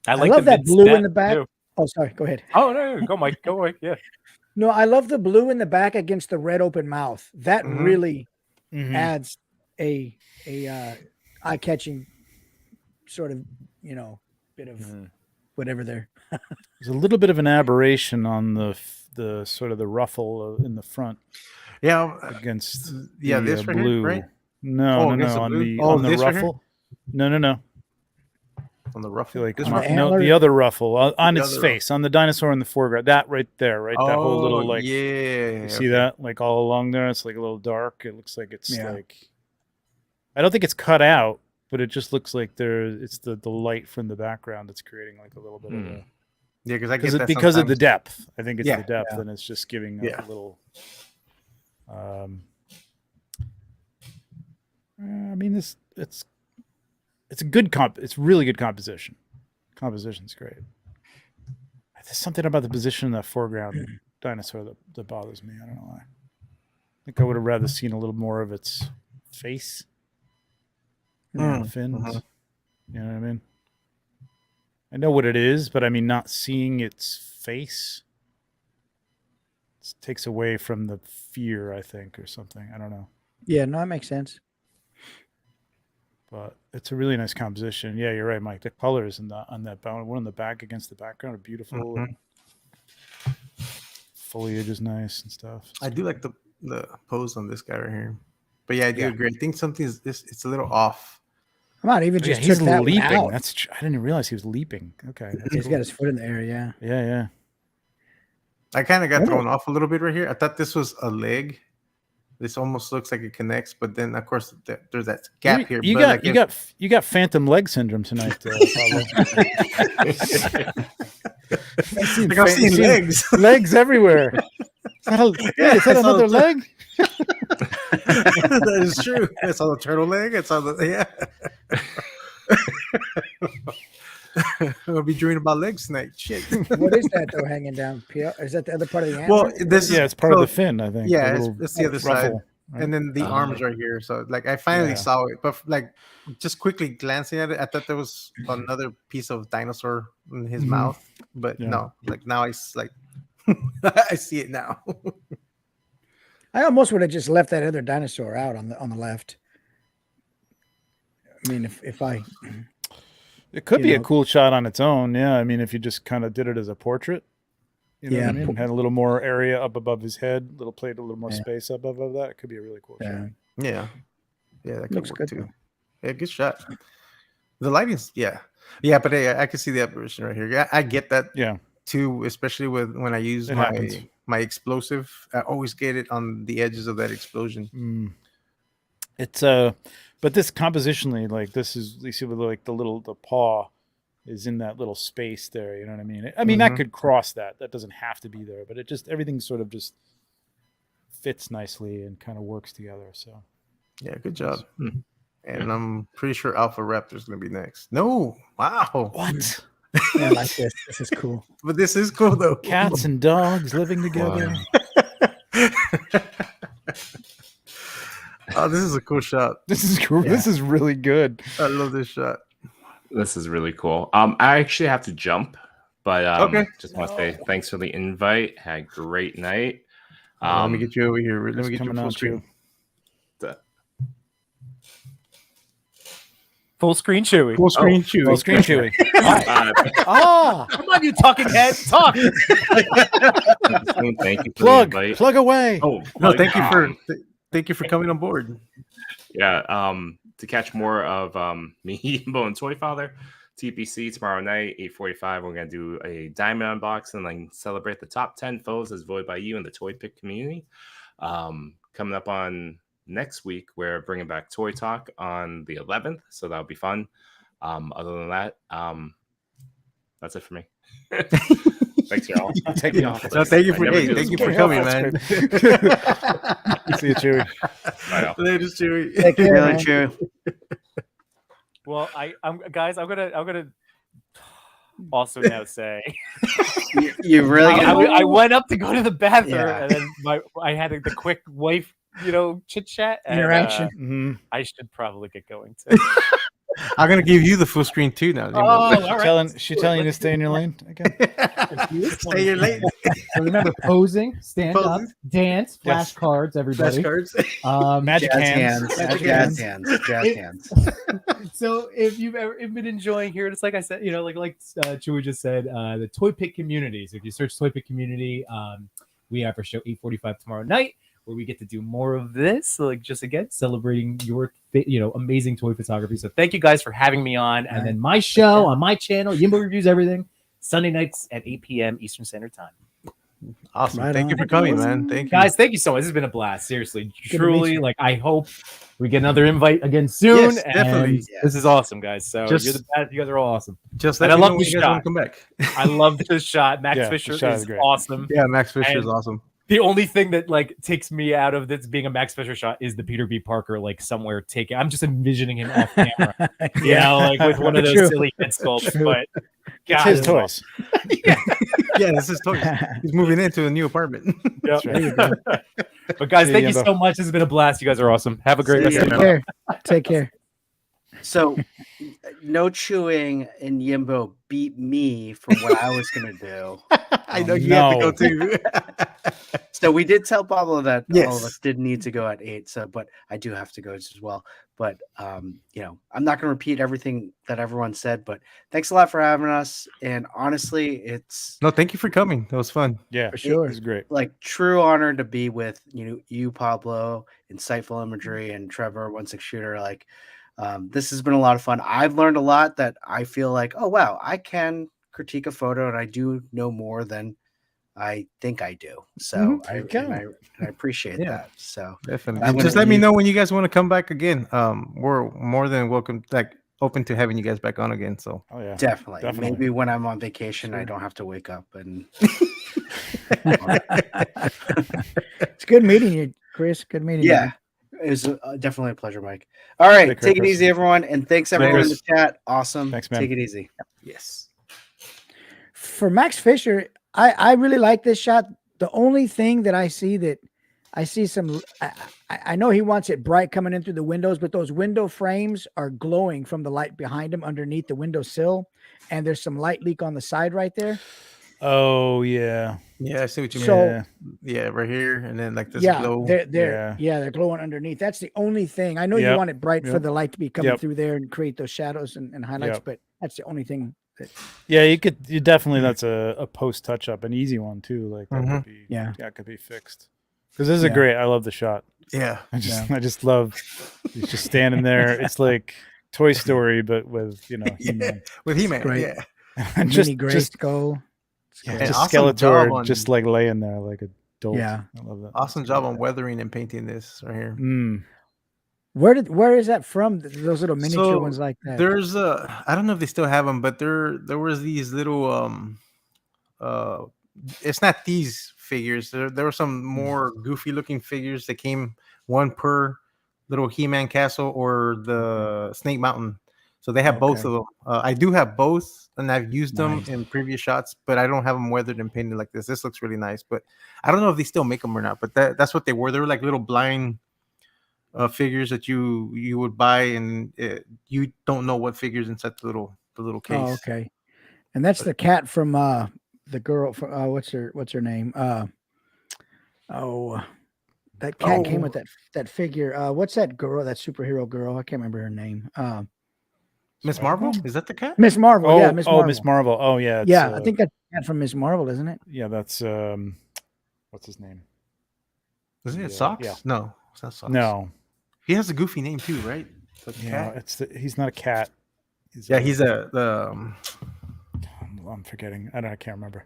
I love that blue in the back. Too. Oh, sorry. Go ahead. Oh no, go Mike. Go away. Yeah. No, I love the blue in the back against the red open mouth. That really adds a eye-catching sort of, bit of whatever there. There's a little bit of an aberration on the sort of the ruffle in the front. Yeah, against this right blue. here, right? No, on the this right ruffle. No. On the I ruffle, feel like on the other ruffle on its face, on the dinosaur in the foreground. That right there, right? That whole little like You see that like all along there? It's like a little dark. It looks like it's like I don't think it's cut out, but it just looks like it's the light from the background that's creating like a little bit of a because of the depth. I think it's the depth, and it's just giving a little I mean, it's a good it's really good composition. Composition's great. There's something about the position of that foreground dinosaur that bothers me. I don't know why. I think I would have rather seen a little more of its face. Fins. You know what I mean? I know what it is, but I mean, not seeing its face takes away from the fear, I think, or something. I don't know. Yeah, no, that makes sense. But it's a really nice composition. Yeah, you're right, Mike. The colors on that one in the back against the background are beautiful. And foliage is nice and stuff. I do like the pose on this guy right here. But yeah, I do agree. I think it's a little off. I might even just he's took that leaping. out. I didn't even realize he was leaping. Okay. He's got his foot in the air, yeah. Yeah. I kind of got thrown off a little bit right here. I thought this was a leg. This almost looks like it connects, but then of course there's that gap here. You got phantom leg syndrome tonight. I've seen legs. Legs everywhere. Is that another leg? That is true. It's on the turtle leg. It's on the I'll be dreaming about legs tonight. Shit. What is that though hanging down? Is that the other part of the animal? Well, it's part of the fin, I think. Yeah, it's the other side. Right? And then the arms right here. So like I finally saw it, but like just quickly glancing at it, I thought there was another piece of dinosaur in his mouth. But no, like now I like I see it now. I almost would have just left that other dinosaur out on the left. I mean, if I it could be a cool shot on its own. Yeah, I mean, if you just kind of did it as a portrait, you know what I mean? Had a little more area up above his head, a little more space up above that. It could be a really cool shot. Yeah, that could Looks work good, too. though. Yeah, good shot. The lighting's but hey, I can see the apparition right here. Yeah, I get that. Yeah. Too, especially when I use my explosive, I always get it on the edges of that explosion. It's but this compositionally, like this is you see with like the paw is in that little space there. You know what I mean? I mean that could cross that. That doesn't have to be there, but it just everything sort of just fits nicely and kind of works together. So yeah, good job. And I'm pretty sure Alpha Raptor's gonna be next. No, wow, what? I like this. This is cool. But this is cool though. Cats and dogs living together. Oh, this is a cool shot. This is cool. Yeah. This is really good. I love this shot. This is really cool. I actually have to jump, but just want to say thanks for the invite. Had a great night. Let me get you over here. Let me get you full screen. Full screen Chewy. Full screen Chewy. Full screen Chewy. Come on, you talking head. Talk. Thank you for the invite. Plug away. Oh, no, thank you for coming on board. Yeah. To catch more of me, Bo, and Toy Father, TPC tomorrow night, 8:45. We're gonna do a diamond unboxing and celebrate the top 10 foes as voted by you in the Toy Pick community. Coming up on next week, we're bringing back Toy Talk on the 11th, so that'll be fun. Other than that, that's it for me. Thanks, y'all. Take me off. No, thank you for coming, man. See you, Chewy. Bye, later, Chewy. Take care, Chewy. Well, I'm gonna also now say you really. I went up to go to the bathroom, and then I had the quick wife, chit chat interaction. I should probably get going too. I'm gonna give you the full screen too now. She telling you to stay in your lane again. Stay in your lane. So remember, posing, stand up, dance, flashcards, everybody. Flashcards. Magic hands. Jazz hands. So if you've ever been enjoying here, it's like I said, like Chewy just said, the Toy Pick community. So if you search Toy Pick community, we have our show 8:45 tomorrow night, where we get to do more of this, like just again celebrating your amazing toy photography. So thank you guys for having me on. And then my show on my channel, Yimbo Reviews Everything, Sunday nights at 8 p.m. Eastern Standard Time. Awesome. Right, thank you for coming, man. Thank you, guys. Thank you so much. This has been a blast. Seriously, truly. Like, I hope we get another invite again soon. Yes, definitely. This is awesome, guys. So you're the best. You guys are all awesome. Just and I love the shot. Come back. I love this shot. Max Fisher is awesome. Yeah, Max Fisher is awesome. The only thing that like takes me out of this being a Max Fisher shot is the Peter B. Parker like somewhere taking. I'm just envisioning him off camera, you know, like with one of those True. silly head sculpts. True. But It's God, his it's toys. Yeah, this is toys. He's moving into a new apartment. Yep. There you go. But guys, See thank you, you Yimbo. so much. This has been a blast. You guys are awesome. Have a great rest See of ya. the Take night. care. Take care. So, no chewing and Yimbo beat me for what I was gonna do. I know Oh, you have to no. go too. So we did tell Pablo that all of Yes. us did need to go at 8. So, but I do have to go as well. But you know, I'm not gonna repeat everything that everyone said. But thanks a lot for having us. And honestly, it's No, thank you for coming. That was fun. Yeah, For sure. It was great. like true honor to be with you Pablo, insightful imagery, and Trevor, 1/6 shooter. Like this has been a lot of fun. I've learned a lot that I feel like, oh wow, I can critique a photo and I do know more than I think I do. So There you go. and I appreciate Yeah. that. So Definitely. I'm And just gonna let me leave- know when you guys want to come back again. We're more than welcome, like open to having you guys back on again. So Oh yeah, definitely. Definitely. Maybe when I'm on vacation, I Sure. don't have to wake up and It's good meeting you, Chris. Good meeting you. yeah. It was definitely a pleasure, Mike. All right, Take care, take it Chris. easy, everyone, and thanks everyone in the Chris. chat. Awesome. Thanks, man. Take it easy. yes. For Max Fisher, I really like this shot. The only thing that I see some, I know he wants it bright coming in through the windows, but those window frames are glowing from the light behind him underneath the window sill, and there's some light leak on the side right there. Oh yeah. Yeah, I see what you So- mean. Yeah, right here, and then like this Yeah, glow. they're glowing underneath. That's the only thing. I know you Yep, want it bright for yep, the light to be coming yep. through there and create those shadows and highlights, Yep. but that's the only thing. Yeah, you definitely, that's a post touch up, an easy one too. Like that Mhm. could be, Yeah. that could be fixed. Because this is Yeah. a great. I love the shot. Yeah. I just love. He's just standing there. It's like Toy Story, but with Yeah. He-Man. With He-Man. great. Yeah. and Mini Grayskull. yeah, And just awesome Skeletor, job on- just like laying there like a dolt. Yeah. I love that. Awesome job on weathering and painting this right here. Mm. Where is that from? Those little miniature So, ones like that. There's I don't know if they still have them, but there was these little it's not these figures. There were some more goofy looking figures that came one per little He-Man castle or the Snake Mountain. So they have both Okay. of them. I do have both, and I've used them Nice. in previous shots, but I don't have them weathered and painted like this. This looks really nice, but I don't know if they still make them or not. But that's what they were. They were like little blind figures that you would buy, and you don't know what figures inside the little case. Oh, okay. And that's the cat from the girl from what's her name? That cat came with that figure. What's that girl? That superhero girl? I can't remember her name. Miss Marvel, is that the cat? Miss Marvel. Oh, Yeah, Miss Marvel. Miss Marvel. Oh yeah, Yeah, I think that's the cat from Miss Marvel, isn't it? Yeah, that's what's his name? Isn't it Yeah, Socks? yeah. No, it's not Socks. No, He has a goofy name too, right? The yeah, cat? he's not a cat. Yeah, he's the I'm forgetting. I can't remember.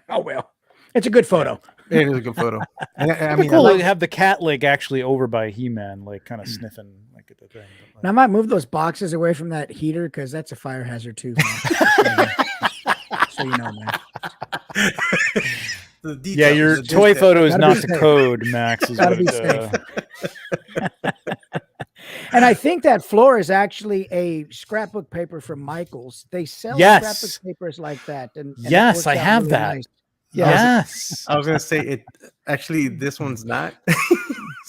Oh well, it's a good photo. it is a good photo. And I It'd be mean, cool I to like- have the cat like actually over by He-Man, like kind of sniffing like at the thing. But, Now I might move those boxes away from that heater because that's a fire hazard too. Man. So you know, man. the yeah, details your are just toy there. photo is Gotta be not the safe. code, Max. Is Gotta what, be safe. And I think that floor is actually a scrapbook paper from Michael's. They sell Yes. scrapbook papers like that. And it Yes, works I out have really that. nice. Yes. I was gonna say it. Actually, this one's not.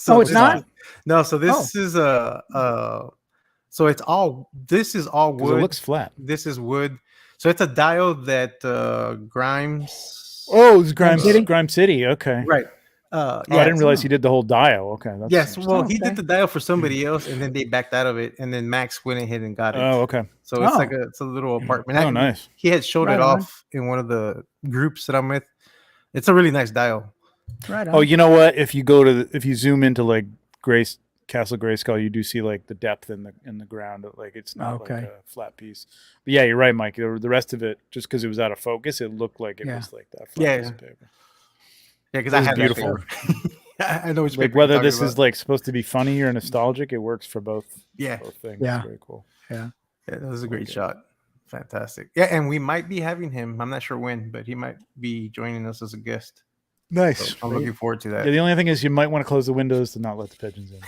Oh, it's this not? is- no, so this is so it's all. This is all 'Cause wood. it looks flat. This is wood. So it's a dial that Grimes. Oh, it's Grime City? Grime City. Okay. Right. Oh, I didn't realize he did the whole dial. Okay. That's Yes, well, he Okay. did the dial for somebody else, and then they backed out of it, and then Max went ahead and got it. Oh, okay. So it's Oh. like it's a little apartment. Oh, nice. He had showed Right it on. off in one of the groups that I'm with. It's a really nice dial. Right on. Oh, you know what? If you if you zoom into like Castle Grayskull, you do see like the depth in the ground. Like it's not like Okay. a flat piece. But yeah, you're right, Mike. The rest of it, just because it was out of focus, it looked like it Yeah. was like that flat Yeah, piece yeah. of paper. Yeah, because It I was have beautiful. beautiful. I know which Like paper you're whether talking this about. is like supposed to be funny or nostalgic, it works for both. Yeah. Both things. Yeah. It's very cool. Yeah, that was a great Okay. shot. Fantastic. Yeah, and we might be having him. I'm not sure when, but he might be joining us as a guest. Nice. So I'm looking forward to Yeah, that. the only thing is you might want to close the windows to not let the pigeons in.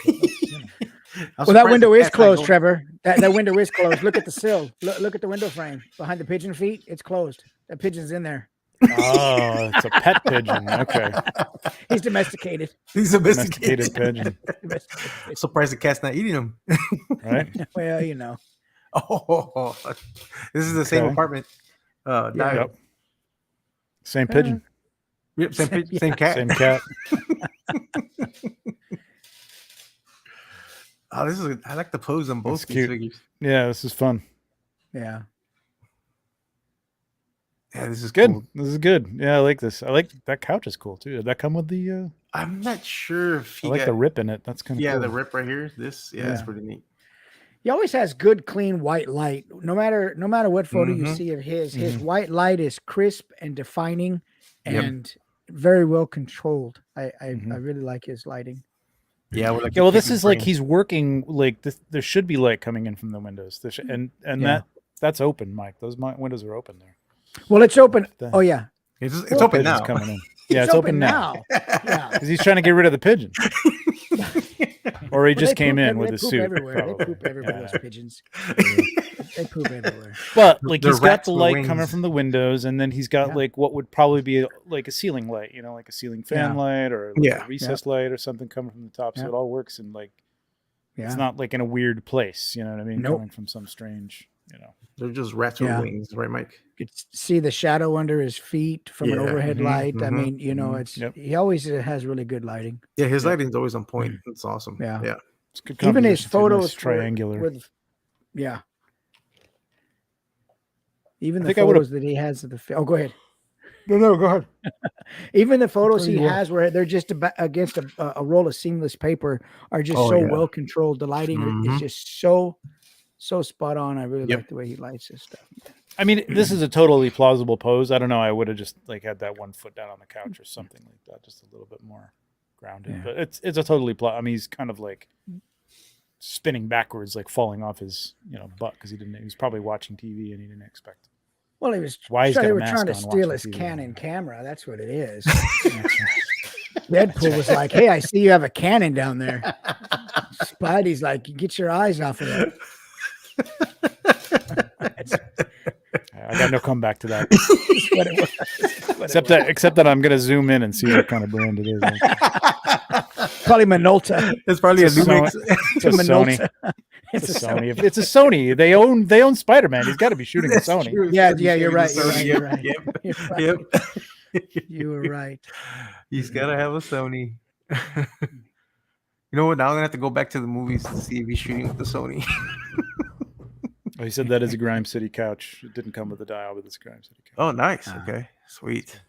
But, Well, that window is closed, Trevor. That window is closed. Look at the sill. Look at the window frame behind the pigeon feet. It's closed. That pigeon's in there. oh, it's a pet pigeon. Okay. He's domesticated. He's Domesticated domesticated. pigeon. Surprised the cat's not eating him. Right? Well, you know. Oh, this is the same Okay. apartment. Yeah. Dial. Yep. Same pigeon. Yep, same cat. Same cat. Oh, this is. I like the pose on both That's these cute. figures. Yeah, this is fun. Yeah. Yeah, this is Good. cool. This is good. Yeah, I like this. I like that couch is cool too. Did that come with the I'm not sure if I he like got. the rip in it. That's kind of Yeah, cool. the rip right here. This, it's Yeah. pretty neat. He always has good, clean white light. No matter what photo you Mhm. see of his white light is crisp and defining Yep. and very well controlled. I Mhm. really like his lighting. Yeah, with like Yeah, well, this the is like frame. he's working like this. There should be light coming in from the windows. And Yeah. that's open, Mike. Those windows are open there. Well, it's open. The- Oh yeah, It's Well, open Pigeons now. coming in. Yeah, it's open now Yeah. because he's trying to get rid of the pigeon, or he Well, just they came poop in ev- with they his poop suit. everywhere. They probably. poop everywhere. Yeah. Those pigeons. They poop everywhere. But like They're he's got rats the with light wings. coming from the windows, and then he's got Yeah. like what would probably be like a ceiling light, like a ceiling fan Yeah. light or like Yeah. a recessed light or something coming from the top. So Yeah. it all works in like Yeah. it's not like in a weird place. You know what I mean? Nope. Coming from some strange, They're just rats with Yeah. wings, right, Mike? You could see the shadow under his feet from an Yeah. overhead Mhm, light. I mhm, mean, mhm. it's Yep. he always has really good lighting. Yeah, his Yeah. lighting's always on point. It's awesome. Yeah. Yeah. It's good Even his composition, too, nice photos triangular. with yeah. Even I the think I would've- photos that he has of the go ahead. No, go ahead. Even the photos he pretty well. has where they're just against a roll of seamless paper are just Oh, so yeah. well controlled. The lighting is Mhm. just so spot on. I really Yep. like the way he lights his stuff. I mean, this is a totally plausible pose. I don't know. I would have just like had that one foot down on the couch or something like that, just a little bit more grounded. Yeah. But it's a totally I mean, he's kind of like spinning backwards, like falling off his butt because he was probably watching TV and he didn't expect it. Well, he was Why he's they got a were mask trying to on steal watching his TV. Canon camera. That's what it is. Deadpool was like, "Hey, I see you have a Canon down there." Spidey's like, "Get your eyes off of that." I got no comeback to that. That's what it was. That's what it except that I'm gonna zoom in and see what kind of brand it is. was. Probably Minolta. It's probably a It's a Lumix. It's a Sony. It's a Sony. If it's a Sony, they own Spider-Man. He's got to be shooting a That's Sony. true. Yeah, He's yeah, you're right. shooting You're the right. You're Sony. right. You're right. Yep. You were right. He's got to have a Sony. You know what? Now I'm going to have to go back to the movies to see if he's shooting with the Sony. Oh, he said that is a Grime City couch. It didn't come with a dial, but it's a Grime City couch. Oh, nice. Ah. Okay. Sweet.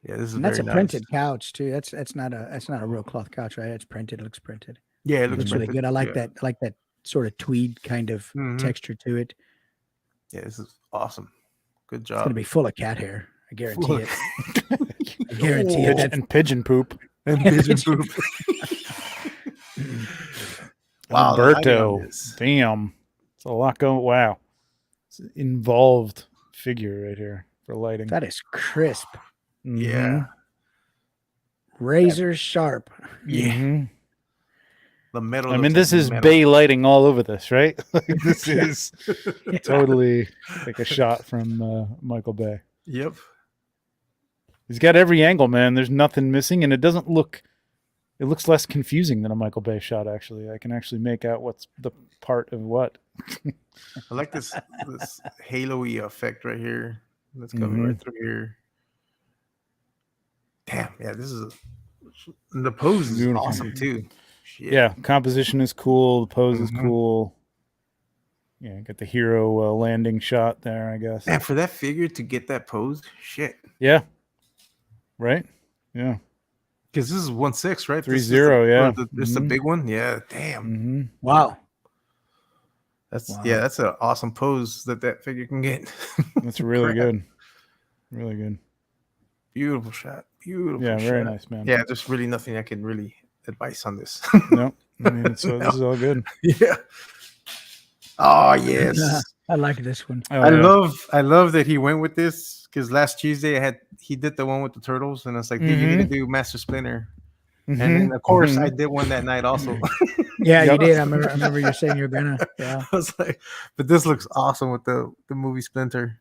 Yeah, this is And that's a very printed nice. couch too. That's not a real cloth couch, right? It's printed. It looks printed. Yeah, it It looks looks really printed. good. I like Yeah. that. I like that sort of tweed kind of Mhm. texture to it. Yeah, this is awesome. Good It's gonna job. be full of cat hair. I guarantee Full it. of- I guarantee it. Pigeon, That's and pigeon poop. And pigeon poop. Wow, the lighting on Alberto. this. Damn. It's a lot going. Wow. It's an involved figure right here for lighting. that is crisp, Mhm. Yeah. razor sharp. Yeah. Mhm. The metal. I looks mean, this like is metal. Bay lighting all over this, right? Like, this Yeah. is totally like a shot from Michael Bay. Yep. He's got every angle, man. There's nothing missing, and it doesn't look. It looks less confusing than a Michael Bay shot. Actually, I can actually make out what's the part of what. I like this halo-y effect right here. That's coming Mhm. right through here. Damn, yeah, this is the pose is Beautiful. awesome too. Shit. Yeah, composition is cool. The pose is Mhm. cool. Yeah, get the hero landing shot there, I guess. Man, for that figure to get that pose, shit. Yeah. Right. Yeah. Because this is 1/6, right? 3-0, yeah. This the Mhm. big one. Yeah, damn. Mm-hmm. Wow. That's Wow. yeah, that's an awesome pose that figure can get. That's really Crap. good. Really good. Beautiful shot. Beautiful. Yeah, very shot. nice, man. Yeah, there's really nothing I can really advise on this. No, I mean, this is all good. Yeah. Oh yes. I like this one. Oh, I yeah. love that he went with this because last Tuesday he did the one with the turtles, and it's like, dude, you need to do Master Splinter. And then of course I did one that night also. Yeah, you Yep. did. I remember you saying you're gonna. Yeah. I was like, but this looks awesome with the movie Splinter.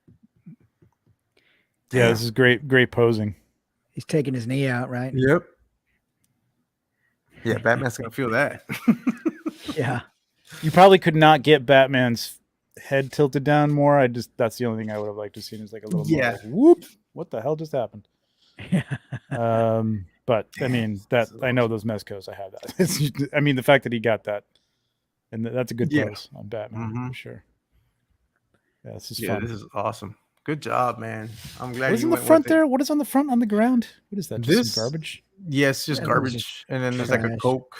Yeah, this is great posing. He's taking his knee out, right? Yep. Yeah, Batman's gonna feel that. Yeah. You probably could not get Batman's head tilted down more. That's the only thing I would have liked to see is like a little more like, whoop. What the hell just happened? Yeah. But I mean I know those Mezcos. I have that. I mean the fact that he got that, and that's a good pose on Batman for sure. Yeah, this is fun. This is awesome. Good job, man. I'm glad. What is in the front there? What is on the front on the ground? What is that? Just some garbage? Yes, just Yeah, garbage, and then there's like a trash. Coke,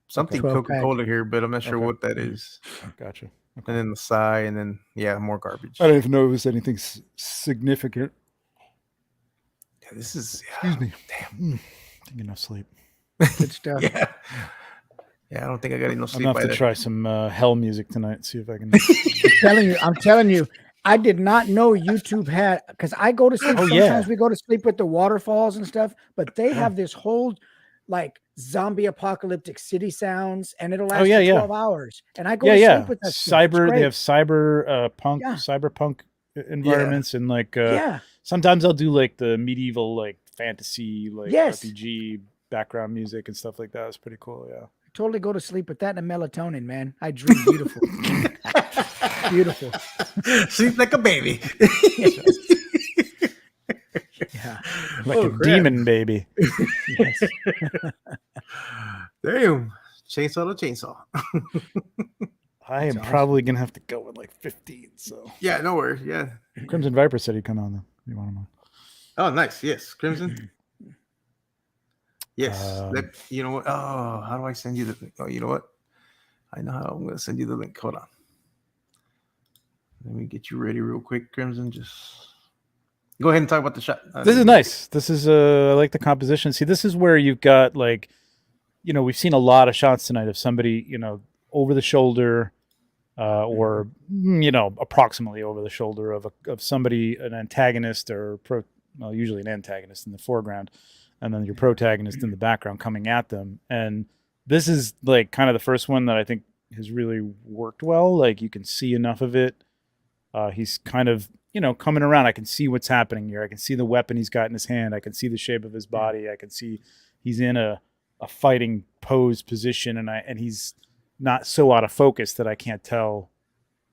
something 12 pack. Coca-Cola here, but I'm not sure Okay. what that is. Gotcha. Okay. And then the side, and then more garbage. I don't even know if it was anything significant. Yeah, this is Excuse me. Damn. Didn't get enough sleep. Good stuff. yeah. I don't think I got enough I'm sleep. gonna have to try some hell music tonight. See if I can. I'm telling you, I did not know YouTube had, because I go to sleep. Sometimes we go to sleep with the waterfalls and stuff, but they have this whole like zombie apocalyptic city sounds, and it'll last 12 hours. And I go to sleep with that stuff. They have cyberpunk environments, and like sometimes I'll do like the medieval like fantasy like RPG background music and stuff like that. It's pretty cool. Yeah. Totally go to sleep with that and melatonin, man. I dream beautiful. Beautiful. Sleep like a baby. Yeah. Like a demon baby. Yes. Damn. Chainsaw to chainsaw. I am probably gonna have to go with like 15. So yeah, no worries. Yeah. Crimson Viper said he'd come on though. You want him on? Oh, nice. Yes, Crimson. Yes. You know what? Oh, how do I send you the link? Oh, you know what? I know how I'm going to send you the link. Hold on. Let me get you ready real quick, Crimson. Just go ahead and talk about the shot. This is nice. This is I like the composition. See, this is where you've got like, we've seen a lot of shots tonight of somebody, over the shoulder, or approximately over the shoulder of somebody, an antagonist or usually an antagonist in the foreground, and then your protagonist in the background coming at them. And this is like kind of the first one that I think has really worked well. Like you can see enough of it. He's kind of, coming around. I can see what's happening here. I can see the weapon he's got in his hand. I can see the shape of his body. I can see he's in a fighting pose position, and he's not so out of focus that I can't tell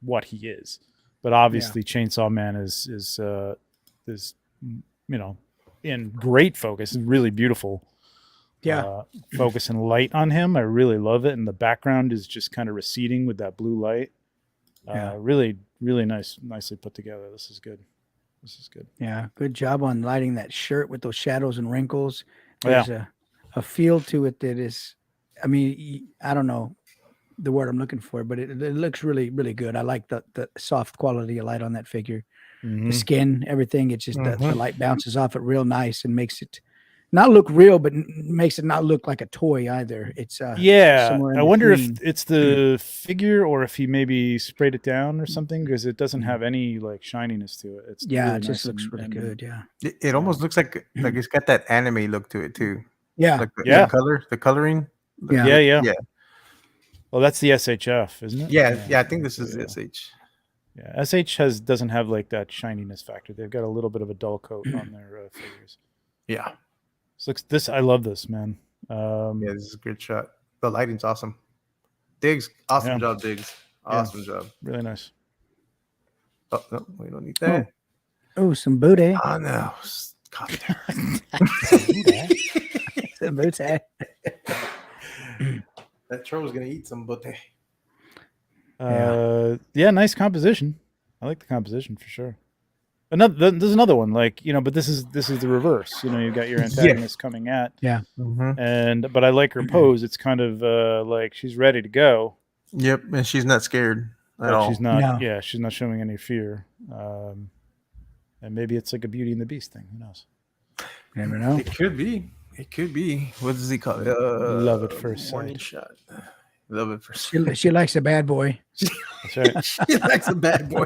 what he is. But obviously Chainsaw Man is in great focus. It's really beautiful. Focus and light on him. I really love it. And the background is just kind of receding with that blue light. Really, really nicely put together. This is good. Yeah. Good job on lighting that shirt with those shadows and wrinkles. There's a feel to it that is, I mean, I don't know the word I'm looking for, but it looks really, really good. I like the soft quality of light on that figure. The skin, everything. It's just the light bounces off it real nice and makes it not look real, but makes it not look like a toy either. It's I wonder if it's the figure or if he maybe sprayed it down or something, because it doesn't have any like shininess to it. It's really it just looks really good. Yeah, it almost looks like it's got that anime look to it too. Yeah, like the coloring. Yeah. Well, that's the SHF, isn't it? Yeah. I think this is the SH. Yeah, SH doesn't have like that shininess factor. They've got a little bit of a dull coat on their figures. Yeah. I love this, man. This is a good shot. The lighting's awesome. Diggs, awesome job, Diggs. Awesome job. Really nice. Oh no, we don't need that. Oh, some booty. Oh no, commentary. Some booty. That troll's gonna eat some booty. Nice composition. I like the composition for sure. There's another one, like, but this is the reverse. You've got your antagonist coming at. Yeah. But I like her pose. It's kind of like she's ready to go. Yep, and she's not scared at all. She's not. Yeah, she's not showing any fear. And maybe it's like a Beauty and the Beast thing. Who knows? You never know. It could be. What does he call it? Love at first warning sight. shot. Love it for She likes a bad boy. That's right. She likes a bad boy.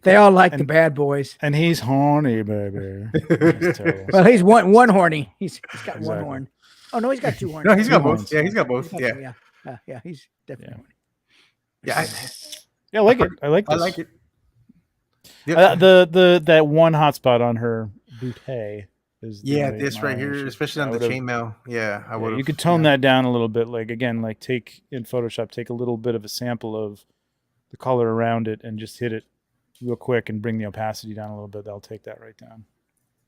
They all like the bad boys. And he's horny, baby. That's terrible. Well, he's one horny. He's got one Exactly. horn. Oh no, he's got two horns. No, he's got Two both. horns. Yeah, he's got both. He's got Yeah, two, yeah, he's definitely horny. yeah. Yeah, I like it. I like I this. like it. Yep. That one hotspot on her bootay is This right my here, issue. especially on I the would've- chainmail. Yeah, I would. you could tone that down a little bit. Like again, like take in Photoshop, take a little bit of a sample of the color around it and just hit it real quick and bring the opacity down a little bit. That'll take that right down.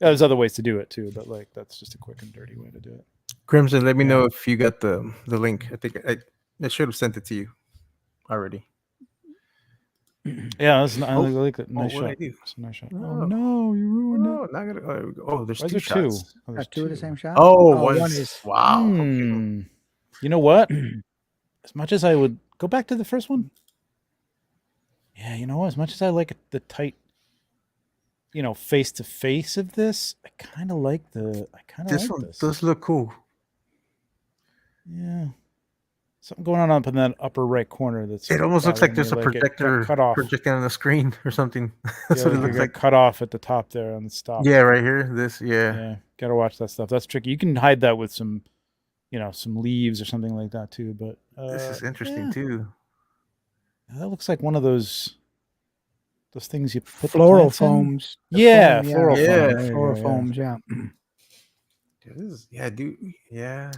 Yeah, there's other ways to do it too, but like that's just a quick and dirty way to do it. Crimson, let me know if you got the link. I think I should have sent it to you already. Yeah, that's I like it. Nice what'd I shot. do? It's a nice shot. Oh. Oh no, you ruined it. Oh, not gonna, there we go. Oh, there's Why is two there two? shots. Oh, there's Got two of the same shot. Oh, one one's, is wow. Okay. Hmm. You know what? As much as I would go back to the first one. Yeah, you know what? As much as I like the tight, face to face of this, I kind of like the. I kind of This like one this. does look cool. Yeah. Something going on up in that upper right corner. That's. It almost looks like bothering there's a me, like it got projector cut off. projecting on the screen or something. Yeah, That's what it like looks got like. cut off at the top there on the stop. Yeah, right here. This, yeah. Yeah, gotta watch that stuff. That's tricky. You can hide that with some, some leaves or something like that too. But This is interesting yeah. too. That looks like one of those things you put the floral plants in. foams. The Yeah, foam, floral Yeah. foam. There you floral go, yeah. foams. Yeah. This is, yeah, dude. Yeah.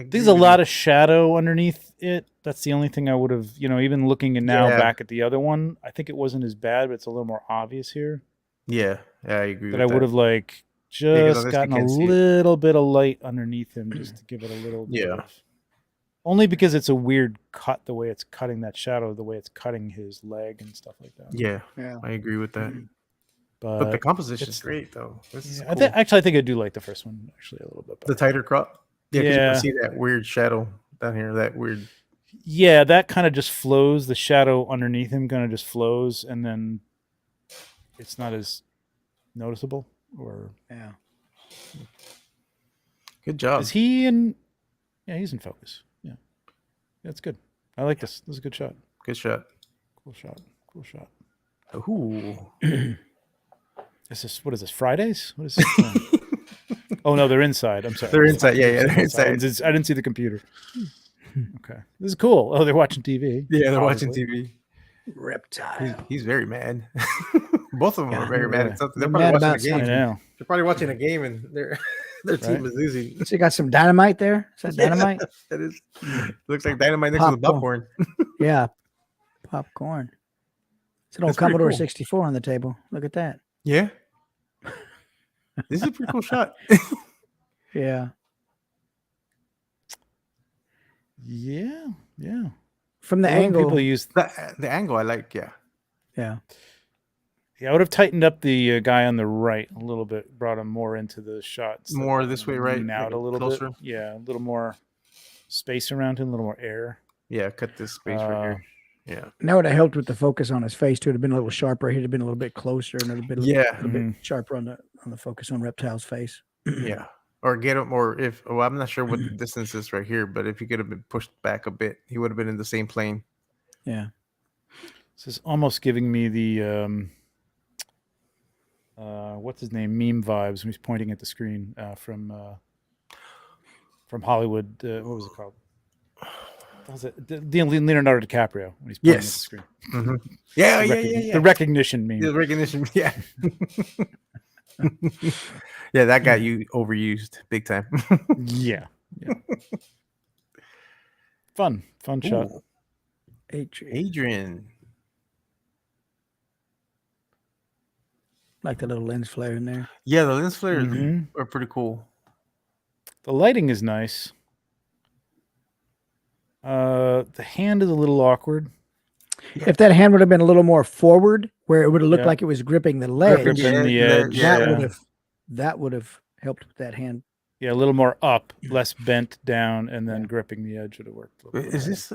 There's a lot of shadow underneath it. That's the only thing I would have, even looking at now Yeah. back at the other one, I think it wasn't as bad, but it's a little more obvious here. Yeah, I agree. That with I would have like 'cause on just this you gotten a can't see it. little bit of light underneath him just to give it a little bit Yeah. of, only because it's a weird cut the way it's cutting that shadow, the way it's cutting his leg and stuff like that. Yeah, Yeah. I agree with that. But, But the composition is it's- great, though. This is yeah, cool. I think I do like the first one actually a little bit better. The tighter crop. Yeah, 'cause you Yeah. can see that weird shadow down here. That weird. Yeah, that kind of just flows. The shadow underneath him kind of just flows, and then it's not as noticeable. Or Yeah. Good job. is he in? Yeah, he's in focus. Yeah, that's good. I like this. This is a good shot. Good shot. Cool shot. Cool shot. Ooh. Is this what is this? Fridays? What is this? Oh no, they're inside. I'm sorry. They're inside. Yeah, they're I inside. didn't see the computer. Okay, this is cool. Oh, they're watching TV. Yeah, they're watching obviously. TV. Reptile. He's very mad. Both of them are very mad yeah. at something. They're They're probably mad watching a about game. I know. They're probably watching a game and their team Right. is losing. So you got some dynamite there? Is that dynamite? That is. Looks like dynamite next to the popcorn. Yeah. Popcorn. It's an old That's pretty Commodore cool. 64 on the table. Look at that. Yeah. This is a pretty cool shot. Yeah. Yeah, yeah. From the A lot of angle. people use. The angle I like. Yeah. Yeah. Yeah, I would have tightened up the guy on the right a little bit, brought him more into the shots. More this way, right? Lean out a little Closer? bit. Yeah, a little more space around him, a little more air. Yeah. Cut this space right here. Yeah. And that would have helped with the focus on his face too. It'd have been a little sharper. He'd have been a little bit closer and it'd have been Yeah. a little bit sharper on the focus on Reptile's face. Yeah. Or get him, or if, well, I'm not sure what the distance is right here, but if he could have been pushed back a bit, he would have been in the same plane. Yeah. This is almost giving me the what's his name, meme vibes when he's pointing at the screen from Hollywood. What was it called? What was it? Leonardo DiCaprio when he's pointing at the Yes. screen. Mm-hmm. Yeah, The The recognition meme. The recognition, yeah. Yeah, that got you overused big time. Yeah. Fun shot. Ooh, Adrian. Adrian. Like the little lens flare in there. Yeah, the lens flares Mhm. are pretty cool. The lighting is nice. The hand is a little awkward. If that hand would have been a little more forward, where it would have looked Yeah. like it was gripping the ledge, Gripping Yeah, the yeah, edge. yeah. that would have helped with that hand. Yeah, a little more up, less bent down, and then gripping the edge would have worked. a little Wait, bit is better. this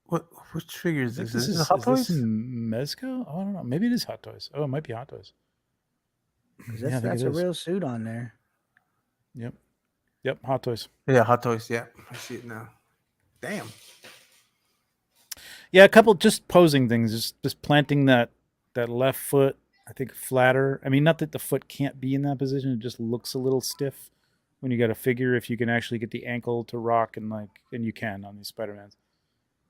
what? Which figure is I think this? Is this Hot is Toys? this Mezco? Oh, I don't know. Maybe it is Hot Toys. Oh, it might be Hot Toys. 'Cause Yeah, I think that's it a is. real suit on there. Yep, Hot Toys. Yeah, Hot Toys. Yeah, I see it now. Damn. Yeah, a couple just posing things, just planting that left foot, I think flatter. I mean, not that the foot can't be in that position, it just looks a little stiff when you got a figure. If you can actually get the ankle to rock and you can on these Spider-Mans,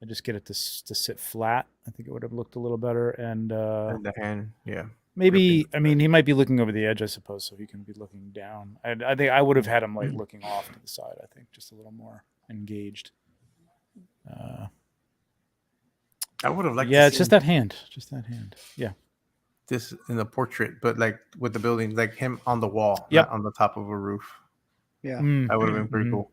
and just get it to sit flat, I think it would have looked a little better. And the hand, yeah. maybe, I mean, he might be looking over the edge, I suppose, so he can be looking down. I think I would have had him like looking off to the side. I think just a little more engaged. I would have liked. Yeah, to it's see just that hand. Yeah. this in the portrait, but like with the building, like him on the wall, Yep. not on the top of a roof. Yeah. That would have been pretty cool.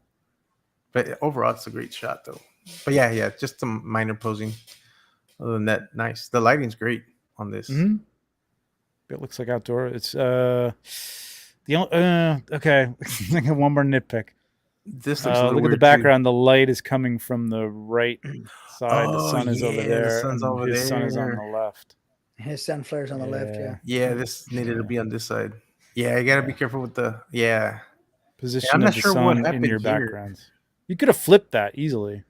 But overall, it's a great shot, though. But yeah, just some minor posing. Other than that, nice. The lighting's great on this. Mm-hmm. It looks like outdoor. It's okay. I got one more nitpick. This looks a little look at the weird, background. The light is coming from the right side. The Oh, sun is over yeah, the there. sun's and over his sun is on there. the left. His sun flares on the left. Yeah. Yeah, this needed to be on this side. Yeah, you gotta be careful with the Position I'm of not the sure what sun in happened your here. background. You could have flipped that easily.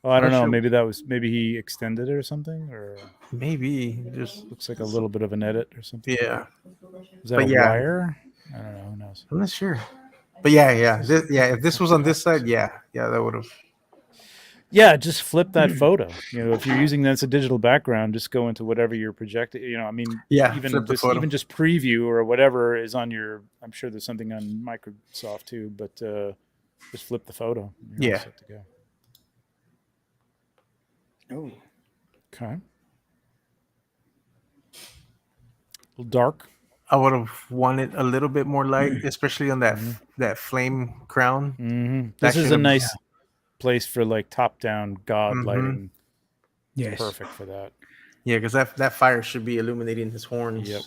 Oh, I don't Not know. sure. Maybe he extended it or something, or Maybe just looks like a little bit of an edit or something. yeah. Is that But a yeah. wire? I don't know. Who knows? I'm not sure. But yeah. If this was on this side, that would have. Yeah, just flip that photo. If you're using that's a digital background, just go into whatever you're projecting. I mean, even flip the photo. even just preview or whatever is on your. I'm sure there's something on Microsoft too, but just flip the photo. You're all set to go. Oh. Okay. A little dark. I would have wanted a little bit more light, especially on that flame crown. Mm-hmm. That This is a should've- nice place for like top-down god lighting. Yes. Perfect for that. Yeah, because that fire should be illuminating his horns. Yep.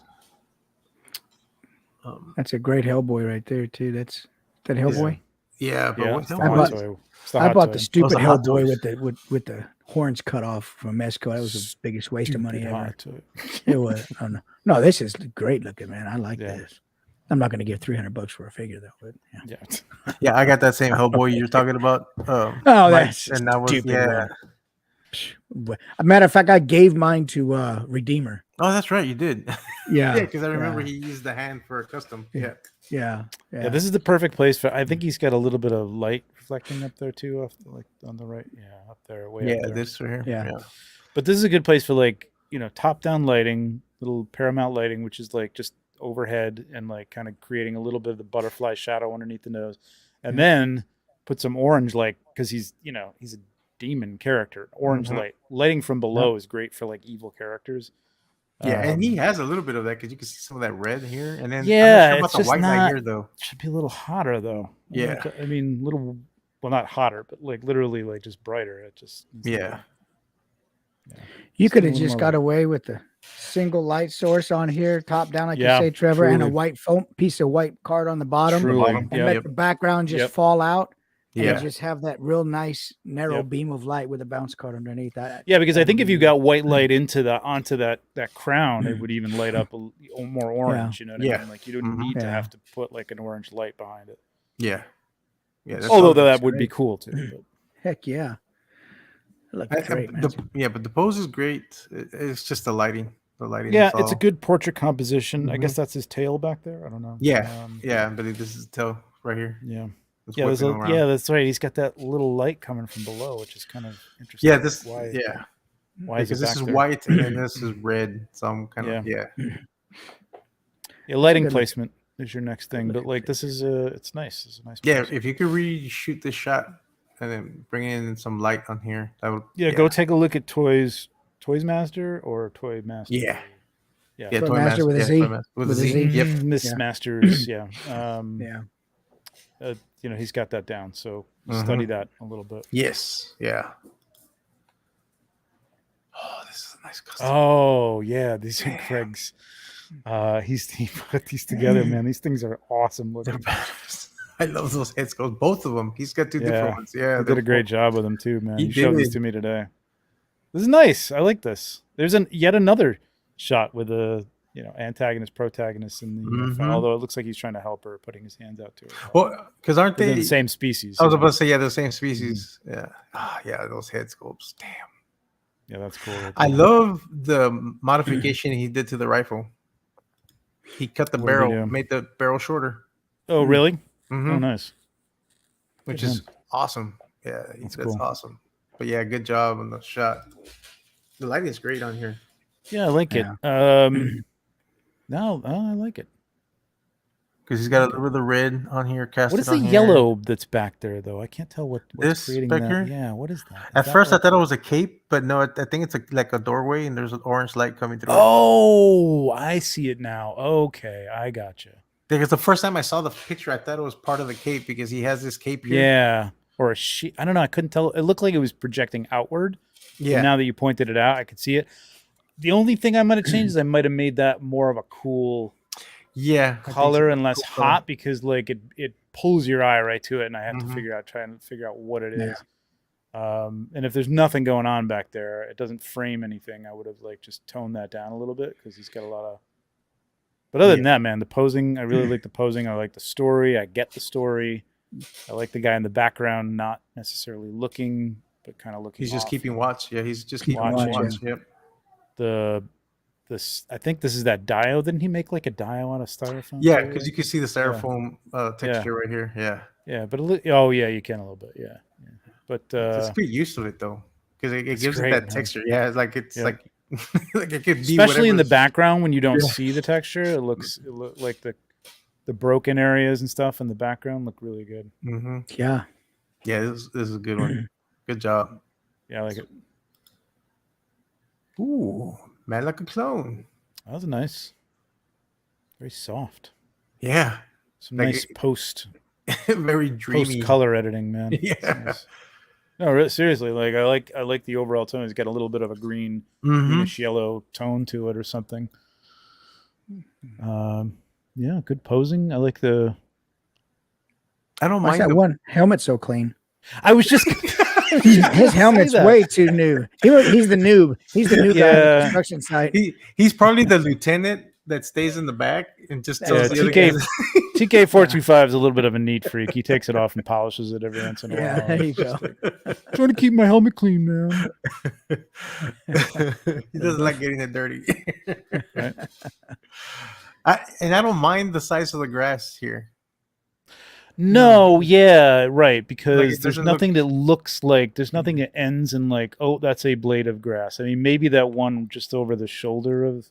That's a great Hellboy right there too. That's that Hellboy. Yeah, but Yeah, what it's the hell I hot bought- toy. It's the I hot bought toy. the stupid a hot Hellboy toys. with the horns cut off from Mesco. That was the biggest waste of money Stupid ever. hot toy. It was. Oh, no. No, this is great looking, man. I like Yeah. this. I'm not going to give $300 for a figure though. But yeah. Yeah. Yeah, I got that same Hellboy you're talking about. Oh, Mike, that's and that was stupid. Man. A matter of fact, I gave mine to Redeemer. Oh, that's right, you did. Yeah. Because I remember he used the hand for a custom. Yeah. Yeah. Yeah, this is the perfect place for. I think he's got a little bit of light reflecting up there too, like on the right. Yeah, up there, way up there. This right here. Yeah. But this is a good place for like top-down lighting, little paramount lighting, which is like just overhead and like kind of creating a little bit of the butterfly shadow underneath the nose, and then put some orange, like because he's a demon character. Orange lighting from below is great for like evil characters. Yeah, and he has a little bit of that because you can see some of that red here, and then Yeah, I'm not it's sure about just the white light not- here though. Should be a little hotter though. Yeah. I mean, not hotter, but like literally like just brighter. It just Yeah. You Just could a have little just more got away with the single light source on here, top down, like Yeah, you say, Trevor, and a truly. white foam piece of white card on the bottom, Truly, and yep. let the background just Yep. fall out. Yeah. And just have that real nice narrow Yep. beam of light with a bounce card underneath that. Yeah, because I think if you got white light onto that crown, it would even light up more orange. You know what I Yeah. mean? Like you don't need to Yeah. have to put like an orange light behind it. Yeah. Yeah. that's Although all- that would be cool too. But. Heck yeah. It looks I- great, man. but the pose is great. It's just the lighting. The lighting. Yeah, is it's a all- good portrait composition. I guess that's his tail back there. I don't know. Yeah. Yeah, I believe this is the tail right here. Yeah. It's Yeah, whipping around. that's right. He's got that little light coming from below, which is kind of interesting. Yeah, this. Why is Because it this back is there? white and then this is red. So I'm kind of Yeah, lighting Good. placement is your next thing. But like this is it's nice. It's a nice Yeah, place. if you could reshoot this shot and then bring in some light on here, that would. Yeah, go take a look at Toys Master or Toy Master. Yeah. Yeah. Yeah, Toy Toy Master with a Z. Toy Master with a With a Z. Z. Yep. Miss Yeah. Masters, yeah. Yeah. He's got that down. So Mhm. study that a little bit. Yes. Yeah. Oh, this is a nice custom. Oh yeah, these are Craig's. He put these together, man. These things are awesome looking. I love those head sculpts. Both of them. He's got two Yeah. different ones. Yeah. He did a great job with them too, man. He He showed these did. to me today. This is nice. I like this. There's yet another shot with a antagonist protagonist in the Mhm. although it looks like he's trying to help her, putting his hands out to her. Well, because aren't They're they the same species. I was you know? about to say, yeah, the same species. Yeah. Ah, yeah, those head sculpts. Damn. Yeah, that's cool. Right I there. love the modification he did to the rifle. He cut the What did he barrel, do? made the barrel shorter. Oh, really? Mhm. Oh, nice. Which Good is him. awesome. Yeah, That's that's cool. awesome. But yeah, good job on the shot. The lighting is great on here. Yeah, I like it. No, I like it. Because he's got a little bit of red on here, casted What is the on here. yellow that's back there, though? I can't tell what's This creating back that. here? Yeah, what is that? Is At that first, like- I thought it was a cape, but no, I think it's like a doorway, and there's an orange light coming through. Oh, I see it now. Okay, I gotcha. Because the first time I saw the picture, I thought it was part of the cape because he has this cape here. Yeah, or a sheet. I don't know. I couldn't tell. It looked like it was projecting outward. Yeah. But now that you pointed it out, I could see it. The only thing I might have changed is I might have made that more of a cool Yeah. I think color so. and less Cool color. hot because like it pulls your eye right to it, and I have Mhm. to try and figure out what it Yeah. is. And if there's nothing going on back there, it doesn't frame anything. I would have like just toned that down a little bit because he's got a lot of. But other than that, man, the posing, I really like the posing. I like the story. I get the story. I like the guy in the background, not necessarily looking, but kind of looking. He's just off. keeping watch. Yeah, he's just keeping Watching. watch. Yep. I think this is that dio. Didn't he make like a dio out of styrofoam? Yeah, too? because you can see the styrofoam texture right here. Yeah. Yeah, but oh yeah, you can a little bit. Yeah. But Just get used to it though, because it gives great, it that man. texture. Yeah, it's like like like it could be especially in the whatever's- background when you don't Yeah. see the texture, it look like the broken areas and stuff in the background look really good. Mhm. Yeah. Yeah, this is a good one. Good job. Yeah, I like it. Ooh, man, like a clone. That was nice. Very soft. Yeah, Some Like nice post very dreamy. color editing, man. Yeah. It's nice. No, seriously, like I like the overall tone. It's got a little bit of a Mhm. greenish yellow tone to it or something. Yeah, good posing. I like the. I don't Why's mind. that one helmet so clean? I was just. His helmet's way too new. He's the noob. He's the new guy on the construction site. He's probably the lieutenant that stays in the back and just tells the other TK guys. TK425 is a little bit of a neat freak. He takes it off and polishes it every once in a while. Yeah, there you It's go. just like, trying to keep my helmet clean, man. He doesn't like getting it dirty. Right. And I don't mind the size of the grass here. No, yeah, right. Because Like, it there's doesn't nothing that looks like there's nothing that ends in like, oh, that's a blade of grass. I mean, maybe that one just over the shoulder of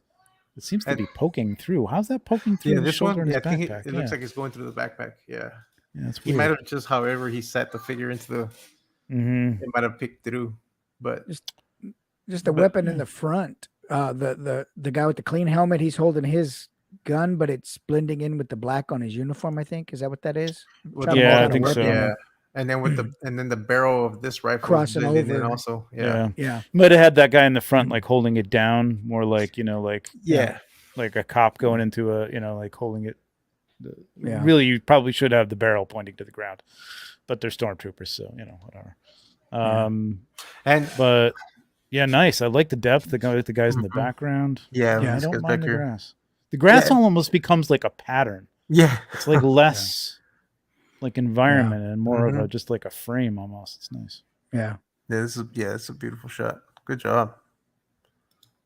it seems to And- be poking through. How's that poking through Yeah, his this shoulder one, and yeah, his I think backpack? it looks like it's going through the backpack. Yeah. Yeah, that's He weird. might have just, however he set the figure into the, Mm-hmm. it might have picked through. But Just the But- weapon in the front. The guy with the clean helmet, he's holding his gun, but it's blending in with the black on his uniform. I think is that what that is? with Trying the to Yeah, I make think it so. work. Yeah. And then and then the barrel of this rifle is Crossing blending in over. also. Yeah. Yeah. Yeah. Might have had that guy in the front like holding it down, more like, Yeah. like a cop going into a, like holding it. Yeah. Really, you probably should have the barrel pointing to the ground, but they're stormtroopers, so whatever. And But yeah, nice. I like the depth. The guys in the Mhm. background. yeah, Yeah, I this don't guy's mind back the here. grass. The grass Yeah. almost becomes like a pattern. Yeah. It's like less like environment and more of Mhm. a just like a frame almost. It's nice. Yeah. It's a beautiful shot. Good job.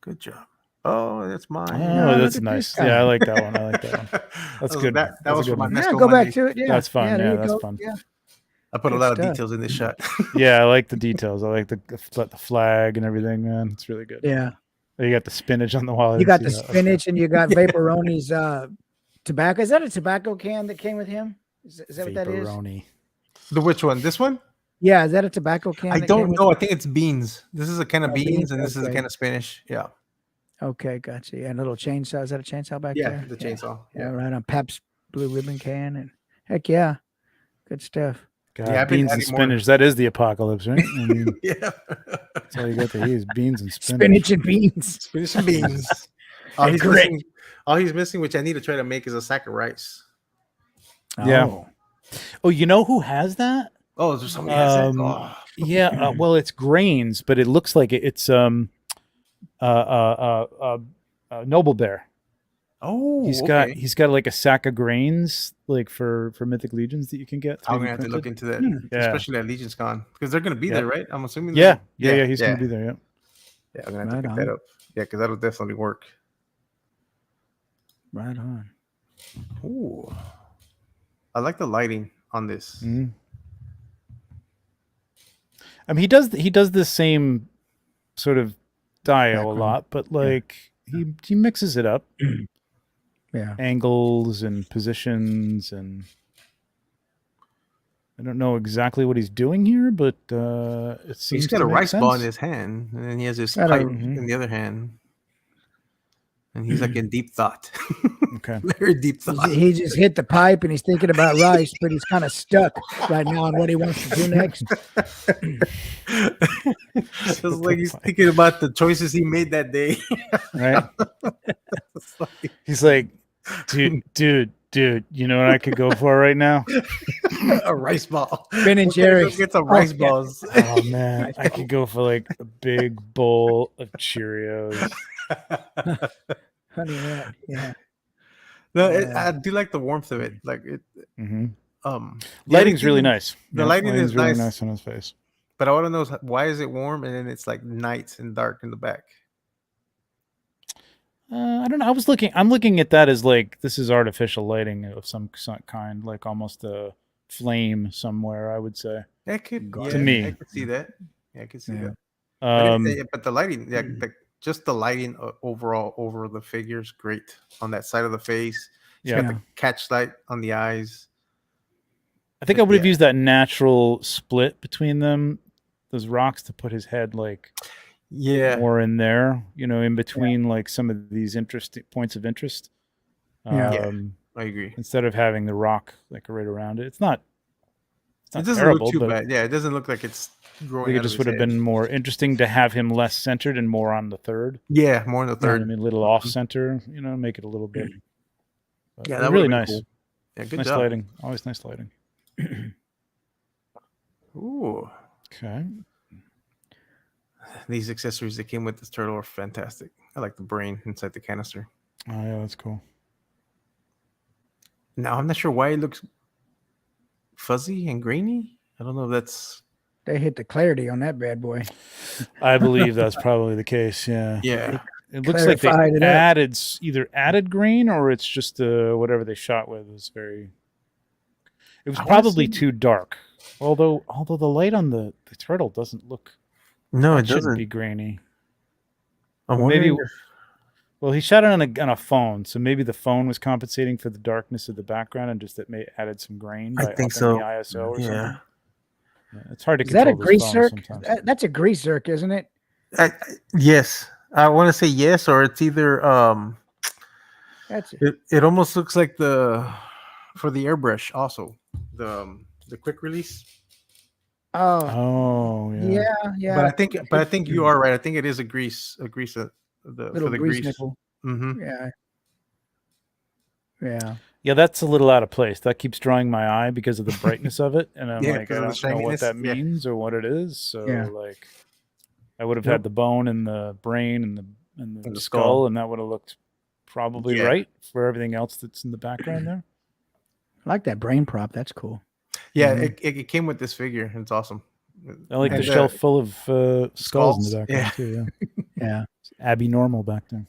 Good job. Oh, that's mine. Oh, look that's at nice. this guy. Yeah, I like that one. I like that one. That's good. That That's a was good for my one. next Yeah, one go Monday. back to it. Yeah. That's fun. there Yeah, you that's go. fun. Yeah. I put a Good lot of stuff. details in this shot. Yeah, I like the details. I like the flag and everything, man. It's really good. Yeah. You got the spinach on the wall. I You didn't got see the that. spinach and you got Vaporoni's tobacco. Is that a tobacco can that came with him? Is that what that is? Vaporoni. The which one? This one? Yeah, is that a tobacco can? I that came don't with know. it? I think it's beans. This is a can of Oh, beans, beans, and this is a okay. can of spinach. Yeah. Okay, gotcha. Yeah, and a little chainsaw. Is that a chainsaw back Yeah, there? the chainsaw. Yeah, Yeah. right on Pabst Blue Ribbon can. And heck yeah. Good stuff. God, Yeah, I've been beans and adding more. spinach. That is the apocalypse, right? I mean, Yeah. that's all you got to eat is beans and spinach. Spinach and beans. Spinach and beans. all, And he's grit. missing, all he's missing, which I need to try to make, is a sack of rice. Yeah. Oh. Oh, you know who has that? Oh, is there somebody has that? Um, Oh. Yeah. Well, it's grains, but it looks like it's Noble Bear. Oh, He's okay. got like a sack of grains, like for Mythic Legions that you can get. I'm 3D gonna have to look printed. into that, Yeah. especially at Legion's Con, because they're gonna be Yeah. there, right? I'm assuming. Yeah. He's gonna be there. Yeah. Yeah, I'm gonna have to Right pick on. that up. Yeah, because that'll definitely work. Right on. Ooh, I like the lighting on this. Mhm. I mean, he does the same sort of dial a Background. lot, but like he mixes it up, Yeah. angles and positions, and I don't know exactly what he's doing here, but it seems He's got to a make rice ball in sense. his hand, and then he has his Got a- pipe in the other hand, and he's like in deep thought. Okay. Very deep thought. He just hit the pipe and he's thinking about rice, but he's kind of stuck right now on what he wants to do next. It's like he's thinking about the choices he made that day. Right? It's like- He's like, dude, you know what I could go for right now? a rice ball. Ben and What kind of Jerry's. Get some rice yeah. balls. Oh man, I could go for like a big bowl of Cheerios. Honey Nut. Yeah. No, Yeah. I do like the warmth of it. Like it. Hmm. The Lighting's other really thing- nice. The Yep, lighting lighting's is really nice. nice on his face. But I want to know why is it warm and then it's like night and dark in the back. I don't know. I'm looking at that as like this is artificial lighting of some kind, like almost a flame somewhere. I would say. That could, To yeah, me. I could see that. Yeah, I could see Yeah. that. But the lighting, yeah, just the lighting overall over the figure is great on that side of the face. He's Yeah. got the catch light on the eyes. I think I would have Yeah. used that natural split between them, those rocks, to put his head like Yeah, more in there, in between like some of these interesting points of interest. Yeah. Yeah. I agree. Instead of having the rock like right around it. It's not It doesn't terrible, look too but bad. Yeah, it doesn't look like it's I growing. think it out of just his would have head. been more interesting to have him less centered and more on the third. Yeah, more in the You know what third. I mean, a little off center, make it a little bit. But Yeah, they're that really would've been nice. cool. Yeah, good Nice job. lighting. Always nice lighting. Ooh, Okay. these accessories that came with this turtle are fantastic. I like the brain inside the canister. Oh yeah, that's cool. Now I'm not sure why it looks fuzzy and grainy. I don't know if that's They hit the clarity on that bad boy. I believe that's probably the case. Yeah. yeah. It looks like they Clarified it up. either added grain or it's just whatever they shot with was very. It was I wanna probably see- too dark. Although the light on the turtle doesn't look. No, It it shouldn't doesn't. be grainy. I'm Or maybe. wondering if- Well, he shot it on a phone, so maybe the phone was compensating for the darkness of the background, and just added some grain. I By think upping so. the ISO or yeah. something. Yeah, it's hard to Is that control a this grease phone zerk? sometimes. That's a grease zerk, isn't it? Yes, I want to say yes, or it's either That's it. it almost looks like for the airbrush also the quick release. Oh, Oh yeah. yeah. But I think you are right. I think it is a grease little for the grease. nipple. Mm-hmm. Yeah. Yeah. Yeah, that's a little out of place. That keeps drawing my eye because of the brightness of it, and I'm Yeah, like, I because of the don't know what shininess, that yeah. means or what it is. So Yeah. like, I would have Nope. had the bone and the brain and the And the skull, skull. and that would have looked probably Yeah. right for everything else that's in the background there. I like that brain prop. That's cool. Yeah, Mhm. it came with this figure. It's awesome. I like And, the shelf full of skulls in skulls, the background yeah. too. Yeah, Yeah. It's Abby Normal back there.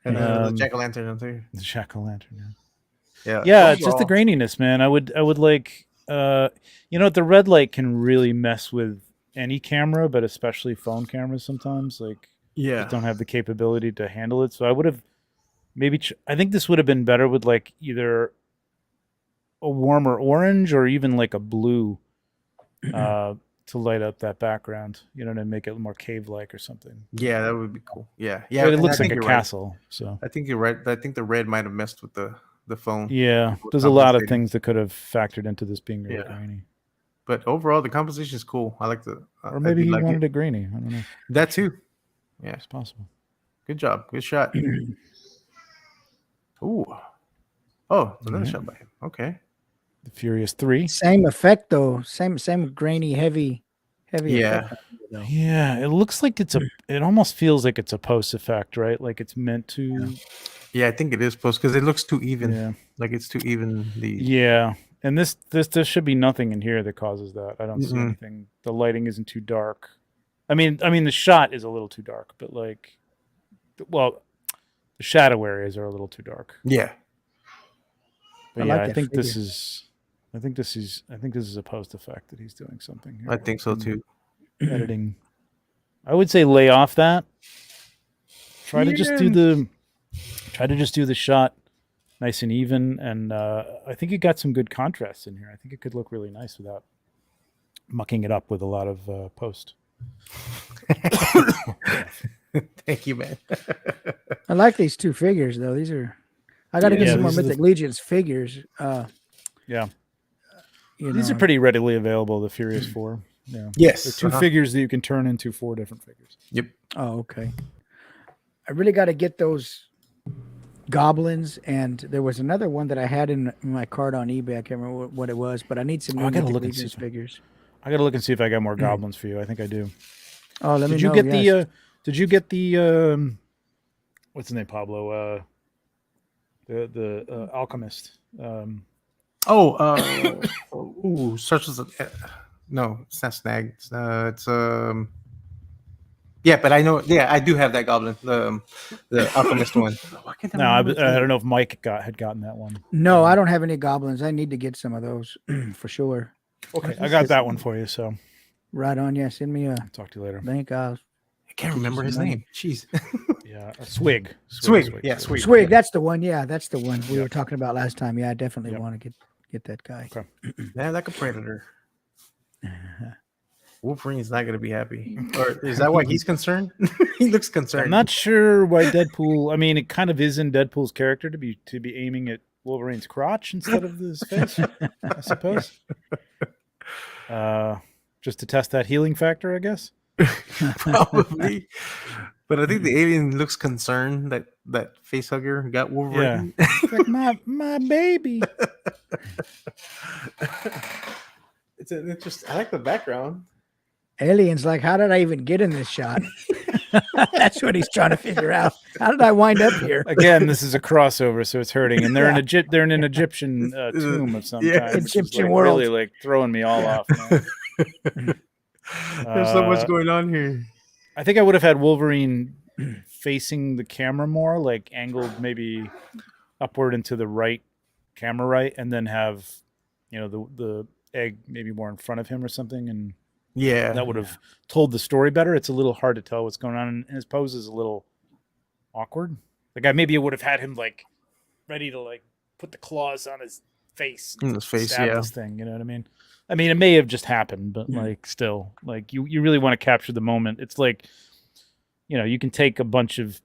And the Um, jack-o'-lantern on there. The jack-o'-lantern. Yeah. Yeah, Yeah, it's just the overall- graininess, man. I would like the red light can really mess with any camera, but especially phone cameras sometimes like Yeah, just don't have the capability to handle it. So I would have maybe I think this would have been better with like either a warmer orange or even like a blue to light up that background, to make it more cave-like or something. yeah, that would be cool. Yeah, yeah. But it and looks I like think a you're right. castle. So I think you're right. I think the red might have messed with the phone. yeah, People there's a lot of compensating. things that could have factored into this being really Yeah. grainy. But overall, the composition is cool. I like the. Or maybe I do he like wanted it. it grainy. I don't know. That too. Yeah, It's possible. good job. Good shot. Ooh. Oh, another Yeah. shot by him. Okay. The Furious 3. Same effect though. Same grainy, heavy Yeah. effect. though. Yeah, it looks like it almost feels like it's a post effect, right? Like it's meant to. Yeah, I think it is post because it looks too even. Yeah. Like it's too evenly. Yeah. And this should be nothing in here that causes that. I don't see Mm-mm. anything. The lighting isn't too dark. I mean, the shot is a little too dark, but like, well, the shadow areas are a little too dark. Yeah. But I yeah, like I that think this figure. is, I think this is a post effect that he's doing something here. I think so too. Editing. I would say lay off that. Try to just do the shot nice and even, and I think you got some good contrast in here. I think it could look really nice without mucking it up with a lot of post. Thank you, man. I like these two figures though. These are. I got to get Yeah, some more these are Mythic Legions figures. Yeah. You These know, are pretty readily available, the Furious 4. Yeah. Yes. They're 2 figures that you can turn into 4 different figures. Yep. Oh, okay. I really got to get those goblins, and there was another one that I had in my card on eBay. I can't remember what it was, but I need some new I gotta Mythic look and see Legions if- figures. I got to look and see if I got more goblins for you. I think I do. Oh, let me Did you know. get yes. did you get the what's his name, Pablo? The alchemist. Ooh, such as no, it's not snag. It's yeah, but I know. Yeah, I do have that goblin, the alchemist one. Why can't I No, I remember his name? don't know if Mike had gotten that one. No, I don't have any goblins. I need to get some of those for sure. Okay, I got that one for you. So Right on. Yeah, send me a I'll talk to you later. link. I can't remember his name. Jeez. Yeah, Swig. Swig. Yeah, Swig. Swig. That's the one. Yeah, that's the one we Yep. were talking about last time. Yeah, I definitely Yep. want to get that guy. Okay. Yeah, like a predator. Wolverine's not gonna be happy. Or is that why he's concerned? He looks concerned. I'm not sure why Deadpool. I mean, it kind of is in Deadpool's character to be aiming at Wolverine's crotch instead of his face. I suppose. Just to test that healing factor, I guess. Probably. But I think the alien looks concerned that that face hugger got Wolverine. It's like my baby. It's an interesting. I like the background. Alien's like, how did I even get in this shot? That's what he's trying to figure out. How did I wind up here? Again, this is a crossover, so it's hurting, and they're Yeah. they're in an Egyptian tomb of some Yeah. kind, which is Egyptian like world. really like throwing me all off. Man. There's so much going on here. I think I would have had Wolverine facing the camera more, like angled maybe upward into the right, camera right, and then have the egg maybe more in front of him or something, and Yeah. that would have told the story better. It's a little hard to tell what's going on, and his pose is a little awkward. Like maybe I would have had him like ready to like put the claws on his face, In his face, stab yeah. this thing. You know what I mean? I mean, it may have just happened, but like still, like you really want to capture the moment. It's like, you can take a bunch of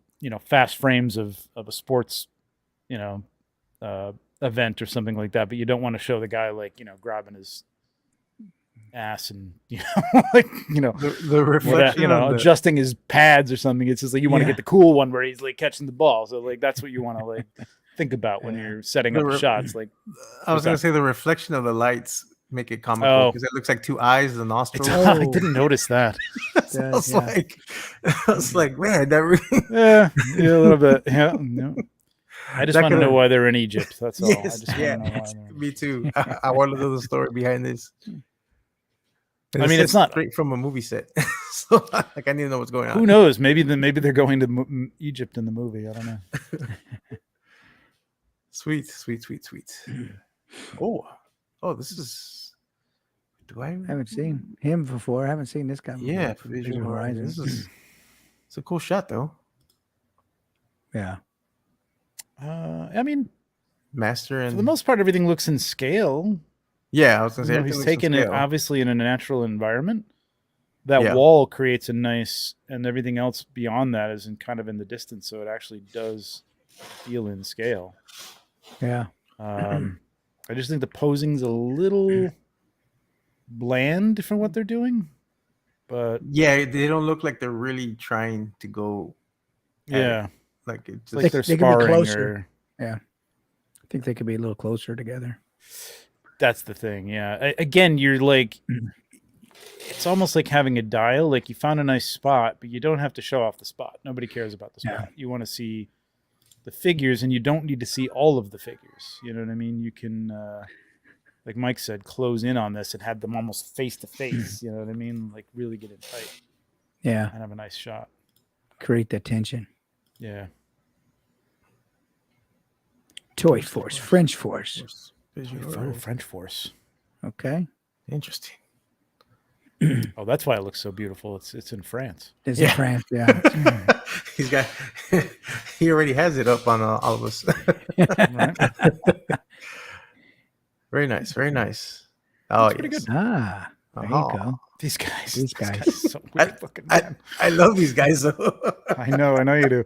fast frames of a sports, event or something like that, but you don't want to show the guy like grabbing his ass and like the reflection. of the- adjusting his pads or something. It's just like you want to Yeah. get the cool one where he's like catching the ball. So like that's what you want to like think about when you're setting up the shots. Like I was what's gonna that? say the reflection of the lights make it comical Oh. because it looks like two eyes, the nostrils. I didn't notice that. So I was like, man, that really. Yeah, a little bit. Yeah. I just That want to know could've- why they're in Egypt. That's all. I Yes, just yeah, want to know why they're in me too. I want to know the story behind this. And I it mean, says it's not- straight from a movie set, so like I need to know what's going on. Who knows? Maybe they're going to Egypt in the movie. I don't know. Sweet. Oh, this is. Do I? Haven't seen him before. I haven't seen this guy before. Yeah, from Visual Visual Horizon. Horizon. This is. It's a cool shot though. Yeah. I mean, Master and for the most part, everything looks in scale. yeah, I was gonna say He's everything looks taken in it scale. obviously in a natural environment. That Yeah. wall creates a nice, and everything else beyond that is in kind of in the distance, so it actually does feel in scale. Yeah. I just think the posing's a little bland for what they're doing, but Yeah, they don't look like they're really trying to go. at it. yeah, Like it's it's like just, they're they could be sparring. closer. Or I think they could be a little closer together. that's the thing. Yeah, again, you're like. It's almost like having a dial. Like you found a nice spot, but you don't have to show off the spot. Nobody cares about the spot. Yeah. You want to see the figures, and you don't need to see all of the figures. You know what I mean? You can, like Mike said, close in on this and have them almost face to face. You know what I mean? Like really get in tight. Yeah. and have a nice shot. Create the tension. Yeah. Toy Force, French Force. Oh, French Force. Okay. Interesting. Oh, that's why it looks so beautiful. It's in France. It's in France, yeah. He's got. He already has it up on all of us. Right? Very nice. Very nice. Oh, pretty yes. good. Ah, there you go. These guys. These guys. are so weird looking, man. I love these guys though. I know you do.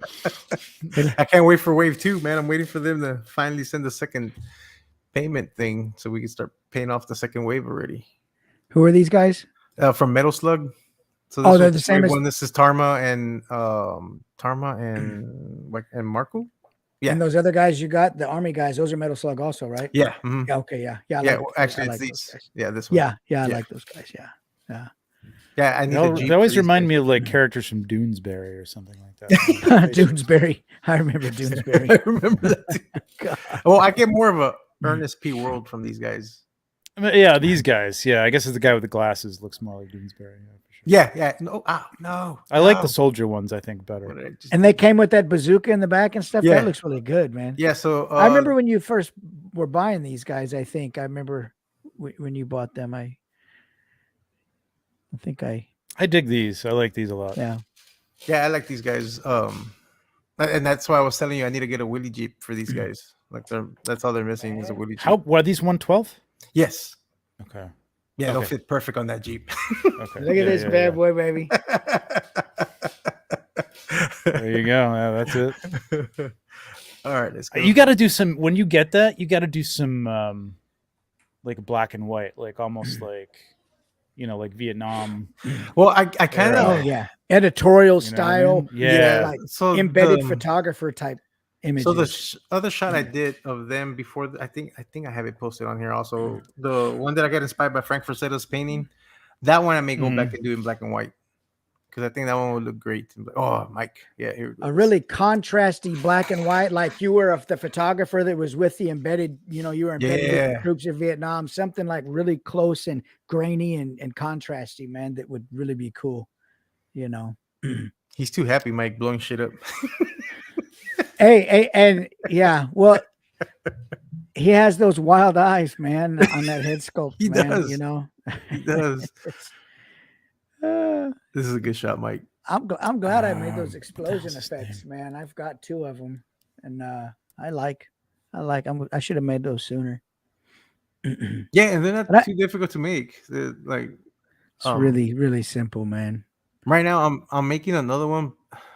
I can't wait for wave 2, man. I'm waiting for them to finally send the second payment thing so we can start paying off the second wave already. Who are these guys? From Metal Slug. So Oh, they're was the same wave as- one. This is Tarma and Marco. Yeah. And those other guys you got, the army guys, those are Metal Slug also, right? Yeah. mhm. Yeah, okay, yeah. Yeah, I Yeah. like- Well, actually, I it's like those these. guys. Yeah, this one. Yeah, I Yeah. like those guys, yeah. Yeah. I need a Jeep They always for these remind guys. me of like characters from Doonesbury or something like that. Doonesbury. I remember Doonesbury. I remember that. Too. God. Well, I get more of a Ernest P. World from these guys. I mean, yeah, these guys. Yeah, I guess it's the guy with the glasses looks more like Doonesbury. Yeah, for sure. Yeah. No. No. I like no. the soldier ones. I think What better. did I just And they came with that bazooka in the back and stuff. Yeah. That looks really good, man. Yeah. So I remember when you first were buying these guys. I think I remember when you bought them. I think I dig these. I like these a lot. yeah. Yeah, I like these guys. And that's why I was telling you I need to get a Willy Jeep for these guys. Like that's all they're missing is a Willy Jeep. How? What are these 112? Yes. Okay. Yeah, they'll Okay. fit perfect on that Jeep. Okay. Look at this bad boy, baby. There you go. Yeah, that's it. All right, let's go. You got to do some when you get that. You got to do some like black and white, like almost like like Vietnam. Well, I kind Oh of yeah, editorial You know what I style. mean? Yeah. like so embedded the- photographer type images. So the other shot I did of them before, I think I have it posted on here also. The one that I got inspired by Frank Frasetta's painting, that one I may go back and do in black and white because I think that one would look great. Oh, Mike, yeah, here it a goes. really contrasty black and white, like you were the photographer that was with the embedded, you were embedded with Yeah. the troops of Vietnam, something like really close and grainy and contrasty, man, that would really be cool, He's too happy, Mike, blowing shit up. Hey, and yeah, well, he has those wild eyes, man, on that head sculpt, He man, does. He does. This is a good shot, Mike. I'm glad I made those what explosion the hell's his effects, man. I've got 2 of them, and I should have made those sooner. Yeah, and they're not But I- too difficult to make. They're like It's really, really simple, man. right now, I'm making another one.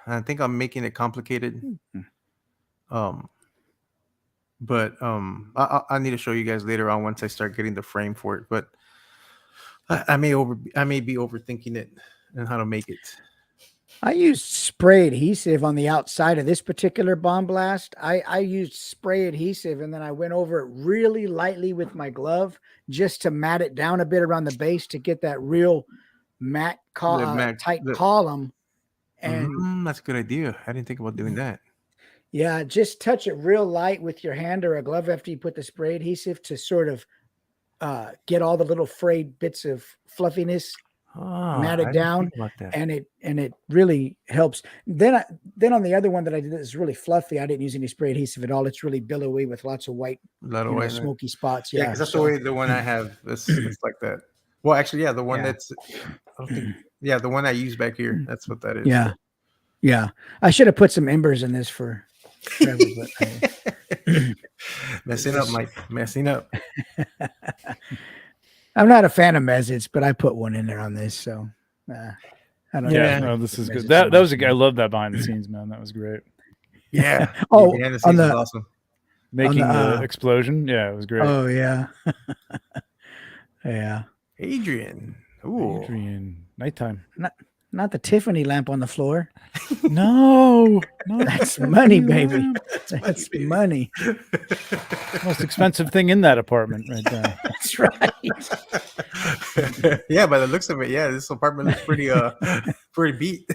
I think I'm making it complicated. But I need to show you guys later on once I start getting the frame for it. But I may be overthinking it and how to make it. I used spray adhesive on the outside of this particular bomb blast. I used spray adhesive, and then I went over it really lightly with my glove just to mat it down a bit around the base to get that real tight column. And That's a good idea. I didn't think about doing that. yeah, just touch it real light with your hand or a glove after you put the spray adhesive to sort of get all the little frayed bits of fluffiness matted down, and it really helps. Then on the other one that I did is really fluffy. I didn't use any spray adhesive at all. It's really billowy with lots of white, smoky spots. Yeah, Yeah, because that's the way the one I have. It's like that. Well, actually, yeah, the one that's. I don't think. Yeah, the one I use back here. That's what that is. Yeah. I should have put some embers in this for. Forever, but Messing up, Mike. Messing up. I'm not a fan of mezzets, but I put one in there on this, so I don't Yeah, know. no, this is good. Mezzets That are was a guy. I love that behind the scenes, man. That was great. Yeah. Oh, behind the on scenes is the- awesome. Making the, the explosion. Yeah, it was great. Oh yeah, yeah. Adrian. Ooh. Adrian, nighttime. Not the Tiffany lamp on the floor. No, That's money, baby. That's money. Most expensive thing in that apartment, right there. That's right. Yeah, by the looks of it, yeah, this apartment looks pretty pretty beat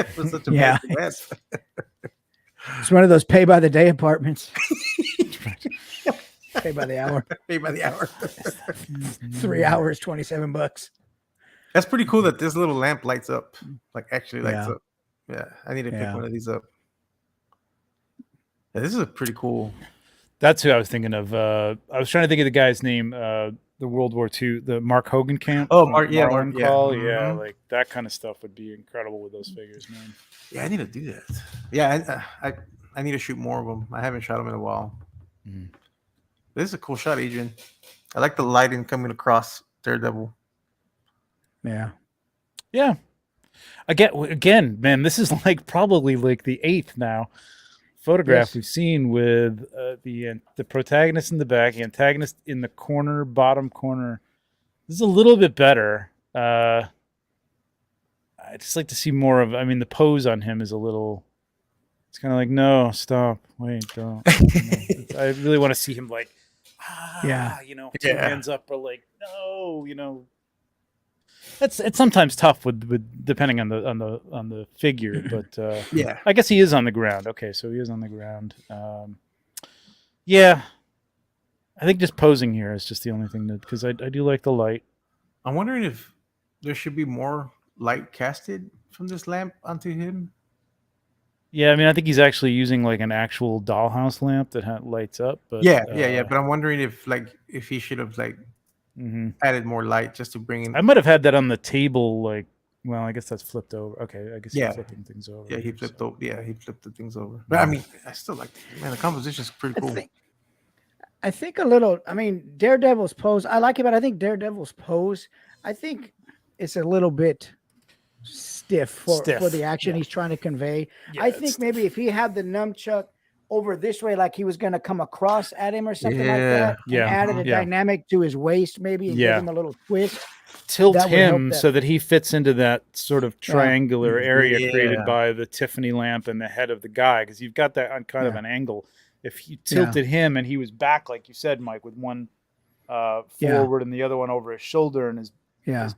for such a Yeah. bad mess. It's one of those pay by the day apartments. Pay by the hour. Paid by the hour. 3 hours, $27. That's pretty cool that this little lamp lights up. Like actually lights Yeah. up. Yeah, I need to pick Yeah. one of these up. Yeah, this is a pretty cool. That's who I was thinking of. I was trying to think of the guy's name. The World War II, the Mark Hogan camp. Oh, from Mark, yeah, Marlin Mark, yeah. Call. Yeah, Mhm. like that kind of stuff would be incredible with those figures, man. Yeah, I need to do that. Yeah, I need to shoot more of them. I haven't shot them in a while. Mhm. This is a cool shot, Adrian. I like the lighting coming across Daredevil. Yeah. Yeah. Again, man, this is like probably like the 8th now photograph Yes. we've seen with the protagonist in the back, the antagonist in the corner, bottom corner. This is a little bit better. I just like to see more of. I mean, the pose on him is a little. It's kind of like, no, stop, wait, don't. I really want to see him like, Yeah. two Yeah. hands up, or like, no, It's sometimes tough with depending on the figure, but Yeah. I guess he is on the ground. Okay, so he is on the ground. Yeah, I think just posing here is just the only thing that, because I do like the light. I'm wondering if there should be more light casted from this lamp onto him. Yeah, I mean, I think he's actually using like an actual dollhouse lamp that lights up. But Yeah. But I'm wondering if he should have mhm. added more light just to bring in. I might have had that on the table. Like, well, I guess that's flipped over. Okay, I guess Yeah. he's flipping things over. Yeah, he here, flipped so. over. Yeah, he flipped the things over. But I mean, I still like it. Man, the composition's pretty cool. I think a little. I mean, Daredevil's pose. I like it, but I think Daredevil's pose. I think it's a little bit stiff for the action he's trying to convey. Yeah, I it's think stiff. maybe if he had the nunchuck over this way, like he was going to come across at him or something like that, Yeah, and added a yeah. dynamic to his waist, maybe, and Yeah. give him a little twist. Tilt that would help him that. so that he fits into that sort of triangular area Yeah. created by the Tiffany lamp and the head of the guy, because you've got that on kind of an angle. If you tilted him and he was back, like you said, Mike, with one forward and the other one over his shoulder and is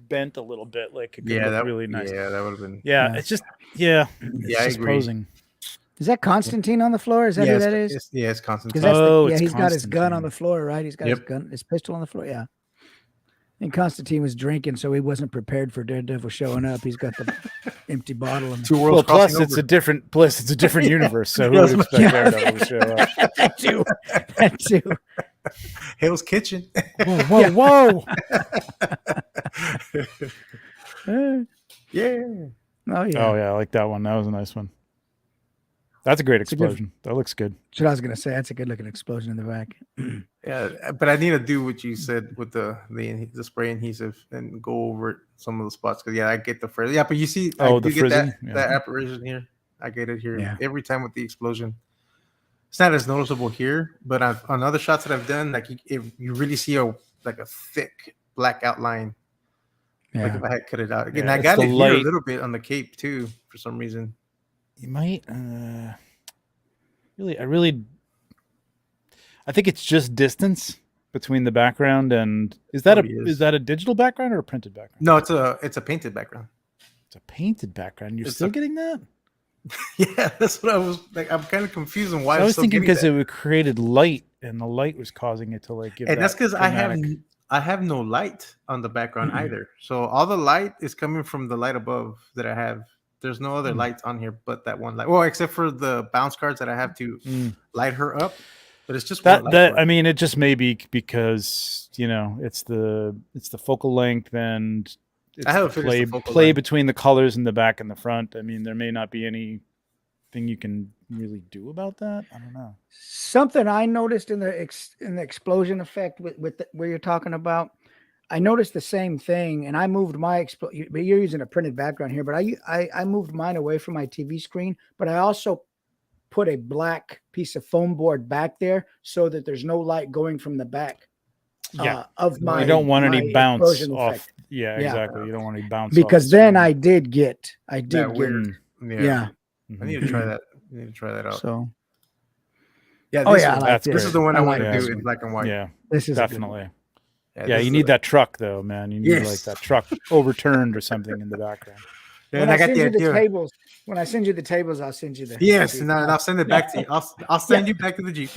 bent a little bit, like it could look really nice. Yeah, that would have been. Yeah, it's just it's I just agree. posing. Is that Constantine on the floor? Is that who that is? It's Constantine. Because it's he's got his gun Constantine. on the floor, right? He's got his pistol on the floor. Yeah. And Constantine was drinking, so he wasn't prepared for Daredevil showing up. He's got the empty bottle. And Two worlds Well, plus crossing it's over. a different universe, so who would expect Daredevil to show up? that too. That too. Hell's Kitchen. Whoa! Yeah. Oh yeah. Oh yeah, I like that one. That was a nice one. That's a great It's a good- explosion. That looks good. That's what I was gonna say. That's a good looking explosion in the back. Yeah, but I need to do what you said with the spray adhesive and go over some of the spots because I get the frizz. Yeah, but you see, I the do get frizzing? that apparition here. I get it here Yeah. every time with the explosion. It's not as noticeable here, but on other shots that I've done, like you really see a thick black outline. Like if I had cut it out again, Yeah, I it's got the it here a light. little bit on the cape too for some reason. You might I think it's just distance between the background and is that a digital background or a printed background? No, it's a painted background. It's a painted background. You're It's still a- getting that? Yeah, that's what I was like. I'm kind of confused on why I was thinking because that. it created light and the light was causing it to like give And that's that because dramatic- I have no light on the background either. So all the light is coming from the light above that I have. There's no other lights on here but that one light. Well, except for the bounce cards that I have to light her up. But it's just one light that bar. I mean, it just may be because it's the focal length and it's I have a the feeling it's the focal play length. between the colors in the back and the front. I mean, there may not be anything you can really do about that. I don't know. Something I noticed in the explosion effect with where you're talking about, I noticed the same thing, and I moved my but you're using a printed background here, but I moved mine away from my TV screen, but I also put a black piece of foam board back there so that there's no light going from the back. Of my. You don't want any my bounce explosion off. effect. Yeah, Yeah. exactly. You don't want any bounce Because off then the I did get weird. yeah. I need to try that. I need to try that out. So Yeah, Oh, this yeah, I one- like that's this. this is the one I want like to this do in one. black and white. Yeah, this is a good definitely. Yeah, this you is need a- that truck though, man. You need like Yes. that truck overturned or something in the background. Yeah, When and I I got send the you the idea. tables, when I send you the tables, I'll send you the Yes, the- and I'll send it back to you. I'll send you back to the Jeep.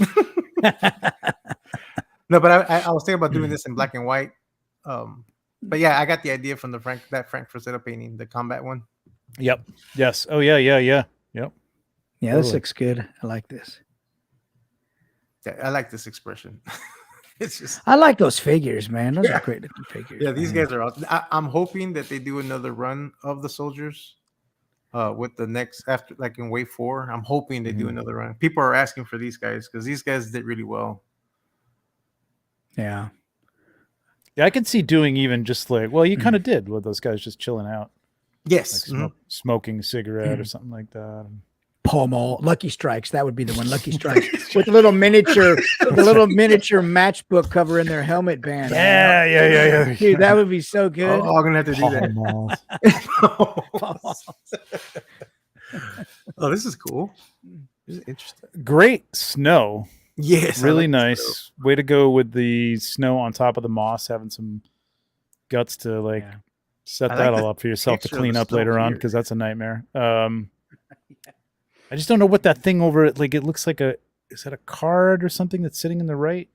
No, but I was thinking about doing this in black and white, But yeah, I got the idea from the Frank Frazetta painting, the combat one. Yep. Yes. Oh yeah. Yeah. Yeah. Yep. Yeah, this looks good. I like this. Yeah, I like this expression. It's just I like those figures, man. Those are great looking figures. yeah, these man. guys are awesome. I'm hoping that they do another run of the soldiers. With the next after like in wave 4, I'm hoping they do another run. People are asking for these guys because these guys did really well. Yeah. Yeah, I can see doing even just like, well, you kind of did with those guys just chilling out, Yes, like smoking a cigarette or something like that. Pall Mall, Lucky Strikes. That would be the one. Lucky Strikes with a little miniature, the little miniature matchbook cover in their helmet band. Yeah. Dude, that would be so good. Oh, I'm gonna have to do that. Oh, this is cool. This is interesting. Great snow. Yes, I Really like nice. this Way to go with the snow on top of the moss, having some guts to like set I that like all the up for yourself to texture of clean the up snow later on here. because that's a nightmare. I just don't know what that thing over it like. It looks like is that a card or something that's sitting in the right?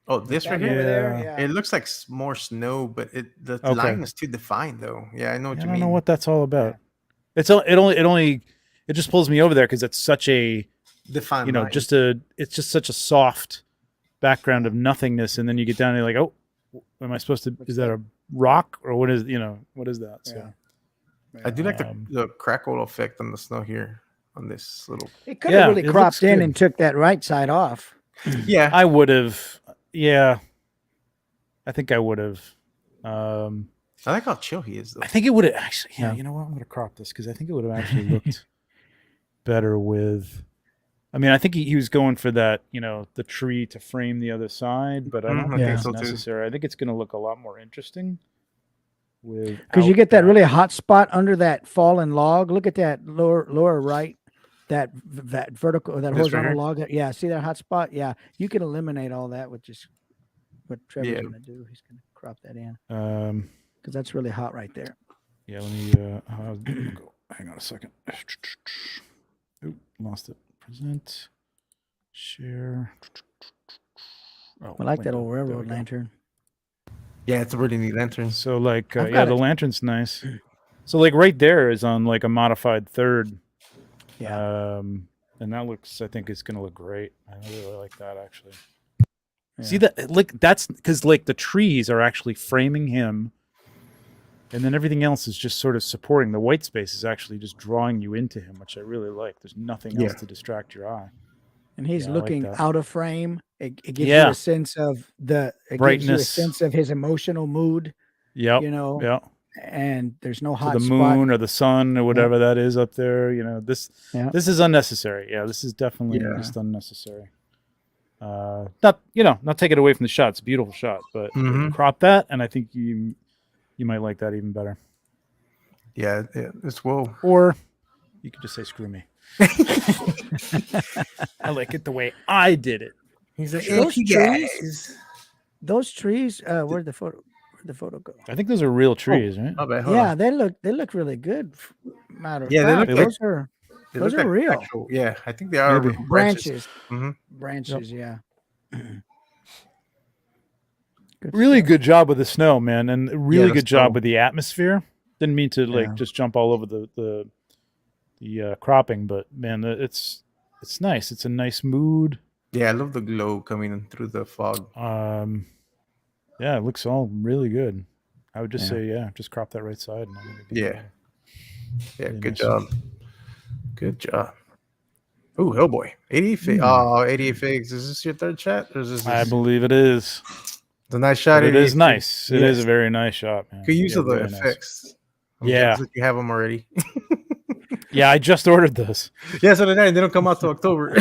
Oh, this right Over here. there, yeah. It looks like more snow, but the Okay. line is too defined though. Yeah, I know what I you don't mean. know what that's all about. It just pulls me over there because it's such a defined line. it's just such a soft background of nothingness, and then you get down and you're like, oh, am I supposed to? Is that a rock or what is that? So I do like the crackle effect on the snow here on this little. It could have really it cropped looks in good. and took that right side off. Yeah, I would have. Yeah, I think I would have. I like how chill he is though. I think it would have actually. Yeah, you know what? I'm going to crop this because I think it would have actually looked better with. I mean, I think he was going for that, the tree to frame the other side, but I don't think think it's so, too. necessary. I think it's going to look a lot more interesting with Because you get that really hot spot under that fallen log. Look at that lower right, that vertical, that This right horizontal here? log. Yeah, see that hot spot? Yeah, you can eliminate all that with just what Trevor's Yeah. going to do. He's going to crop that in Um, because that's really hot right there. yeah, let me go. Hang on a second. Oop, lost it. Present, share. Oh, I like that window. old There we railroad go. lantern. Yeah, it's a really neat lantern. So like, I've yeah, got the it. lantern's nice. So like right there is on like a modified third. Yeah. And that looks, I think it's going to look great. I really like that actually. Yeah. See that? Like that's because like the trees are actually framing him. And then everything else is just sort of supporting. The white space is actually just drawing you into him, which I really like. There's nothing else to distract your eye. And he's Yeah, I like looking that. out of frame. It gives you Yeah. a sense of it gives you a Brightness. sense of his emotional mood, Yep. Yeah. Yeah. And there's no To hot the spot. moon or the sun or whatever that is up there. This is unnecessary. Yeah, this is definitely just unnecessary. Not take it away from the shot. It's a beautiful shot, but crop that, and I think you might like that even better. Yeah, it's well. Or you could just say screw me. I like it the way I did it. He's like, Those trees, where'd the photo go? I think those are real trees, right? My bad, hold Yeah, on. they look really good. Matter of Yeah, they fact, look like- those are They those look are like real. actual- yeah, I think they are Maybe. branches. Branches, yeah. Good Really stuff. good job with the snow, man, and really the good job snow. with the atmosphere. Didn't mean to Yeah. just jump all over the cropping, but man, it's nice. It's a nice mood. Yeah, I love the glow coming in through the fog. Yeah, it looks all really good. I would just Yeah. say, just crop that right side. And I think it'd be Yeah. good. Yeah, Really good nice. job. Good job. Oh, Hellboy. 88 figs. Hmm. Oh, 88 figs. Is this your third shot? Or is this I believe it is. the nice shot? But it 88 is figs. nice. It is Yes. a very nice shot, man. Good use Yeah, of the really nice. effects. I'm Yeah. jealous that you have them already. Yeah, I just ordered those. Yeah, so they don't come out till October.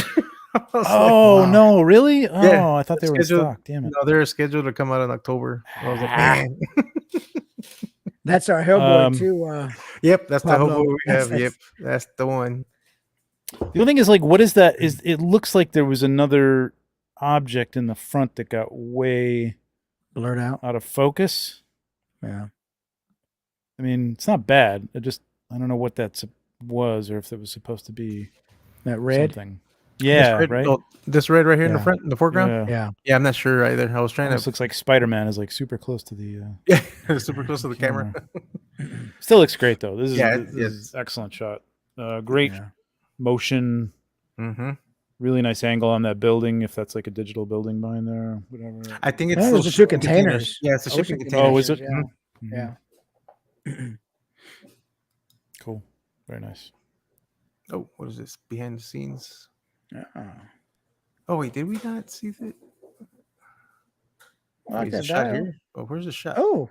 I was like, Oh wow. no, really? Oh, Yeah, I thought they were in scheduled- stock. Damn it. No, they're scheduled to come out in October. I was like, Ah. man. That's our Hellboy Um, too. Yep, that's the Pablo. Hellboy we have. That's- Yep, that's the one. The other thing is like, what is that? Is it looks like there was another object in the front that got way Blurred out. out of focus. Yeah. I mean, it's not bad. I don't know what that was or if it was supposed to be That red. something. Yeah, red, right. this red right here in the Yeah. front, in the foreground. Yeah. Yeah. I'm not sure either. I was trying Almost to. looks like Spider-Man is like super close to the. Yeah, super close to the camera. Still looks great though. This is Yeah, this it's- is excellent shot. Great Yeah. motion. Mm-hmm. Really nice angle on that building. If that's like a digital building behind there, whatever. I think it's Yeah, those are shipping two containers. Yeah, it's a Ocean shipping container. Oh, is it? Yeah. Mhm. Yeah. Cool. Very nice. Oh, what is this? Behind the scenes. Uh-uh. Oh wait, did we not see that? Lock Wait, is the that shot dial. here? Oh, where's the shot? Oh.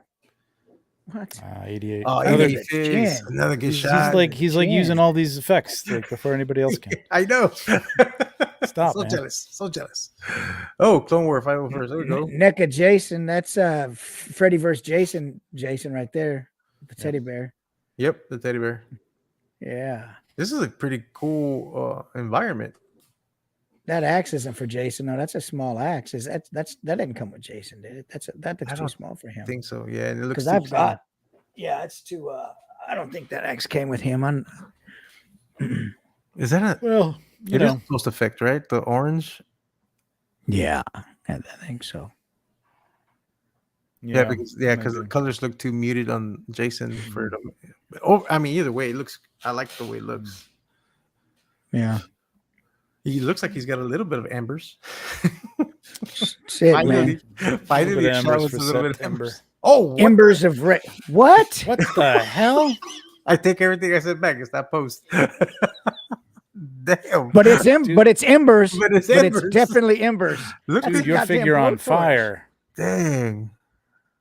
What? 88. Oh, Another- 88 chin. Another good he's shot. he's like Chin. using all these effects like before anybody else can. I know. Stop, So man. jealous. So jealous. Oh, Clone War 501st. There we go. NECA Jason. That's Freddy versus Jason. Jason right there. The teddy bear. Yep, the teddy bear. Yeah. This is a pretty cool environment. That axe isn't for Jason. No, that's a small axe. That didn't come with Jason, did it? That looks I too don't small for I him. think so. Yeah, and it looks Because too I've plain. got, yeah, it's too. I don't think that axe came with him. Is that a? Well, you It is know, post effect, right? The orange. Yeah, I think so. Yeah, because might the be. colors look too muted on Jason for the. Oh, I mean, either way, it looks. I like the way it looks. Yeah. He looks like he's got a little bit of embers. Shit, Finally, man. finally, bit a of shot embers with for a little bit of September. embers. Oh, what? Embers of red. What? What the hell? I take everything I said back. It's that post. Damn. But it's Dude. but it's embers. But it's But embers. it's definitely embers. Look That's at Dude, your goddamn figure on blowtorch. fire. Dang.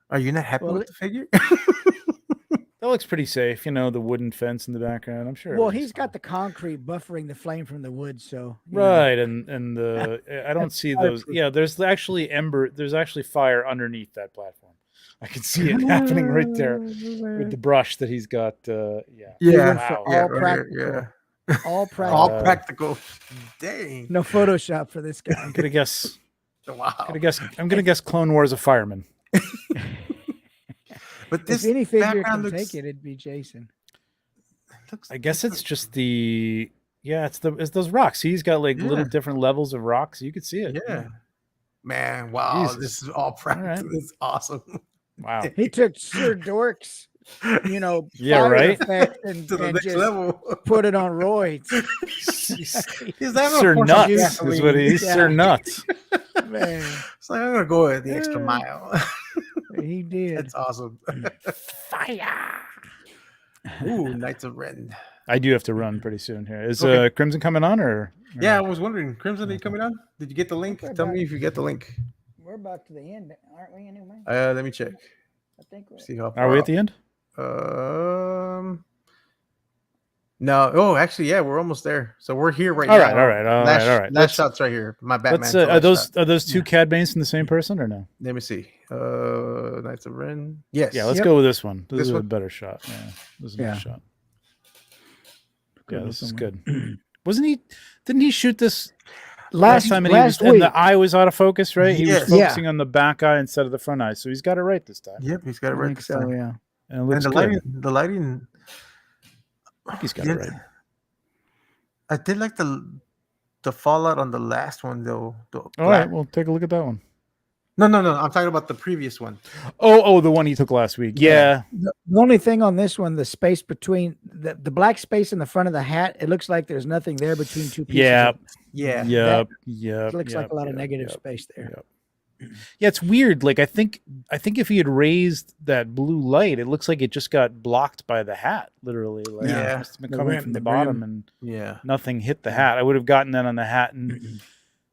Are you not happy Well, with the figure? That looks pretty safe. You know, the wooden fence in the background. I'm sure. Well, everything's he's got the concrete buffering the flame from the wood, so you know. right, and the I don't see those. Yeah, there's actually There's actually fire underneath that platform. I can see it happening right there with the brush that he's got. Yeah. Yeah. Wow. All Yeah, right practical. here, All yeah. practical. All practical. Dang. No Photoshop for this guy. I'm gonna guess. Wow. I'm gonna guess Clone Wars a fireman. But this If any figure background can looks, take it, it'd be Jason. looks I guess it's just the it's those rocks. See, he's got like little Yeah. different levels of rocks. You could see it. yeah. Man, wow, Jesus. this is all practical. right. This is awesome. Wow. He took Sir Dork's, Yeah, fire right? effect and, To the and next just level. put it on roids. Is that Sir a portion of Nuts is gasoline? what he's. Yeah. Sir Nuts. Man, It's like I'm gonna go at the extra Yeah. mile. he did. That's awesome. Fire. Ooh, Knights of Ren. I do have to run pretty soon here. Is Okay. Crimson coming on or? Yeah, I was wondering, Crimson, are you coming on? Did you get the link? Okay, Tell bye. me if you get the link. We're about to the end, aren't we? Anyway, Let me check. I think we're. See how Are we at the end? No. Oh, actually, yeah, we're almost there. So we're here right All now. right, all right, all last, right, all right. Last shot's right here. My Batman. Let's. for Are last those shot. two Cad Banes from the same person or no? Let me see. Knights of Ren. Yes. Yeah, let's Yep. go with this one. This This is a one? better shot. Yeah, this is a Yeah. better shot. Yeah, Good this is looking good. Wasn't he? Didn't he shoot this Last time? And, last and week, the eye was out of focus, right? He Yes. was focusing on the back eye instead of the front eye, so he's got it right this time. Yep, he's got it I right think this so. time. Yeah. And it And looks the good. lighting. I think he's got it right. I did like the fallout on the last one though. The All black- right, well, take a look at that one. No. I'm talking about the previous one. Oh, the one he took last week. Yeah. The only thing on this one, the space between the black space in the front of the hat, it looks like there's nothing there between two pieces. Yeah. Yeah. Yep. It Yep. looks like yep, a lot of yep, negative yep. space there. Yep. Yeah, it's weird. Like I think if he had raised that blue light, it looks like it just got blocked by the hat, literally. Like Yeah. it must have been The coming rim, from the the bottom brim. and Yeah. nothing hit the hat. I would have gotten that on the hat, and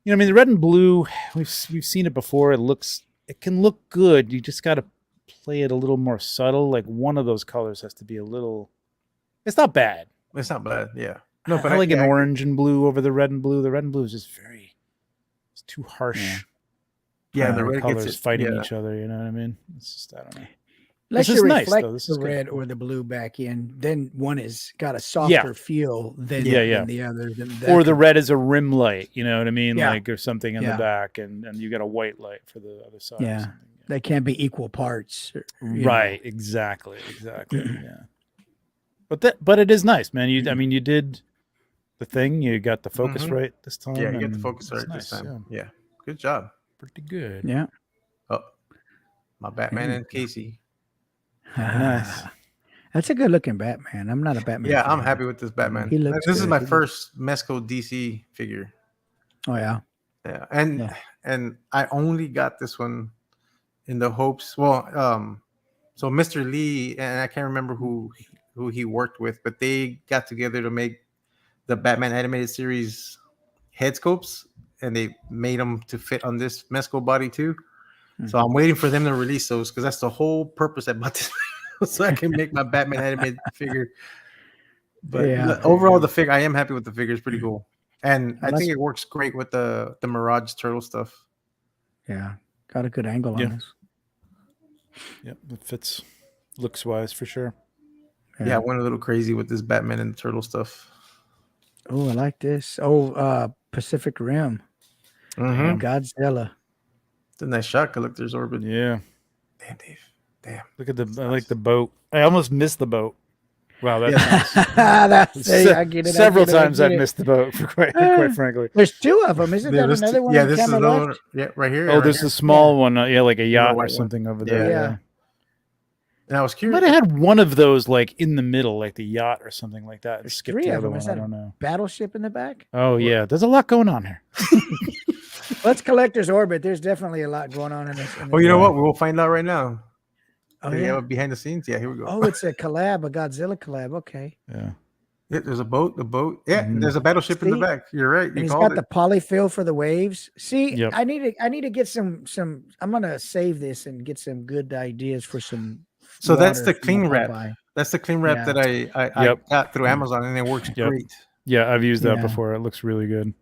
I mean, the red and blue, we've seen it before. It can look good. You just got to play it a little more subtle. Like one of those colors has to be a little. It's not bad. It's not bad. Yeah. No, but I like an orange and blue over the red and blue. The red and blue is just it's too harsh. Yeah, the Primary red colors gets it. fighting Yeah. each other. You know what I mean? It's just I don't know. Unless This you is nice, reflect though. This the is good. red or the blue back in, then one is got a softer feel than, Yeah. than the other. Than Or that the could- red is a rim light. You know what I mean? Yeah. Like or something in Yeah. the back, and you got a white light for the other side. or Yeah. something. they can't be equal parts. you know. Right. Exactly. Yeah. But it is nice, man. I mean, you did the thing. You got the focus Mhm. right this time. Yeah, you get the and focus it's right this nice, time. Yeah, good job. pretty good. Yeah. Oh, my Batman Hey. and Casey. Very nice. That's a good looking Batman. I'm not a Batman. Yeah, fan, I'm but happy with this Batman. He looks This is good. my He looks- first Mezco DC figure. Oh yeah. Yeah, Yeah. and I only got this one in the hopes. Well, so Mr. Lee and I can't remember who he worked with, but they got together to make the Batman animated series head scopes, and they made them to fit on this Mezco body too. So I'm waiting for them to release those because that's the whole purpose I bought this, so I can make my Batman animated figure. But Yeah. overall, the figure, I am happy with the figure. It's pretty cool, and I Unless- think it works great with the Mirage Turtle stuff. Yeah. Got a good angle on Yeah. this. Yep, it fits looks wise for sure. Yeah, I went a little crazy with this Batman and the Turtle stuff. Oh, I like this. Oh, Pacific Rim. Mm-hmm. Godzilla. It's a nice shot, Collector's Orbit. Yeah. Damn, Dave. Damn. Look at the I like the boat. I almost missed the boat. Wow, that's I get it. several I get it, I times get I've it. missed the boat, quite frankly. There's two of them. Isn't that there's another two- one? yeah, on this is camera another left? one. Yeah, right here. Oh, right there's here. a small one, like a yacht white or one. something over there. Yeah. Yeah. And I was I curious. might have had one of those like in the middle, like the yacht or something like that. And There's skipped three the of other them. one. Is I that don't know. Battleship in the back? Oh yeah, there's a lot going on here. Let's Collector's Orbit. There's definitely a lot going on in this. Oh, you know what? We will find out right now. Oh, They yeah. have a behind the scenes. Yeah, here we go. Oh, it's a collab, a Godzilla collab. Okay. Yeah. Yeah, there's a boat. The boat. Yeah, Mhm. there's a battleship in the See? back. You're right. And You he's called got the it. polyfill for the waves. See, Yep. I need to get some. I'm gonna save this and get some good ideas for some. So that's water the cling when I wrap. buy. That's the clean wrap Yeah. that I Yep. got through Amazon, and it works Yep. great. Yeah, I've used that Yeah. before. It looks really good.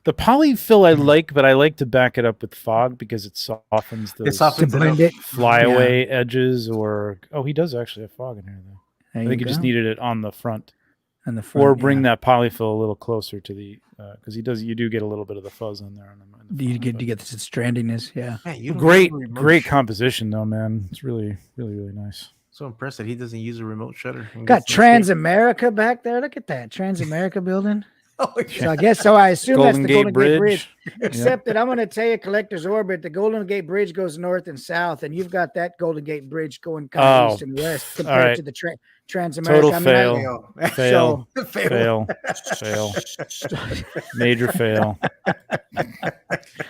The polyfill I like, but I like to back it up with fog because it softens It those softens To it blend up. it. flyaway edges. Or he does actually have fog in here though. There I think you he just go. needed it on the front, On the front, or bring yeah. that polyfill a little closer to the because he does. You do get a little bit of the fuzz on there. On the You front, get but- to get the strandiness. Yeah. Man, you don't great, use a remote great sh- composition though, man. It's really nice. So impressed that he doesn't use a remote shutter. and Got gets some Transamerica back there. Look at that Transamerica building. shit. Oh, yeah. So I assume Golden that's the Gate Golden Bridge. Gate Bridge. Except that I'm going to tell you, Collector's Orbit, the Golden Gate Bridge goes north and south, and you've got that Golden Gate Bridge going kind of Oh, east and west all compared right. to the Transamerica. Total I mean, fail. Fail. Fail. Fail. Major fail.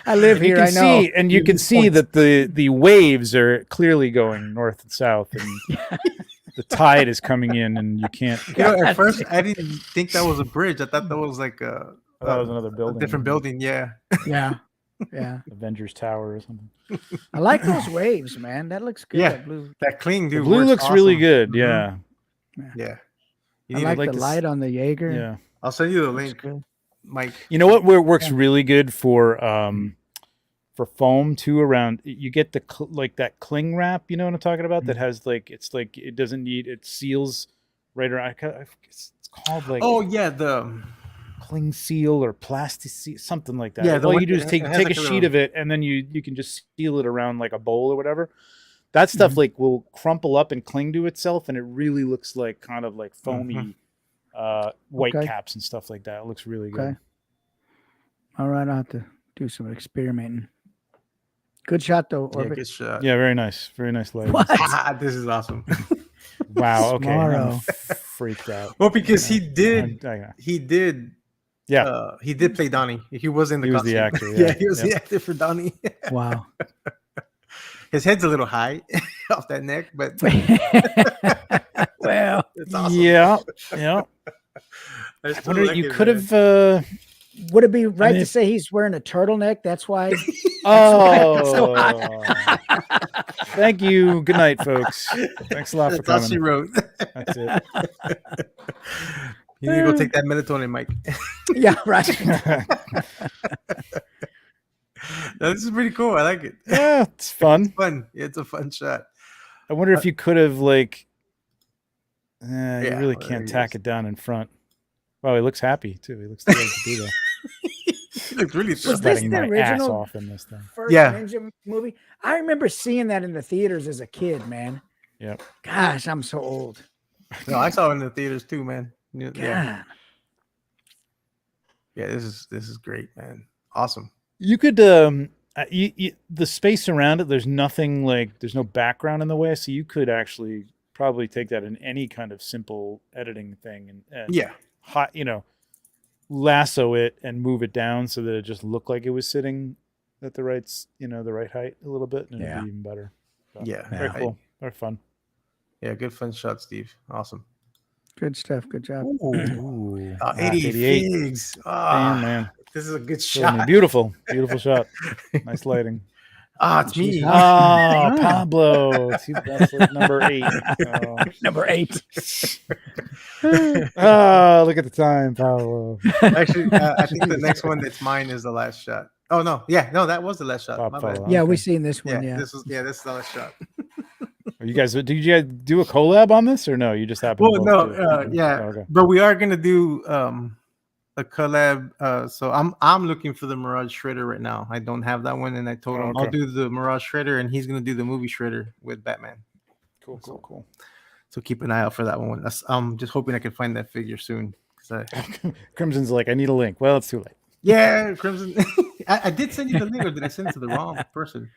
I live You here. can I know. see, and you can see that the waves are clearly going north and south, and the tide is coming in, and you can't. You know, at first I didn't think that was a bridge. I thought that was like I thought it was another a building, different building. Yeah. Yeah. Yeah. Avengers Tower or something. I like those waves, man. That looks good. Yeah. That blue. That cling, The dude. blue works looks really awesome. good. Mhm. Yeah, Yeah. You I need like like the to light on the Jaeger. yeah. I'll send you the Looks link, good. Mike. You know what works Yeah. really good for foam too? Around you get the like that cling wrap. You know what I'm talking about? That has like it doesn't need it seals right around. It's called like Oh yeah, the cling seal or plastic seal, something like that. Yeah, the all one you do that is take has a like a sheet little- of it, and then you can just seal it around like a bowl or whatever. That stuff like will crumple up and cling to itself, and it really looks like kind of like foamy white Okay. caps and stuff like that. It looks really good. Okay. All right, I'll have to do some experimenting. Good shot though, yeah, Orbit. good shot. Yeah, very nice light. What? This is awesome. Wow. Okay, I'm Tomorrow. freaked out. Well, because he did I- he did play Donnie. He was in the He was the costume. actor, Yeah, yeah. he was Yep. the actor for Donnie. Wow. His head's a little high off that neck, but Well, it's awesome. Yeah. I I still wonder like you it, could man. have. would it be right mean, to say he's wearing a turtleneck? That's why. Oh. Thank you. Good night, folks. Thanks a lot for That's all she coming. wrote. That's it. You need to go take that melatonin, Mike. Yeah, right. No, this is pretty cool. I like it. Yeah, it's fun. Fun. It's a fun shot. I wonder if you could have like. You Yeah, really well, there can't he tack is. it down in front. Wow, he looks happy too. He looks ready to be there. He looks really Was this Sweating the my ass original? off in this thing. First Yeah. Ninja movie. I remember seeing that in the theaters as a kid, man. Yep. Gosh, I'm so old. No, I saw it in the theaters too, man. God. Yeah. Yeah, this is great, man. Awesome. You could the space around it. There's nothing like there's no background in the way, so you could actually probably take that in any kind of simple editing thing and Yeah. hot, lasso it and move it down so that it just looked like it was sitting at the right the right height a little bit, and it'd be even better. So, Yeah. very cool. Very fun. Yeah, good fun shot, Steve. Awesome. Good stuff. Good job. Ooh, 88 figs. Damn, man. This is a good Showing me. shot. Beautiful shot. Nice lighting. It's me. Oh, Pablo. See, that's like number 8. Oh. Number 8. Oh, look at the time, Pablo. Actually, I think the next one that's mine is the last shot. Oh no, that was the last shot. Bob My bad. Fella. Yeah, Okay. we seen this one. Yeah. this is the last shot. Did you guys do a collab on this or no? You just happened Well, to no, both do it? yeah, Oh, okay. but we are gonna do a collab. So I'm looking for the Mirage Shredder right now. I don't have that one, and I told him I'll do the Mirage Shredder, and he's gonna do the movie Shredder with Batman. Cool. So keep an eye out for that one. I'm just hoping I can find that figure soon. Crimson's like, I need a link. Well, it's too late. Yeah, Crimson. I did send you the link, or did I send it to the wrong person?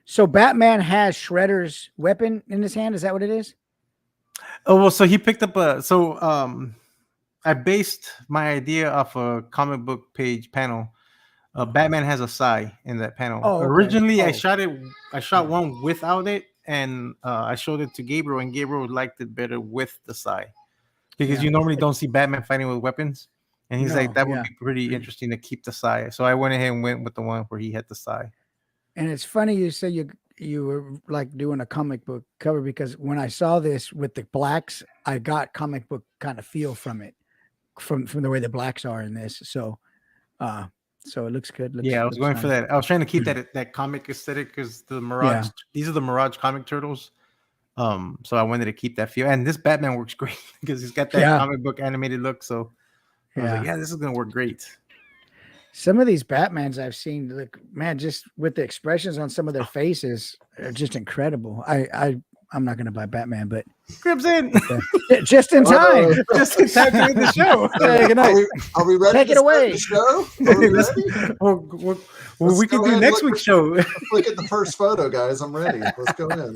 So Batman has Shredder's weapon in his hand. Is that what it is? Oh well, so he picked up I based my idea off a comic book page panel. Batman has a sai in that panel. Oh, okay. Originally, Oh. I shot one without it, and I showed it to Gabriel, and Gabriel liked it better with the sai because you normally don't see Batman fighting with weapons, and he's like, that would be pretty interesting to keep the sai. So I went ahead and went with the one where he had the sai. And it's funny you say you were like doing a comic book cover, because when I saw this with the blacks, I got comic book kind of feel from it, from the way the blacks are in this. So so it looks good. I was going for that. I was trying to keep that comic aesthetic because the Mirage, these are the Mirage comic turtles. So I wanted to keep that feel, and this Batman works great because he's got that comic book animated look. So I was like, this is gonna work great. Some of these Batmans I've seen, look, man, just with the expressions on some of their faces are just incredible. I'm not going to buy Batman, but Crimson, just in time. Just in time to end the show. Hey, good night. Are we ready? Take it away. The show? Are we ready? Well, we can do next week's show. Look at the first photo, guys. I'm ready. Let's go in.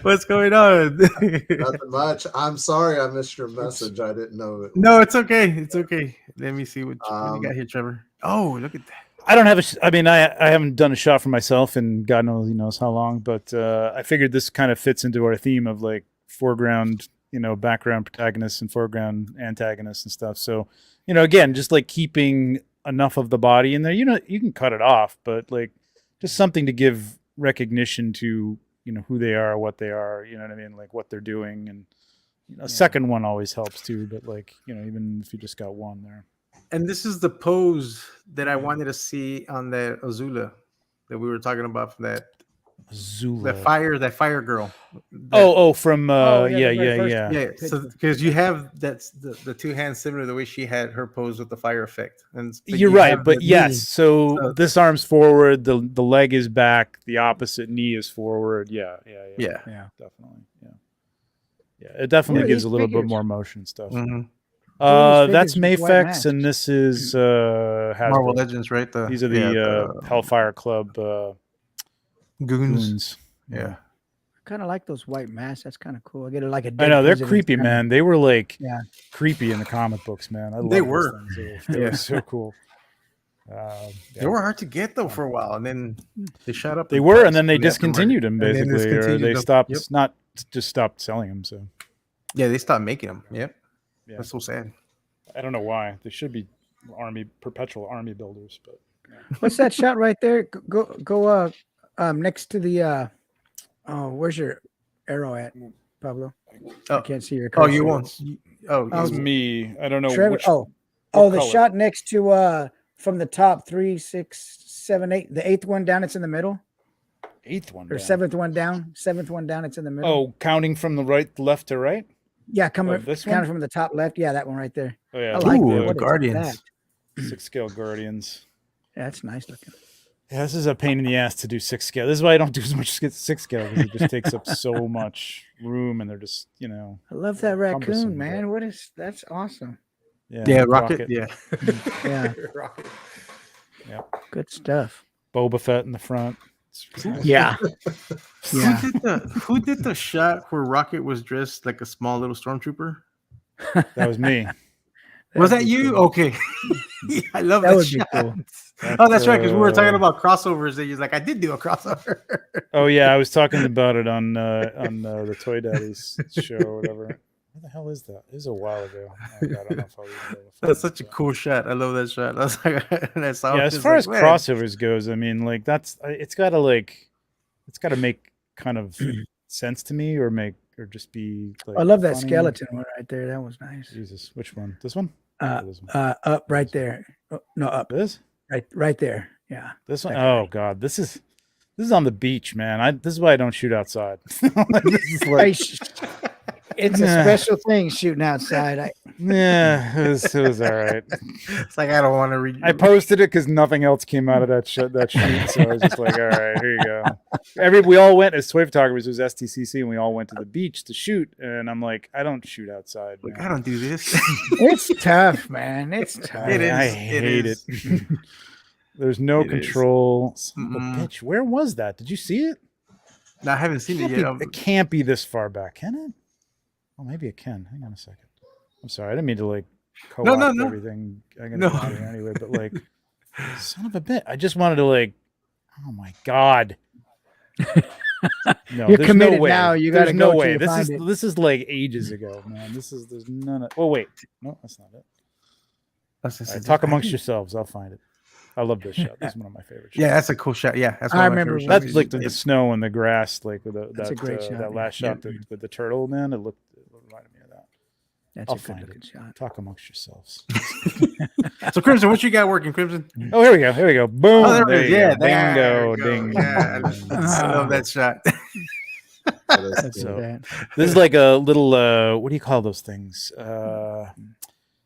What's going on? Nothing much. I'm sorry I missed your message. I didn't know it. No, it's okay. It's okay. Let me see what you got here, Trevor. Oh, look at that. I don't have I haven't done a shot for myself in God knows how long, but I figured this kind of fits into our theme of like foreground, background protagonists and foreground antagonists and stuff. So, again, just like keeping enough of the body in there, you can cut it off, but like just something to give recognition to, who they are, what they are, you know what I mean? Like what they're doing. And a second one always helps too, but like, even if you just got one there. And this is the pose that I wanted to see on that Azula that we were talking about from that Azula. that fire girl. From Yeah. So because you have that's the two hands similar to the way she had her pose with the fire effect. And you're right, but yes. So this arm's forward, the leg is back, the opposite knee is forward. Yeah, definitely. Yeah, it definitely gives a little bit more motion stuff. Mm-hmm. That's Mayfex, and this is Marvel Legends, right? These are the Hellfire Club goons. Yeah, I kind of like those white masks. That's kind of cool. I get it like a. I know they're creepy, man. They were like creepy in the comic books, man. They were. They were so cool. They were hard to get though for a while, and then they shut up. They were, and then they discontinued them basically, or they stopped. Yep. Just stopped selling them. So yeah, they stopped making them. Yep. Yeah. That's so sad. I don't know why. They should be perpetual army builders, but what's that shot right there? Go next to the where's your arrow at, Pablo? I can't see your cursor. Oh, you won't. It's me. I don't know Trevor, which. the color. Shot next to from the top 3, 6, 7, 8. The 8th one down, it's in the middle. 8th one or down. 7th one down. 7th one down, it's in the middle. Oh, counting from the left to right? Yeah, coming this counting one? from the top left. Yeah, that one right there. Oh yeah, I like that. Ooh, What is Guardians. that? 6 scale Guardians. Yeah, that's nice looking. Yeah, this is a pain in the ass to do 6 scale. This is why I don't do as much 6 scale, because it just takes up so much room, and they're just I love that raccoon, cumbersome, man. That's awesome. Yeah, Rocket. Yeah. Yeah, Rocket. good stuff. Boba Fett in the front. Yeah, yeah. Who did the shot where Rocket was dressed like a small little stormtrooper? That was me. Was That'd that be you? cool. Okay. Yeah, I love That that would be shot. cool. Oh, that's right, because we were talking about crossovers. And he's like, I did do a crossover. Oh yeah, I was talking about it on the Toy Daddies show or whatever. What the hell is that? It was a while ago. Oh, God, I don't know if I'll even be able to find That's such a it. cool shot. I love that shot. I was like, and I saw Yeah, it, as it's far like, as man. crossovers goes, I mean, like it's got to make kind of sense to me, or just be like. I love that funny. skeleton one right there. That was nice. Jesus, which one? This one? Or this one? Up right there. Oh, no, up. This? Right there. Yeah. This one? That guy. Oh God, this is on the beach, man. This is why I don't shoot outside. This is like, It's a special thing shooting outside. yeah, it was all right. It's like, I don't want to read. I posted it because nothing else came out of that shoot. So I was just like, all right, here you go. We all went as toy photographers. It was STCC, and we all went to the beach to shoot. And I'm like, I don't shoot outside. Like, Man. I don't do this. It's tough, man. It's tough. It is. I hate it. There's no It is. control. Son of a Mm-mm. bitch. Where was that? Did you see it? No, I haven't seen it yet. It can't be this far back, can it? Oh, maybe it can. Hang on a second. I'm sorry. I didn't mean to like co-opt No. everything. I'm gonna No. go out here anyway, but like, son of a bitch. I just wanted to like. Oh my God. No, You're there's committed no way. now. You There's gotta no go way. till you find it. This is like ages ago, man. There's none of. Oh wait, no, that's not it. That's just, All right, talk amongst yourselves. I'll find it. I love this shot. This is one of my favorite shots. Yeah, that's a cool shot. Yeah, that's I one of my remember favorite That's shots. like the snow and the grass, like with That's a great shot, that yeah. last shot with the turtle, man. It reminded me of that. That's I'll a good find looking it. shot. Talk amongst yourselves. So Crimson, what you got working, Crimson? Oh, here we go. Here we go. Boom. Oh, there there it is. you Yeah, go. there Bingo. we go. Ding. Yeah, I love that shot. Let's do So, that. this is like a little what do you call those things?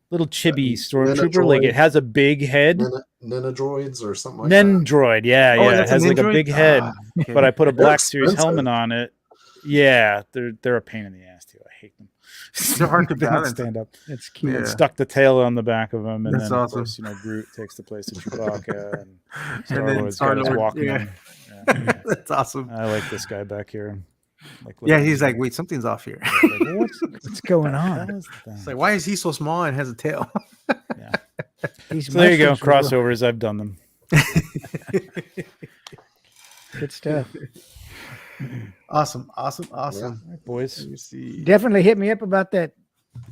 Little chibi stormtrooper. Like it has a big head. Nina droids or something like that. Nendroid. Yeah, Oh, yeah. It that's a has like a Nendroid? big head. Okay. But I put a Black expensive. Series helmet on it. Yeah, they're a pain in the ass too. I hate them. They're hard to They don't balance. stand up. It's cute. Yeah. Stuck the tail on the back of them, and That's then awesome. of course, Groot takes the place of Chewbacca, and And then Star-Lord's got his Star-Lord, Walkman. yeah. Yeah. That's awesome. I like this guy back here. Like, Yeah, he's like, wait, something's off here. What's going on? It's like, why is he so small and has a tail? Yeah. These So there you go, mushrooms were crossovers. I've done them. Good stuff. Awesome. All right, boys. Let me see. Definitely hit me up about that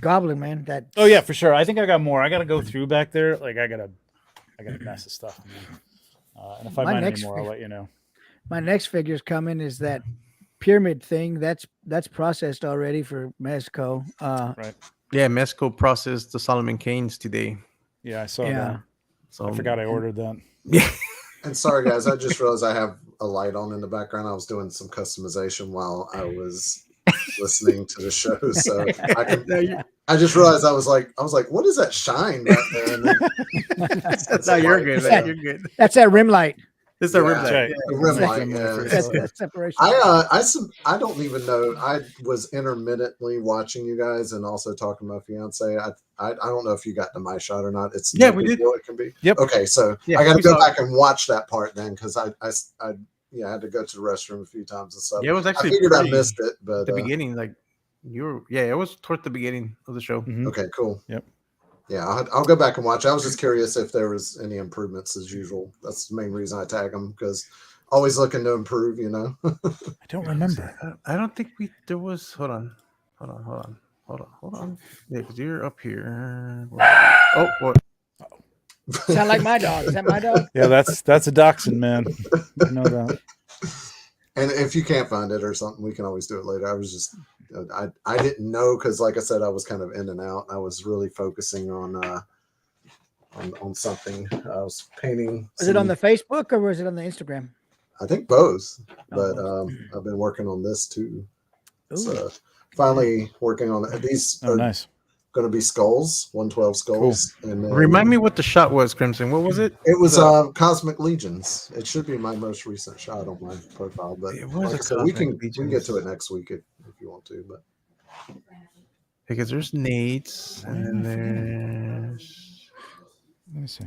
goblin, man. That Oh yeah, for sure. I think I got more. I got to go through back there. Like I got a mess of stuff. Man. And if I My find any next more, I'll let you know. my next figure's coming is that pyramid thing. That's processed already for Mezco. Yeah, Mesco processed the Solomon Canes today. Yeah, I saw Yeah. that. So I forgot I ordered that. Yeah. And sorry, guys, I just realized I have a light on in the background. I was doing some customization while I was listening to the show, so I just realized I was like, what is that shine back there? And then, No, you're good. Yeah. You're good. That's that rim light. It's a rim Yeah. light. Right. the rim That's light. Yeah. That's separation. I don't even know. I was intermittently watching you guys and also talking to my fiance. I don't know if you got to my shot or not. It's Yeah, no we big did. deal, it can be. Yep. Okay, so Yeah, I got to we go saw back and watch that part then because I had to go to the restroom a few times and stuff. Yeah, it was I actually figured I pretty- missed it, but the beginning, like it was towards the beginning of the show. Mhm. okay, cool. Yep. Yeah, I'll go back and watch. I was just curious if there was any improvements as usual. That's the main reason I tag them because always looking to improve. I don't remember. I don't think there was. Hold on. Yeah, because you're up here. Oh, what? Sound like my dog. Is that my dog? Yeah, that's a dachshund, man. I know that. And if you can't find it or something, we can always do it later. I was just, I didn't know because, like I said, I was kind of in and out. I was really focusing on something. I was painting. Was it on the Facebook or was it on the Instagram? I think both, but both. I've been working on this too. Ooh. So finally working on it. These Oh, are nice. going to be skulls, 112 skulls, and then Remind me what the shot was, Crimson. What was it? It was Cosmic Legions. It should be my most recent shot on my profile, but It was like a I said, we Cosmic can get to Legions. it next week if you want to. But Because there's Nate's and then there's. Let me see.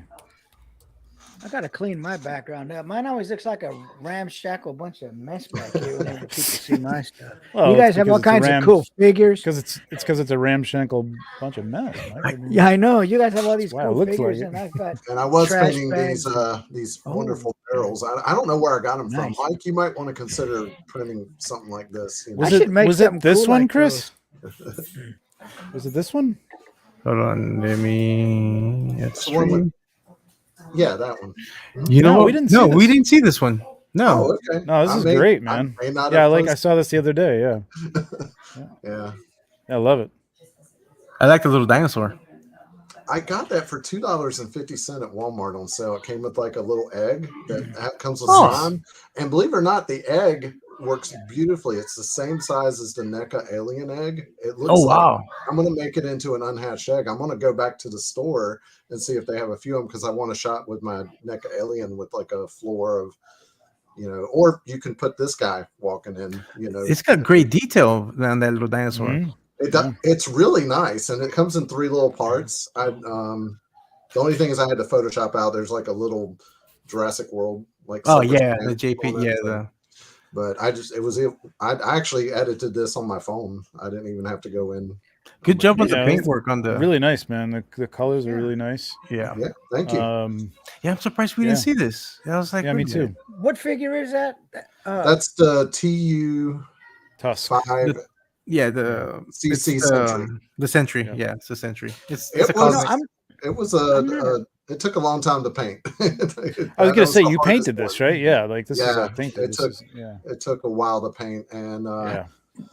I gotta clean my background up. Mine always looks like a ramshackle bunch of mess back here whenever people see my stuff. Well, you guys have all kinds of cool figures. Because it's a ramshackle bunch of mess. Yeah, I know. You guys have all these Wow, cool it looks figures, like and I've got And I was trash painting bags. these wonderful barrels. I don't know where I got them Nice. from. Mike, you might want to consider printing something like this. You know? I should make Was it something this cool one, like Chris? Was it this one? Hold on, let me. It's The one with- yeah, that one. You know No, what? we didn't see we this. didn't see this one. No. Oh, okay. No, this is great, man. I saw this the other day. Yeah. Yeah. I love it. I like the little dinosaur. I got that for $2.50 at Walmart on sale. It came with like a little egg that comes with slime. And believe it or not, the egg works beautifully. It's the same size as the NECA alien egg. It looks wow. I'm going to make it into an unhatched egg. I'm going to go back to the store and see if they have a few of them because I want a shot with my NECA alien with like a floor of, or you can put this guy walking in, It's got great detail on that little dinosaur. Mm-hmm. It's really nice, and it comes in 3 little parts. The only thing is I had to Photoshop out. There's like a little Jurassic World, like the JP, But I actually edited this on my phone. I didn't even have to go in. Good job on the paintwork on the. Really nice, man. The colors are really nice. Yeah. Yeah. Thank you. Yeah, I'm surprised we didn't see this. I was like, yeah, me too. What figure is that? That's the TU Tusk. 5. Yeah, the CC Sentry. The Sentry, yeah, it's a Sentry. It took a long time to paint. I was gonna say you painted this, right? Yeah, like this is all painted. It took a while to paint, and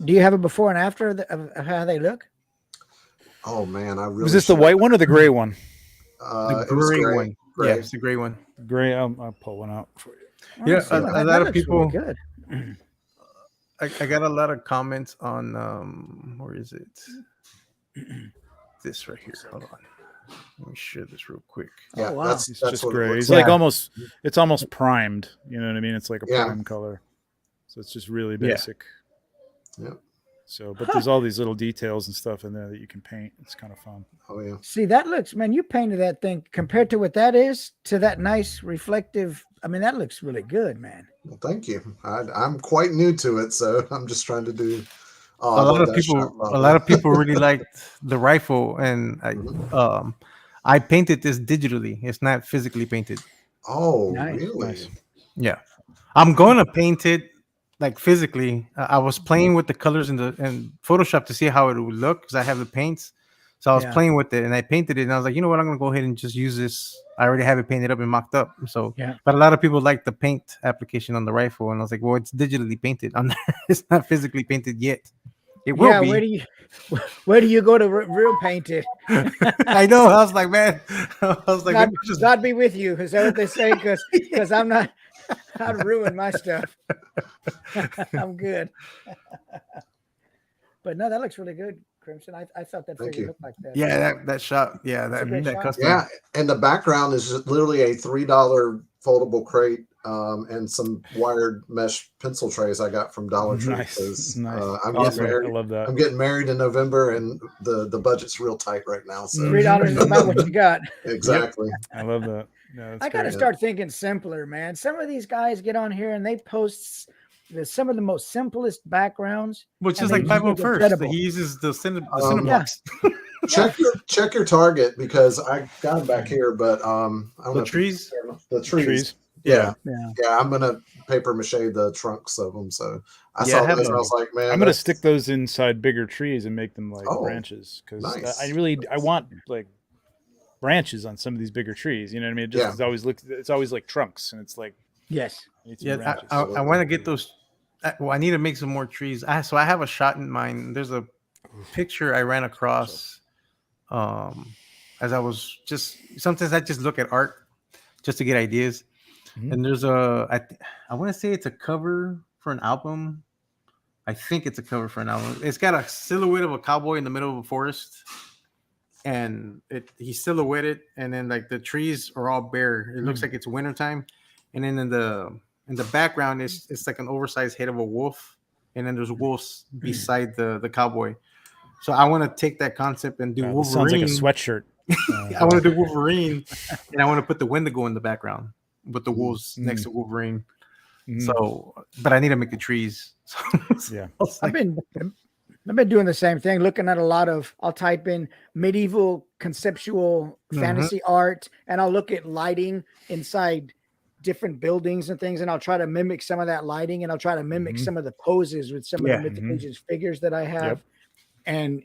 Do you have a before and after of how they look? Oh man, I really was this the white one or the gray one? The gray one. Gray. Yeah, it's the gray one. Gray. I'll pull one out for you. Yeah, a lot of people. Really good. I got a lot of comments on where is it? This right here. Hold on. Let me share this real quick. Yeah, wow. that's just what gray. it It's looks like it's almost primed. You know what I mean? It's like a prime color. So it's just really basic. Yeah. So, but there's all these little details and stuff in there that you can paint. It's kind of fun. Oh yeah. See, that looks, man, you painted that thing compared to what that is to that nice reflective. I mean, that looks really good, man. Well, thank you. I'm quite new to it, so I'm just trying to do. A lot of people really liked the rifle, and I painted this digitally. It's not physically painted. Oh, Nice. really? Nice. Yeah, I'm going to paint it like physically. I was playing with the colors in Photoshop to see how it would look because I have the paints. So I was playing with it and I painted it, and I was like, you know what, I'm gonna go ahead and just use this. I already have it painted up and mocked up. So but a lot of people like the paint application on the rifle, and I was like, well, it's digitally painted on there. It's not physically painted yet. It will be. Where do you go to real paint it? I know. I was like, man. I was like, God be with you. Is that what they say? Because I'm not. I'd ruin my stuff. I'm good. But no, that looks really good, Crimson. I thought that figure looked like that. Yeah, that shot. Yeah, that custom. Yeah, and the background is just literally a $3 foldable crate and some wired mesh pencil trays I got from Dollar Tree. Nice. I'm Awesome. getting married. I love that. I'm getting married in November, and the budget's real tight right now. So $3 is about what you got. Exactly. I love that. Yeah, I got to start thinking simpler, man. Some of these guys get on here and they post some of the most simplest backgrounds. Which is like 501st. He uses the Cinebox. Check your target because I got them back here, but I don't know. The trees. Yeah. I'm gonna paper mache the trunks of them. So I saw those. And I was like, man, I'm gonna stick those inside bigger trees and make them like branches because I want like branches on some of these bigger trees. You know what I mean? It's always like trunks, and it's like I want to get those. Well, I need to make some more trees. So I have a shot in mind. There's a picture I ran across as I was sometimes I just look at art just to get ideas. Mm-hmm. And there's I want to say it's a cover for an album. I think it's a cover for an album. It's got a silhouette of a cowboy in the middle of a forest, and he's silhouetted, and then like the trees are all bare. It looks like it's wintertime, and then in the background it's like an oversized head of a wolf, and then there's wolves beside the cowboy. So I want to take that concept and do This Wolverine. sounds like a sweatshirt. I want to do Wolverine, and I want to put the Wendigo in the background with the wolves next to Wolverine. So, but I need to make the trees. So, Yeah. I've been doing the same thing, looking at a lot of, I'll type in medieval conceptual fantasy art, and I'll look at lighting inside different buildings and things, and I'll try to mimic some of that lighting, and I'll try to mimic some of the poses with some of the mythological figures that I have. And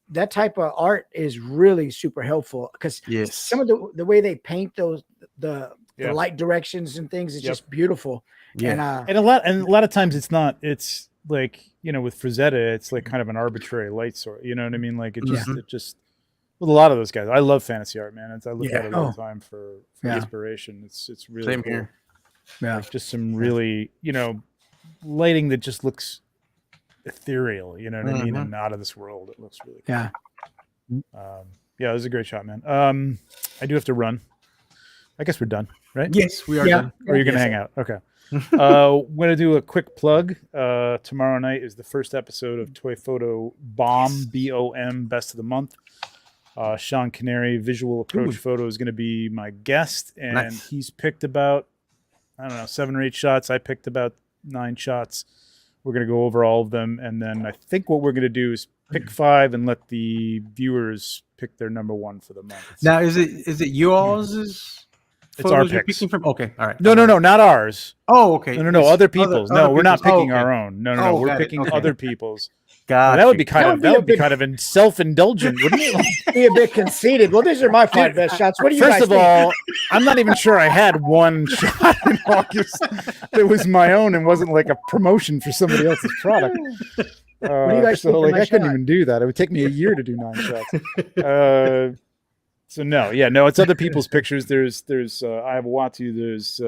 that type of art is really super helpful, because some of the way they paint those the light directions and things is just beautiful. And a lot of times it's like, you know, with Frazetta, it's like kind of an arbitrary light source. You know what I mean? Like it just with a lot of those guys. I love fantasy art, man. I look at it all the time for inspiration. It's really same cool. here. Yeah, like just some really, you know, lighting that just looks ethereal. You know what I mean? And out of this world. It looks really cool. Yeah, it was a great shot, man. I do have to run. I guess we're done, right? Yes, we are done. Or you're gonna hang out? Okay. I'm gonna do a quick plug. Tomorrow night is the first episode of Toy Photo Bomb, BOM, Best of the Month. Sean Canary, Visual Approach Photo, is going to be my guest, and he's picked about, I don't know, 7 or 8 shots. I picked about 9 shots. We're going to go over all of them, and then I think what we're going to do is pick 5 and let the viewers pick their number 1 for the month. Now, is it yours? It's our picks. From? Okay, all right. No, not ours. Oh, okay. No, other people's. Other we're not people's. picking our own. No, we're picking other people's. God, that would be kind of self-indulgent, wouldn't it? Be a bit conceited. Well, these are my 5 best shots. What do you guys think? First of all, I'm not even sure I had one shot in August that was my own and wasn't like a promotion for somebody else's product. What do you guys think of my I couldn't shot? even do that. It would take me a year to do 9 shots. So it's other people's pictures. There's I have Watu. There's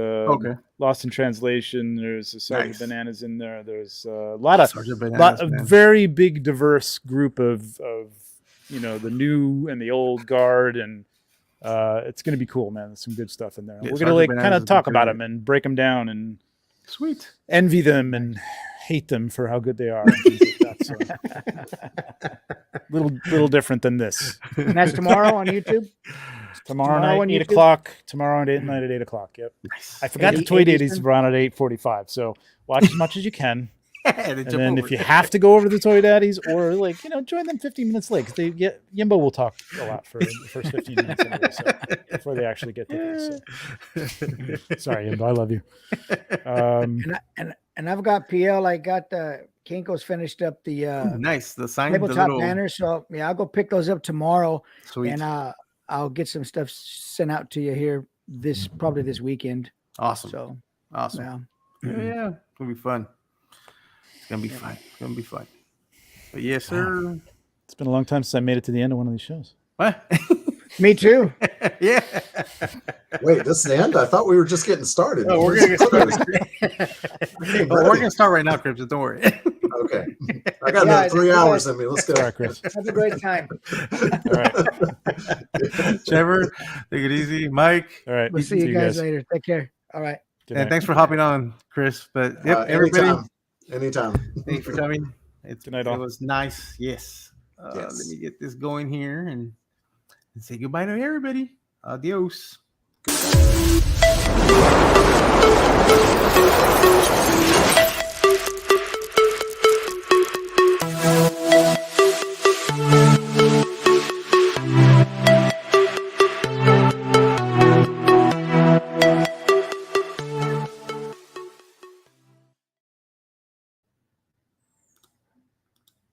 Lost in Translation. There's a Sergeant Bananas in there. There's a lot of very big, diverse group of you know, the new and the old guard, and it's going to be cool, man. There's some good stuff in there. We're going to like kind of talk about them and break them down and envy them and hate them for how good they are. And things like that. So, little different than this. And that's tomorrow on YouTube. Tomorrow night, 8 o'clock. Tomorrow night at 8 o'clock. Yep. Nice. I forgot the Toy Daddies were on at 8:45. So watch as much as you can. And then if you have to go over to the Toy Daddies, or like, you know, join them 15 minutes late, because Yimbo will talk a lot for the first 15 minutes anyway, so, before they actually get to this. So. Sorry, Yimbo, I love you. And I've got PL. I got the Kinko's finished up the the sign, tabletop banners. So yeah, I'll go pick those up tomorrow. Sweet. And I'll get some stuff sent out to you here probably this weekend. Awesome. So awesome. Yeah, it'll be fun. It's gonna be fun. But yes, sir. It's been a long time since I made it to the end of one of these shows. What? Me too. Yeah. Wait, this is the end? I thought we were just getting started. No, we're gonna get started. We're gonna start right now, Crips. Don't worry. Okay. I got another 3 hours in me. Let's go. All right, Chris. Have a great time. All right. Trevor, take it easy. Mike. All right. We'll see you guys later. Take care. All right. And thanks for hopping on, Chris. But everybody. Anytime. Thanks for coming. It all. was nice. Yes. Let me get this going here and say goodbye to everybody. Adios.